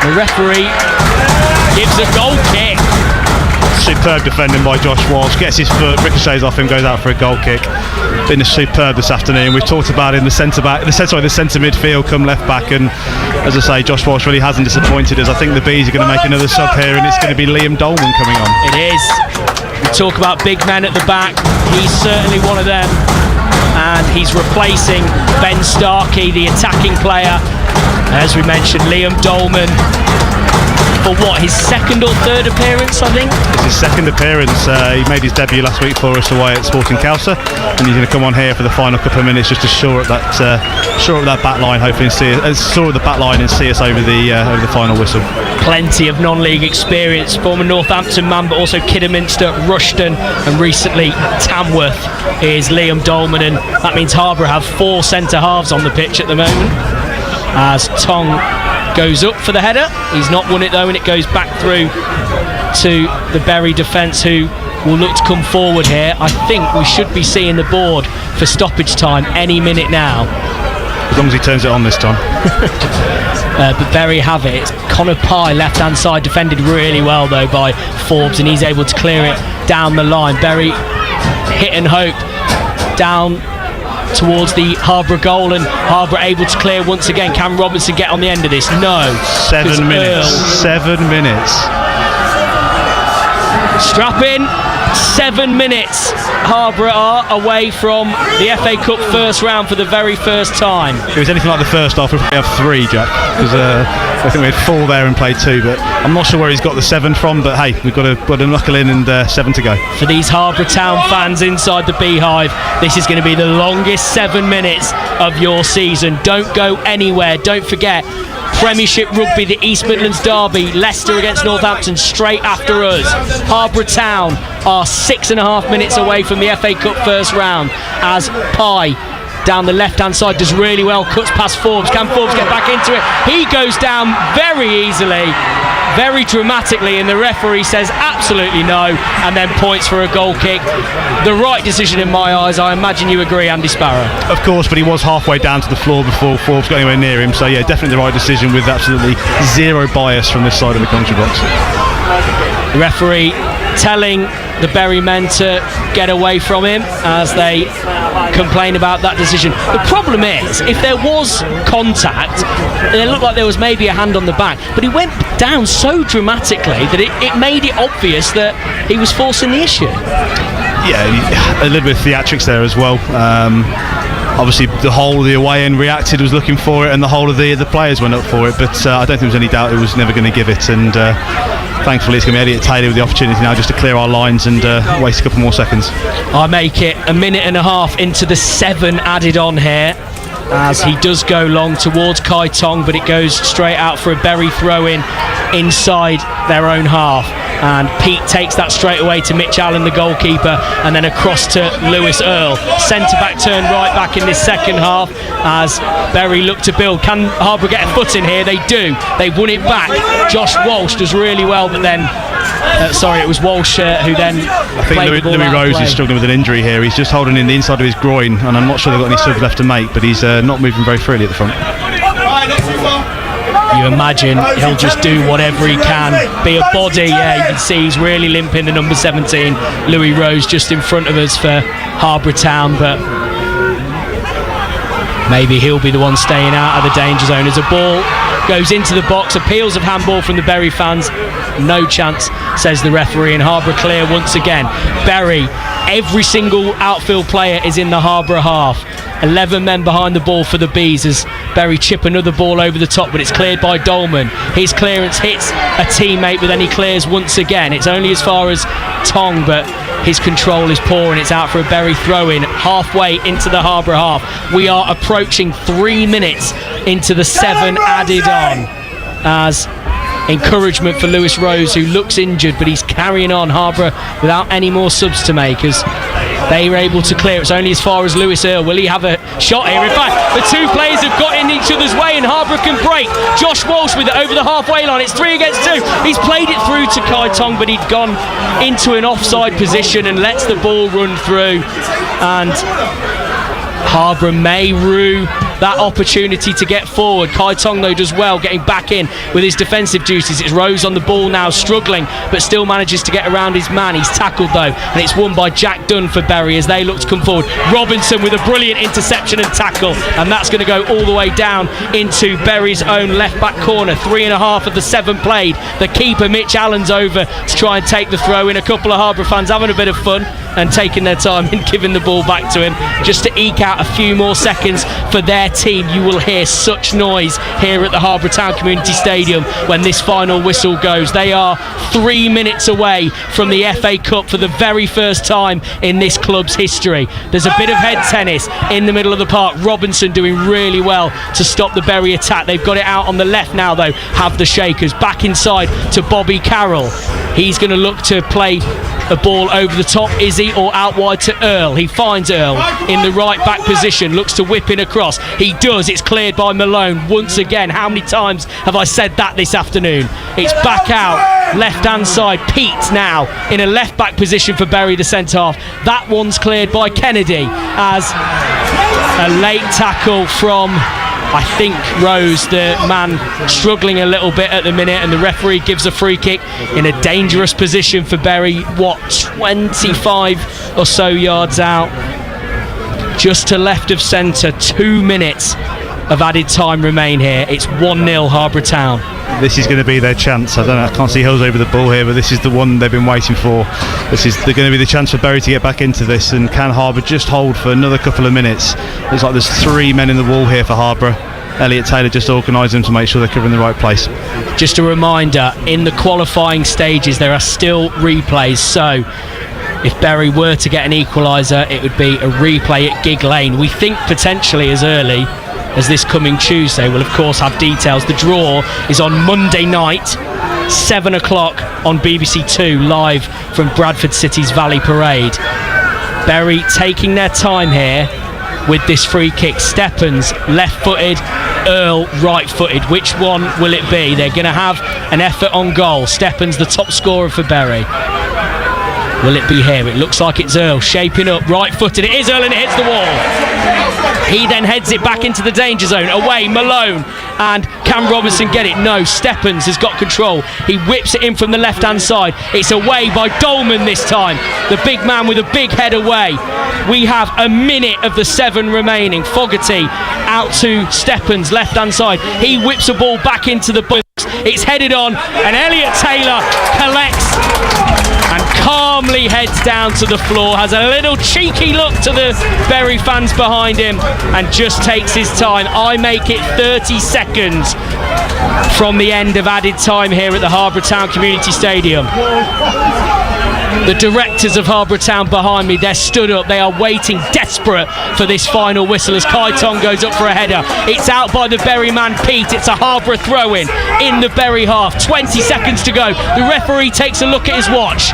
The referee gives a goal kick. Superb defending by Josh Walsh. Gets his foot, ricochets off him, goes out for a goal kick. Been superb this afternoon. We've talked about it in the centre midfield come left back, and as I say, Josh Walsh really hasn't disappointed us. I think the Bees are going to make another sub here, and it's going to be Liam Dolman coming on. It is. We talk about big men at the back. He's certainly one of them, and he's replacing Ben Starkey, the attacking player. As we mentioned, Liam Dolman for his second or third appearance, I think. It's his second appearance. He made his debut last week for us away at Sporting Kelsa, and he's going to come on here for the final couple of minutes just to shore up that back line, hopefully, and see us over the final whistle. Plenty of non-league experience. Former Northampton man, but also Kidderminster, Rushden, and recently Tamworth is Liam Dolman, and that means Harborough have 4 centre halves on the pitch at the moment. As Tong goes up for the header, he's not won it though, and it goes back through to the Berry defence, who will look to come forward here. I think we should be seeing the board for stoppage time any minute now, as long as he turns it on this time. But Berry have it. It's Connor Pye left hand side, defended really well though by Forbes, and he's able to clear it down the line. Berry hit and hope down towards the Harborough goal, and Harborough able to clear once again. Can Robinson get on the end of this? No. 7 minutes. 7 minutes. Strap in. 7 minutes. Harborough are away from the FA Cup first round for the very first time. If it was anything like the first half, we'd probably have 3, Jack, because I think we had 4 there and played 2, but I'm not sure where he's got the 7 from, but hey, we've got to knuckle in, and 7 to go. For these Harborough Town fans inside the Beehive, this is going to be the longest 7 minutes of your season. Don't go anywhere. Don't forget, Premiership Rugby, the East Midlands Derby, Leicester against Northampton straight after us. Harborough Town are 6.5 minutes away from the FA Cup first round, as Pye down the left hand side does really well, cuts past Forbes. Can Forbes get back into it? He goes down very easily, very dramatically, and the referee says absolutely no, and then points for a goal kick. The right decision in my eyes. I imagine you agree, Andy Sparrow. Of course, but he was halfway down to the floor before Forbes got anywhere near him, so yeah, definitely the right decision with absolutely zero bias from this side of the commentary box. The referee telling the Berry men to get away from him as they complain about that decision. The problem is, if there was contact, it looked like there was maybe a hand on the back, but he went down so dramatically that it made it obvious that he was forcing the issue. Yeah, a little bit of theatrics there as well. Obviously the whole of the away end reacted, was looking for it, and the whole of the players went up for it, but I don't think there was any doubt it was never going to give it, and thankfully it's going to be Elliot Taylor with the opportunity now just to clear our lines and waste a couple more seconds. I make it 1.5 minutes into the 7 added on here, as he does go long towards Kai Tong, but it goes straight out for a Berry throw in inside their own half, and Pete takes that straight away to Mitch Allen, the goalkeeper, and then across to Lewis Earl. Centre back turn right back in this second half as Berry look to build. Can Harborough get a foot in here? They do. They've won it back. Josh Walsh does really well, but then it was Walsh who then I think Louis Rose is struggling with an injury here. He's just holding in the inside of his groin, and I'm not sure they've got any subs left to make, but he's not moving very freely at the front. You imagine he'll just do whatever he can, be a body. Yeah, you can see he's really limping, the number 17, Louis Rose, just in front of us for Harborough Town, but maybe he'll be the one staying out of the danger zone as a ball goes into the box. Appeals of handball from the Berry fans. No chance, says the referee, and Harborough clear once again. Berry, every single outfield player is in the Harborough half. 11 men behind the ball for the Bees as Berry chip another ball over the top, but it's cleared by Dolman. His clearance hits a teammate, but then he clears once again. It's only as far as Tong, but his control is poor, and it's out for a Berry throw-in halfway into the Harborough half. We are approaching 3 minutes into the 7 added on as encouragement for Lewis Rose, who looks injured, but he's carrying on. Harborough without any more subs to make as they were able to clear. It's only as far as Lewis Earle. Will he have a shot here? In fact, the two players have got in each other's way and Harborough can break. Josh Walsh with it over the halfway line. It's 3 against 2. He's played it through to Kai Tong, but he'd gone into an offside position and lets the ball run through. And Harborough may rue that opportunity to get forward. Kai Tong, though, does well getting back in with his defensive duties. It's Rose on the ball now, struggling, but still manages to get around his man. He's tackled, though, and it's won by Jack Dunn for Bury as they look to come forward. Robinson with a brilliant interception and tackle, and that's going to go all the way down into Bury's own left-back corner. 3.5 of the 7 played. The keeper, Mitch Allen's over to try and take the throw in. A couple of Harborough fans having a bit of fun and taking their time and giving the ball back to him just to eke out a few more seconds for their team. You will hear such noise here at the Harborough Town Community Stadium when this final whistle goes. They are 3 minutes away from the FA Cup for the very first time in this club's history. There's a bit of head tennis in the middle of the park. Robinson doing really well to stop the Bury attack. They've got it out on the left now, though, have the Shakers. Back inside to Bobby Carroll. He's going to look to play a ball over the top, is he, or out wide to Earl? He finds Earl in the right back position, looks to whip in across. He does. It's cleared by Malone once again. How many times have I said that this afternoon? It's back out, left hand side. Pete now in a left back position for Bury, the centre half. That one's cleared by Kennedy as a late tackle from, I think, Rose, the man struggling a little bit at the minute, and the referee gives a free kick in a dangerous position for Bury. 25 or so yards out, just to left of centre. 2 minutes of added time remain here. It's 1-0 Harborough Town. This is going to be their chance. I don't know, I can't see Hills over the ball here, but this is the one they've been waiting for. They're going to be the chance for Bury to get back into this, and can Harborough just hold for another couple of minutes? Looks like there's 3 men in the wall here for Harborough. Elliot Taylor just organised them to make sure they're covering the right place. Just a reminder, in the qualifying stages there are still replays, so if Bury were to get an equaliser, it would be a replay at Gig Lane. We think potentially as early as this coming Tuesday. We'll of course have details. The draw is on Monday night, 7 o'clock on BBC Two, live from Bradford City's Valley Parade. Bury taking their time here with this free kick. Steppens left-footed, Earl right-footed. Which one will it be? They're going to have an effort on goal. Steppens the top scorer for Bury. Will it be here? It looks like it's Earl shaping up, right-footed. It is Earl, and it hits the wall. He then heads it back into the danger zone. Away, Malone. And can Robinson get it? No, Steppens has got control. He whips it in from the left-hand side. It's away by Dolman this time. The big man with a big head away. We have a minute of the 7 remaining. Fogarty out to Steppens, left-hand side. He whips a ball back into the box. It's headed on, and Elliot Taylor collects and calmly heads down to the floor, has a little cheeky look to the Bury fans behind him, and just takes his time. I make it 30 seconds from the end of added time here at the Harborough Town Community Stadium. The directors of Harborough Town behind me, they're stood up. They are waiting, desperate for this final whistle as Kai Tong goes up for a header. It's out by the Bury man, Pete. It's a Harborough throw-in in the Bury half. 20 seconds to go. The referee takes a look at his watch.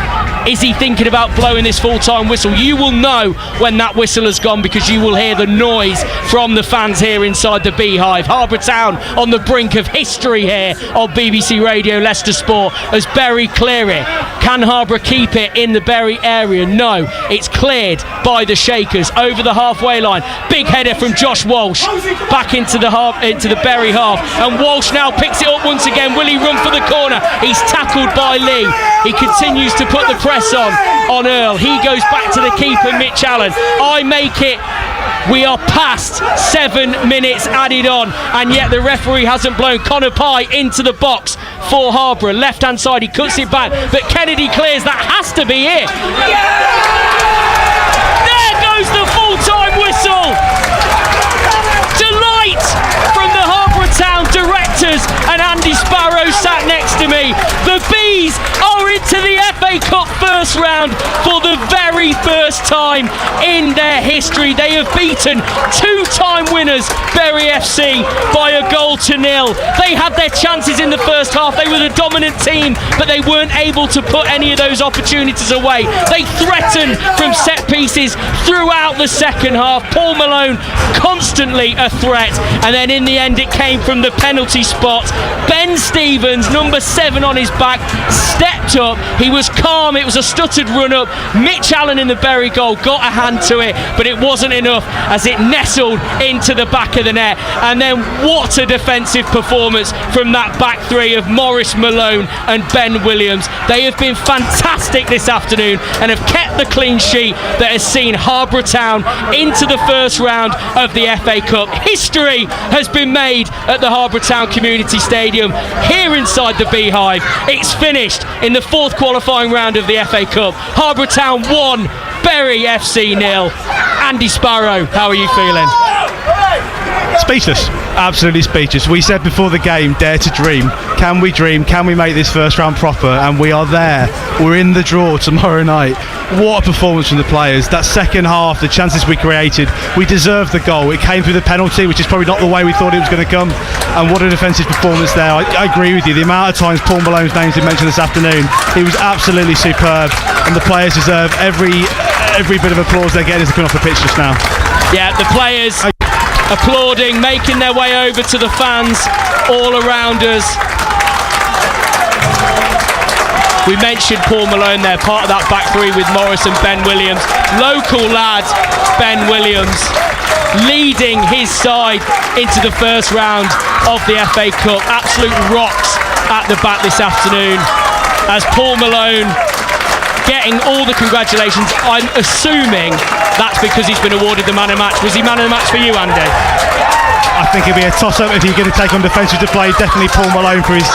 Is he thinking about blowing this full-time whistle? You will know when that whistle has gone, because you will hear the noise from the fans here inside the Beehive. Harborough Town on the brink of history here on BBC Radio Leicester Sport as Bury clear it. Can Harborough keep it in the Bury area? No, it's cleared by the Shakers over the halfway line. Big header from Josh Walsh back into the Bury half, and Walsh now picks it up once again. Will he run for the corner? He's tackled by Lee. He continues to put the press on Earl. He goes back to the keeper, Mitch Allen. I make it. We are past 7 minutes added on, and yet the referee hasn't blown. Connor Pye into the box for Harborough. Left hand side, he cuts it back, but Kennedy clears. That has to be it. There goes the full-time whistle. Delight from the Harborough Town directors, and Andy Sparrow sat next to me. The Bees are into the FA Cup first. first round for the very first time in their history. They have beaten two-time winners Bury FC by a goal to nil. They had their chances in the first half. They were the dominant team, but they weren't able to put any of those opportunities away. They threatened from set pieces throughout the second half. Paul Malone constantly a threat, and then in the end it came from the penalty spot. Ben Stevens, number 7 on his back, stepped up. He was calm. It was a stuttered run up. Mitch Allen in the Bury goal got a hand to it, but it wasn't enough as it nestled into the back of the net. And then what a defensive performance from that back three of Maurice Malone and Ben Williams. They have been fantastic this afternoon and have kept the clean sheet that has seen Harborough Town into the first round of the FA Cup. History has been made at the Harborough Town Community Stadium here inside the Beehive. It's finished in the 4th qualifying round of the FA Cup. Harborough Town 1, Bury FC 0. Andy Sparrow, how are you feeling? Speechless, absolutely speechless. We said before the game, dare to dream. Can we dream? Can we make this first round proper? And we are there. We're in the draw tomorrow night. What a performance from the players. That second half, the chances we created, we deserved the goal. It came through the penalty, which is probably not the way we thought it was going to come. And what a defensive performance there. I agree with you. The amount of times Paul Malone's name's been mentioned this afternoon, he was absolutely superb. And the players deserve every bit of applause they're getting as they come off the pitch just now. Yeah, the players applauding, making their way over to the fans all around us. We mentioned Paul Malone there, part of that back three with Morris and Ben Williams. Local lad, Ben Williams, leading his side into the first round of the FA Cup. Absolute rocks at the back this afternoon as Paul Malone getting all the congratulations. I'm assuming that's because he's been awarded the man of the match. Was he man of the match for you, Andy? I think it'd be a toss-up if you're going to take on defensive to play. Definitely Paul Malone for his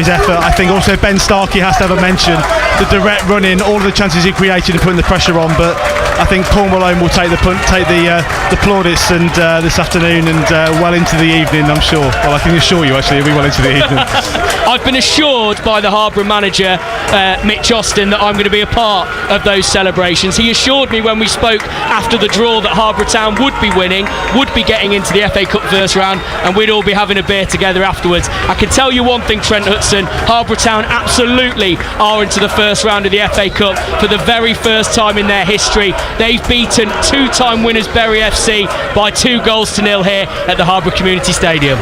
effort. I think also Ben Starkey has to have a mention. The direct run-in, all of the chances he created and putting the pressure on. But I think Paul Malone will take the plaudits and this afternoon and well into the evening, I'm sure. Well, I can assure you, actually, it'll be well into the evening. I've been assured by the Harborough manager, Mitch Austin, that I'm going to be a part of those celebrations. He assured me when we spoke after the draw that Harborough Town would be winning, would be getting into the FA Cup first round, and we'd all be having a beer together afterwards. I can tell you one thing, Trent Hudson, Harborough Town absolutely are into the first round of the FA Cup for the very first time in their history. They've beaten two-time winners Bury FC by 2 goals to nil here at the Harborough Community Stadium.